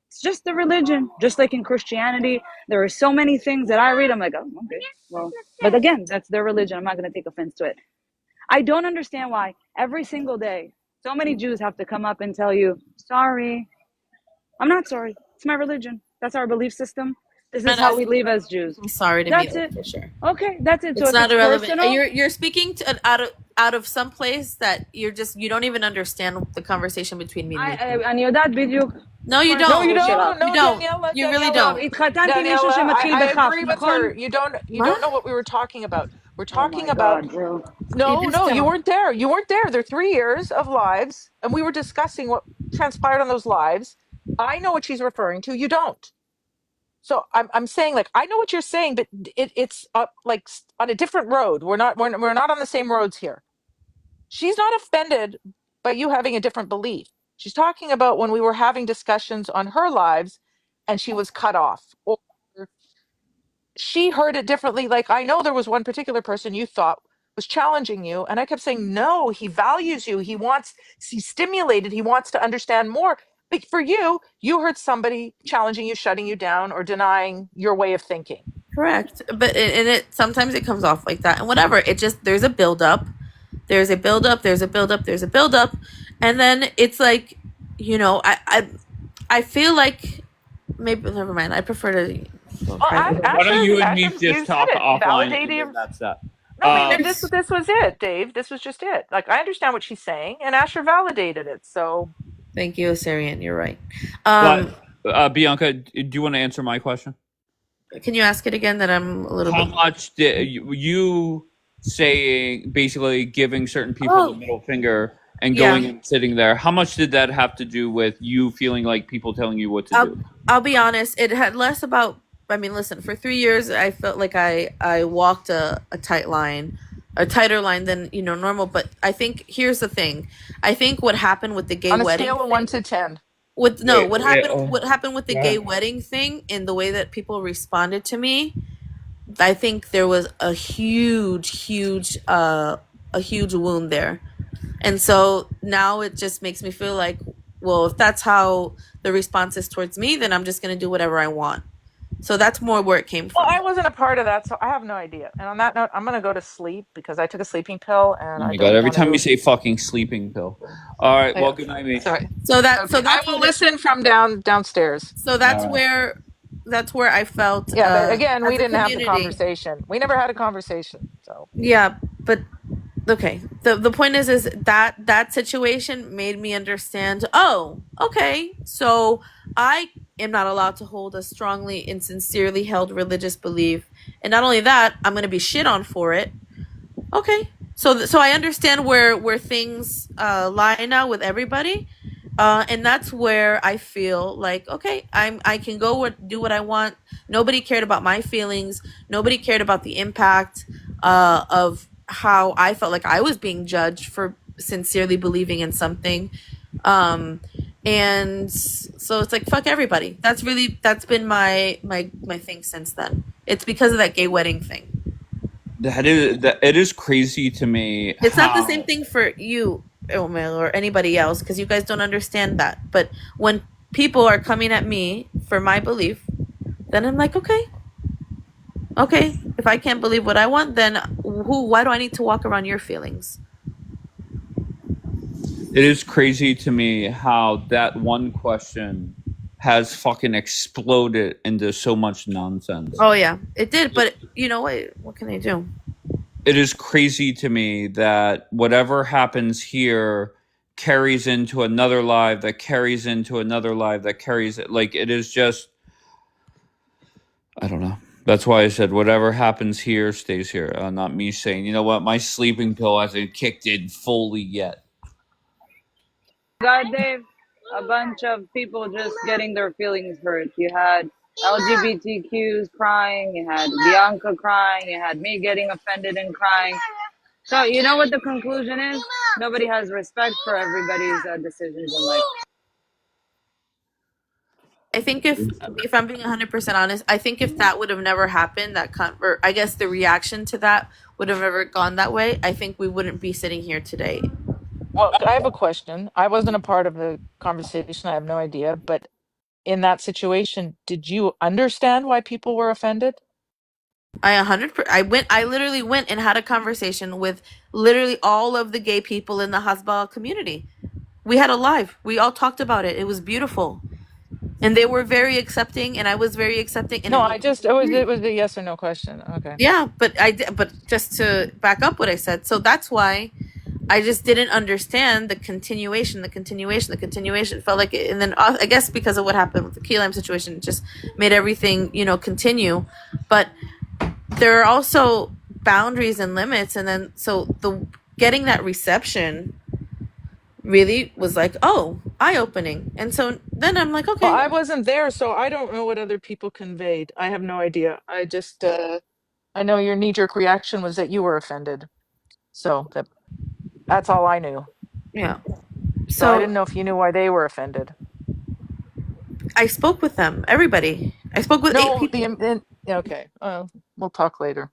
it's just the religion. Just like in Christianity, there are so many things that I read. I'm like, oh, okay, well, but again, that's their religion. I'm not going to take offense to it. I don't understand why every single day so many Jews have to come up and tell you, sorry, I'm not sorry. It's my religion. That's our belief system. This is Not how we asking live for as Jews. anything sorry to me, That's that's it. for sure. Okay, that's it. So It's if not it's irrelevant. personal, You're speaking to out of some place that you don't even understand the conversation between me and you. אני יודעת בדיוק. No, you No, you don't. don't. You No, don't. Daniela, You really עכשיו, Daniela, don't. התחתנתי עם מישהו Daniela, שמתחיל I בכף, agree with נכון? her. You don't What? know what we were talking about. We're Oh talking my about God, bro. You just no, you don't. weren't there. You weren't there. They're 3 years of lives, and we were discussing what transpired on those lives. I know what she's referring to. You don't. So I'm saying like I know what you're saying, but it's like on a different road. We're not on the same roads here. She's not offended by you having a different belief. She's talking about when we were having discussions on her lives and she was cut off, or she heard it differently. Like, I know there was one particular person you thought was challenging you, and I kept saying, no, he values you. He's stimulated, he wants to understand more. But for you, you heard somebody challenging you, shutting you down, or denying your way of thinking. Correct. But it sometimes it comes off like that, and whatever. It just there's a build up. There's a build up. There's a build up. There's a build up, and then it's like, I feel like maybe never mind. I prefer to go Well, private. Why don't you and me Asher, just you said talk it. offline and then Validating. that's that? No, I mean, There's this was it, Dave. This was just it. Like, I understand what she's saying, and Asher validated it. So, Thank you, Syrian. You're right. But Bianca, do you want to answer my question? Can you ask it again? That I'm a little How bit. much did you saying basically giving certain people the Oh, middle finger and yeah. going and sitting there? How much did that have to do with you feeling like people telling you what to do? I'll be honest. It had less about. I mean, listen. For 3 years, I felt like I walked a tight line, a tighter line than normal. But I think here's the thing. I think what happened with the gay on a wedding scale of 1 to 10, what happened with the gay wedding thing in the way that people responded to me I think there was a huge wound there. And so now it just makes me feel like, well, if that's how the response is towards me, then I'm just going to do whatever I want. So that's more where it came Well, from. I wasn't a part of that, so I have no idea. And on that note, I'm going to go to sleep because I took a sleeping pill and Oh I my god! don't Every want time you to. say "fucking sleeping pill," all right. Well, Yeah, good night, mate. sorry. So Okay, I that's will what it, listen from downstairs. so All right. that's where I felt Yeah, but again, we as a didn't have the community. conversation. We never had a conversation. So Yeah, but okay. The point is that situation made me understand, oh, okay. So I am not allowed to hold a strongly and sincerely held religious belief. And not only that, I'm going to be shit on for it. Okay. So I understand where things lie now with everybody. And that's where I feel like, okay, I can go do what I want. Nobody cared about my feelings. Nobody cared about the impact of how I felt like I was being judged for sincerely believing in something. And so it's like, fuck everybody. That's been my thing since then. It's because of that gay wedding thing. It is crazy to me It's not the same how thing for you, Omel, or anybody else, because you guys don't understand that. But when people are coming at me for my belief, then I'm like, okay, if I can't believe what I want, then why do I need to walk around your feelings? it is crazy to me how that one question has fucking exploded into so much nonsense. Oh yeah, it did. But you know what can I do? It is crazy to me that whatever happens here carries into another live that carries into another live that carries it. Like, it is just, I don't know. That's why I said whatever happens here stays here. Not me saying, you know what, my sleeping pill hasn't kicked in fully yet. God, Dave, a bunch of people just getting their feelings hurt. You had LGBTQs crying, you had Bianca crying, you had me getting offended and crying. So, you know what the conclusion is? Nobody has respect for everybody's decisions in life. I think if I'm being 100% honest, I think if that would have never happened, or I guess the reaction to that would have never gone that way, I think we wouldn't be sitting here today. well, I have a question. I wasn't a part of the conversation. I have no idea. But in that situation, did you understand why people were offended? I literally went and had a conversation with literally all of the gay people in the Hasbala community. We had a live. We all talked about it. It was beautiful. And they were very accepting and I was very accepting and No, it it was a yes or no question. Okay. yeah, but just to back up what I said. So that's why I just didn't understand the continuation. Felt like it, and then I guess because of what happened with the key lime situation, it just made everything, continue. But there are also boundaries and limits, and then so the getting that reception really was like, oh, eye opening. And so then I'm like, Well, okay. I wasn't there, so I don't know what other people conveyed. I have no idea. I just I know your knee-jerk reaction was that you were offended. So that's all I knew. Yeah. So I So didn't know if you knew why they were offended. I spoke with them, everybody. I spoke with 8 No, people. okay. We'll talk later.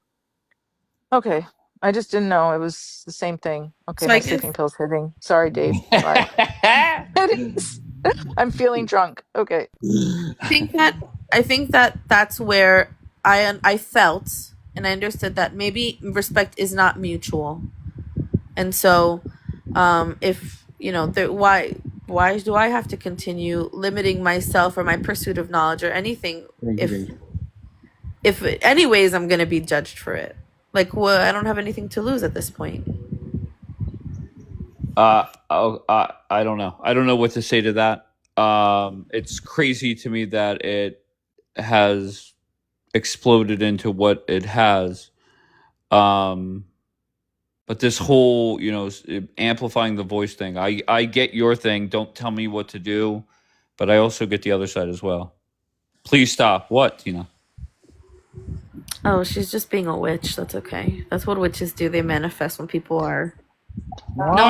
Okay. I just didn't know. It was the same thing. Okay, So my sleeping pill's hitting. Sorry, Dave. Bye. It is. I'm feeling drunk. Okay. I think that that's where I felt and I understood that maybe respect is not mutual. And so if why do I have to continue limiting myself or my pursuit of knowledge or anything if anyways I'm going to be judged for it? Like, well, I don't have anything to lose at this point. I don't know. I don't know what to say to that. It's crazy to me that it has exploded into what it has. But this whole, amplifying the voice thing, I get your thing. Don't tell me what to do, but I also get the other side as well. Please stop. What, Tina? Oh, she's just being a witch. That's okay. That's what witches do. They manifest when people are. No,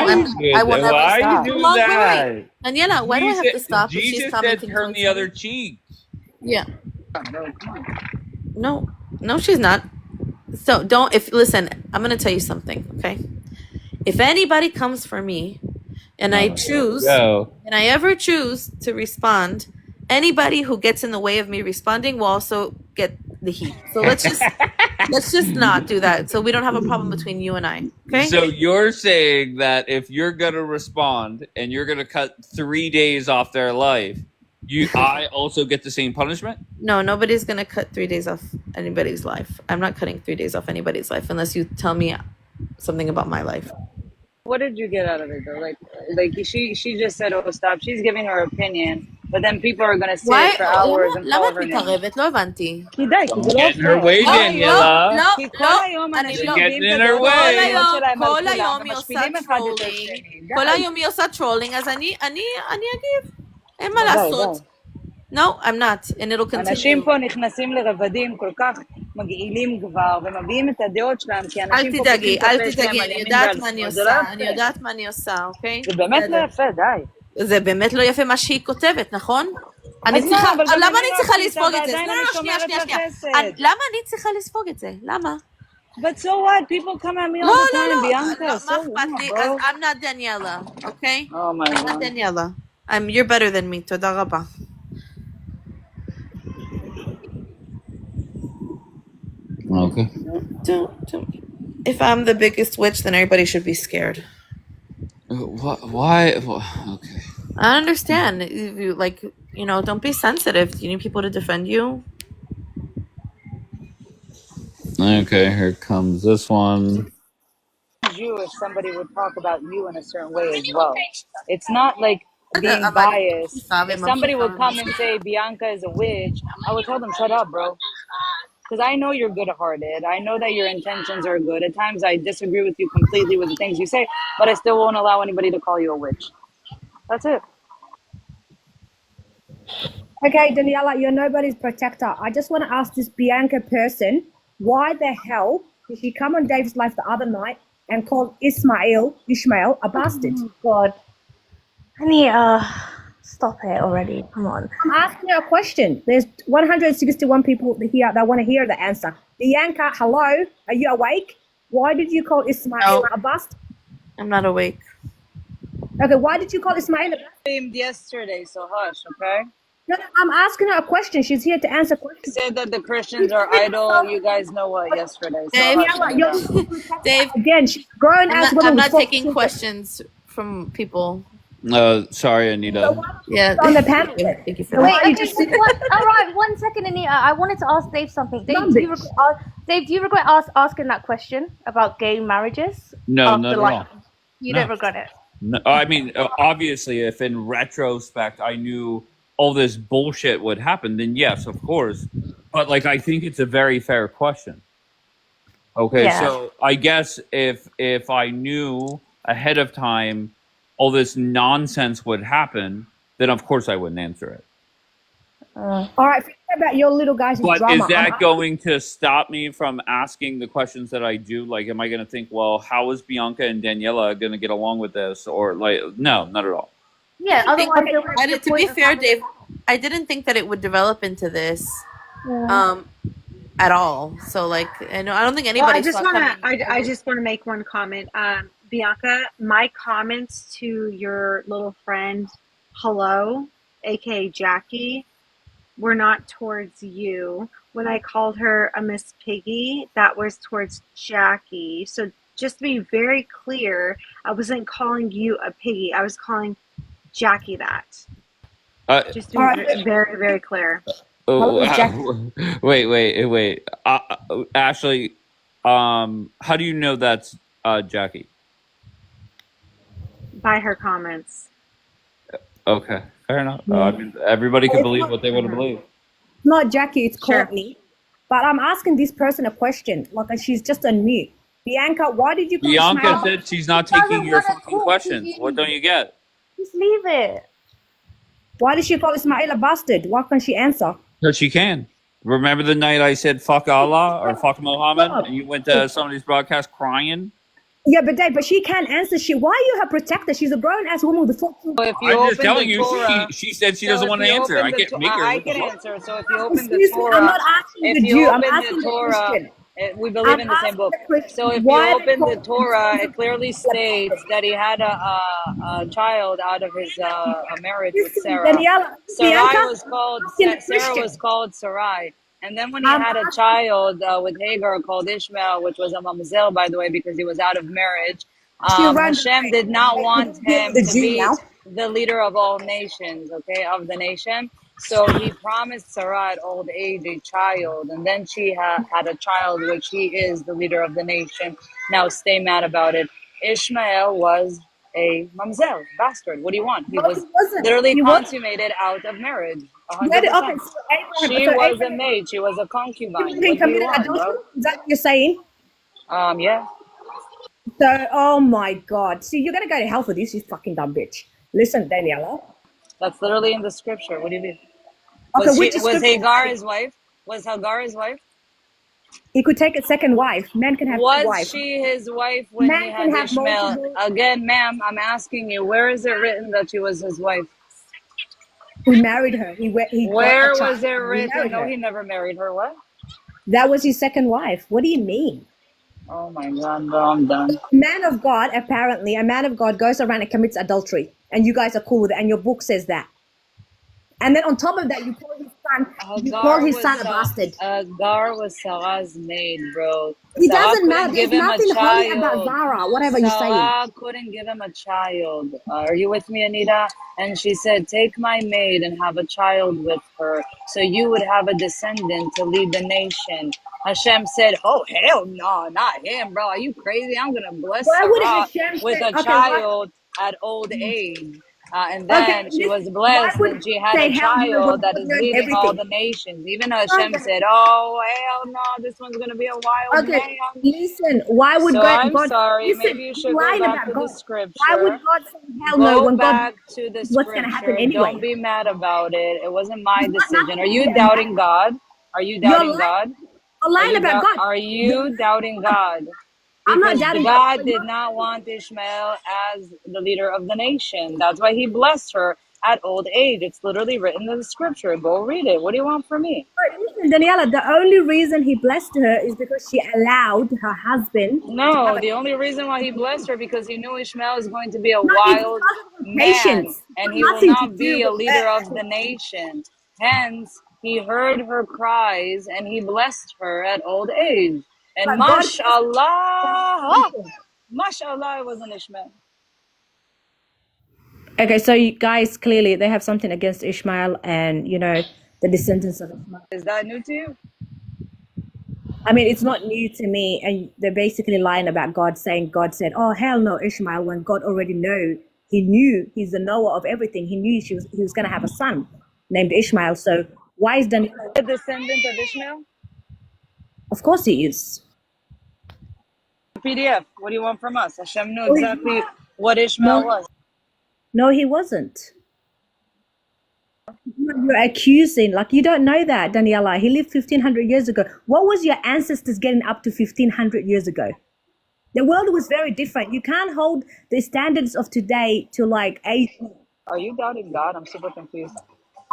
I will never Why you stop. do Long, that? wait. Daniela, why do I have to stop if she's Jesus said commenting turn the other constantly? cheek. Yeah. No. No, she's not. So listen, I'm gonna tell you something, okay? If anybody comes for me and I ever choose to respond, anybody who gets in the way of me responding will also get the heat. So let's just not do that. So we don't have a problem between you and I. Okay? So you're saying that if you're gonna respond and you're gonna cut 3 days off their life, I also get the same punishment? No, nobody's gonna cut 3 days off anybody's life. I'm not cutting 3 days off anybody's life unless you tell me something about my life. What did you get out of it though? Like she just said, "Oh, stop." She's giving her opinion, but then people are gonna sit for hours and למה call את her name. מתערבת? לא הבנתי. כי די, כי זה לא Getting her way, פייר. Daniela. כי כל היום אנשים מביאים את הדעות האישיות שלהם על כל כולם היום היא עושה ומשפילים אחד את טרולינג. השני. כל היום היא עושה טרולינג, אז אני אגיב. אין מה לעשות. No, I'm not, and it'll continue. אנשים פה נכנסים לרבדים כל כך מגעילים כבר, ומביאים את הדעות שלהם, כי אנשים פה פותחים את הפה שלהם על ימין ועל שמאל. אני יודעת מה אני עושה, אוקיי? זה באמת לא יפה, די. זה באמת לא יפה מה שהיא כותבת, נכון? למה אני צריכה לספוג את זה? שנייה. למה אני צריכה לספוג את זה? למה? But so what? People come at me all the time, Bianca. מה אכפת לי? I'm not Daniela, okay? Oh my I'm not God. Daniela. You're better than me, תודה רבה. Okay. If I'm the biggest witch, then everybody should be scared. Why? Okay. I understand. Don't be sensitive. You need people to defend you. Okay, here comes this one. You, if somebody would talk about you in a certain way as well. It's not like being biased. If somebody would come and say Bianca is a witch, I would tell them, shut up, bro. Because I know you're good-hearted. I know that your intentions are good. At times I disagree with you completely with the things you say, but I still won't allow anybody to call you a witch. That's it. Okay, Daniela, you're nobody's protector. I just want to ask this Bianca person, why the hell did she come on Dave's life the other night and call Ishmael a bastard? Oh, God. Honey, stop it already. Come on. I'm asking you a question. There's 161 people here that want to hear the answer. Bianca, hello? Are you awake? Why did you call Ishmael a bastard? I'm not awake. Okay, why did you call Ishmael a bastard? Yesterday, so hush, okay? No, I'm asking her a question. She's here to answer questions. You said that the Christians are idol. You guys know what yesterday. So Dave, again, she's grown as women. I'm not taking questions from people. Sorry, Anita. Yeah. On the panel. Thank you for Wait, that. okay, all right, 1 second, Anita. I wanted to ask Dave something. Dave, do you regret asking that question about gay marriages? No, not at all. You don't regret it? No, I mean, obviously, if in retrospect I knew all this bullshit would happen, then yes, of course. But I think it's a very fair question. Okay, Yeah. so I guess if I knew ahead of time all this nonsense would happen, then of course I wouldn't answer it. All right, forget about your little guys' But drama. is that going to stop me from asking the questions that I do? Am I going to think, well, how is Bianca and Daniela going to get along with this? Or no, not at all. Yeah, otherwise... To be fair, Dave, I didn't think that it would develop into this at all. So, I don't think anybody. I just want to make one comment. Bianca, my comments to your little friend, hello, aka Jackie, were not towards you. When I called her a Miss Piggy, that was towards Jackie. So just to be very clear, I wasn't calling you a piggy. I was calling Jackie that. Just to be very, very clear. Wait. Ashley, how do you know that's Jackie? By her comments. Okay, fair enough. I mean, everybody can believe what they want to believe. Not Jackie, it's Courtney. But I'm asking this person a question. She's just on mute. Bianca, why did you call Bianca said she's not taking your fucking questions. What don't you get? Just leave it. Why did she call Ismail a bastard? Why can't she answer? Because she can. Remember the night I said fuck Allah or fuck Muhammad and you went to somebody's broadcast crying? Yeah, but she can't answer shit. Why are you her protector? She's a grown ass woman with 4 So if you I'm just open the telling you, Torah, she said she so doesn't if want to you answer. open I the, can't make her. I What the can fuck? answer. So if you open the Excuse me, I'm Torah, not asking if the you Jew. I'm open the asking the Torah, Christian. we believe I'm in the same asking book. the Christian. So if you Why are they open the called the Torah, sons it of clearly the states bastard? that he had a child out of his marriage with Listen, Sarah. Daniela, Bianca, Sarai was I'm called asking the Sarah was Christian. called Sarai. And then when he I'm had a asking child with Hagar called Ishmael, which was a mamzel, by the way, because he was out of marriage, she ran Hashem away. did not want Let's deal with him the to Jew be now. the leader of all nations, okay, of the nation. So he promised Sarah at old age a child, and then she had a child, which he is the leader of the nation. Now stay mad about it. Ishmael was a mamzel, bastard. What do you want? He No, he was wasn't. literally He wasn't. consummated out of marriage, Okay, 100%. so Abraham, She so was a Abraham, maid. She was a concubine. Abraham What do you committed want, adultery? bro? Is that what you're saying? Yeah, So, oh my God. See, you're going to go to hell for this, you fucking dumb bitch. Listen, Daniela. that's literally in the scripture. What do you mean? Okay, Was which was scripture Hagar say his wife? Was Hagar his wife? he could take a second wife? Man can have two Was wives. she his wife when he Man can had have Ishmael? multiple. Again, ma'am, I'm asking you, where is it written that she was his wife? He married her. He got a Where child was it and written? remarried No, her. he never married her. What? That was his second wife. What do you mean? Oh my God, bro, I'm done. A man of God, apparently, a man of God goes around and commits adultery. And you guys are cool with it. And your book says that. And then on top of that, you call his son a bastard. Hagar was Sarah's maid, bro. It Sarah doesn't matter. couldn't There's give him a nothing holy about child. Zara, whatever you're saying. Sarah couldn't give him a child. Are you with me, Anita? And she said, take my maid and have a child with her, so you would have a descendant to lead the nation. Hashem said, oh, hell no, not him, bro. Are you crazy? I'm going to bless Why would Sarah Hashem with say, a okay, what? child at old age. And Okay, then she was listen, why blessed would and she God had a say hell no when child that God is knows leading all everything? the nations. Even Hashem said, oh, hell no, this one's going to be a wild Okay, man. listen, why would So I'm God, sorry. listen, Maybe you you're should go lying back about to the God. Why would scripture. God say hell no Go when God back knows to the what's going to happen scripture. Don't anyway? be mad about it. It wasn't my There's not decision. nothing Are to be you mad. doubting God? Are you You're doubting lying. God? You're lying about God. Are You're you lying doubting about God. God? I'm not Because doubting God. God But did not want Ishmael as the leader of the nation. That's why he blessed her at old age. It's literally written in the scripture. Go read it. What do you want from me? listen, Daniela, the only reason he blessed her is because she allowed her husband to have No, a the only reason why he blessed her because he knew Ishmael is going to be a no, it's wild because of her man patience. It's and got he will nothing to not do be a with leader of the nation. Hence, he heard her cries and he blessed her at old age. And but God blessed mashallah, her. mashallah, it wasn't Ishmael. Okay, so you guys clearly they have something against Ishmael and the descendants of Ishmael. Is that new to you? I mean, it's not new to me, and they're basically lying about God, saying God said, "Oh hell no, Ishmael," when God already knew he's the knower of everything. He knew he was going to have a son named Ishmael. So why is Daniel? A descendant of Ishmael? Of course he is. PDF. What do you want from us? Hashem knew No, exactly what Ishmael no, was. no, he wasn't. You're accusing, like you don't know that, Daniela. He lived 1,500 years ago. What was your ancestors getting up to 1,500 years ago? The world was very different. You can't hold the standards of today to like Asian. Are you doubting God? I'm super confused.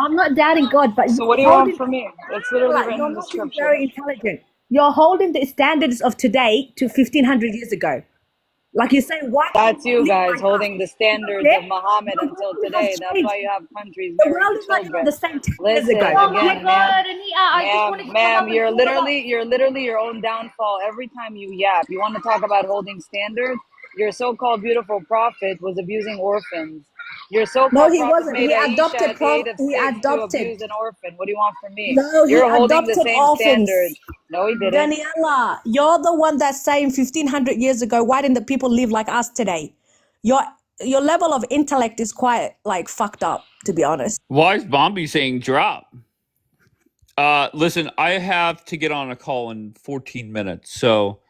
I'm not doubting God, but So what you're do you want holding, from me? It's literally like, written you're in the not being scripture. very intelligent. You're holding the standards of today to 1,500 years ago. Like you say, why That's can't you you live guys like us? holding the standards Okay? of Muhammad The until world has today. That's changed. why you have countries The marrying world is not even the children. same 10 years Listen ago. Oh my again, ma'am. god, Anita, I just wanted to come Ma'am, up and you're talk about. literally your own downfall every time you yap. You want to talk about holding standards? Your so-called beautiful prophet was abusing orphans. Your No, so-called he prophet wasn't. made Aisha at the age of He 6 to adopted. abuse an orphan. What do you want from me? No, he You're holding the adopted same orphans. standards. No, he didn't. Daniela, you're the one that's saying 1,500 years ago, why didn't the people live like us today? Your your level of intellect is quite like fucked up, to be honest. Why is Bombi saying drop? Listen, I have to get on a call in 14 minutes, so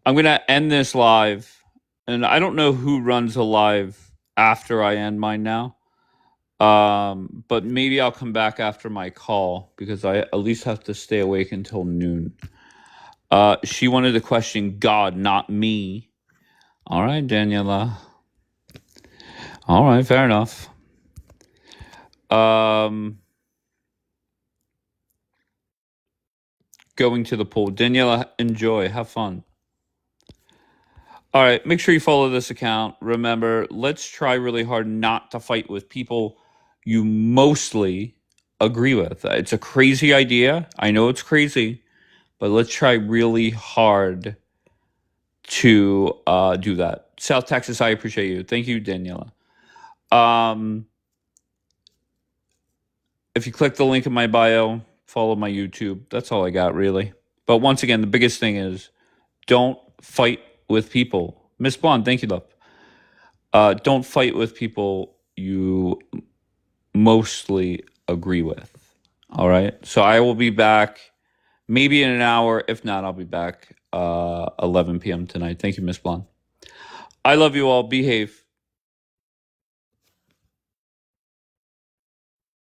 I'm gonna end this live, and I don't know who runs a live after I end mine now. But maybe I'll come back after my call because I at least have to stay awake until noon. She wanted to question God, not me. All right, Daniela. All right, fair enough. Going to the pool. Daniela, enjoy. Have fun. All right, make sure you follow this account. Remember, let's try really hard not to fight with people you mostly agree with. It's a crazy idea. I know it's crazy, but let's try really hard to do that. South Texas, I appreciate you. Thank you, Daniela. If you click the link in my bio, follow my YouTube. That's all I got, really. But once again, the biggest thing is don't fight with people. Miss Blonde, thank you, love. Don't fight with people you mostly agree with. All right. So I will be back maybe in an hour. If not, I'll be back 11 p.m. tonight. Thank you, Miss Blonde. I love you all. Behave.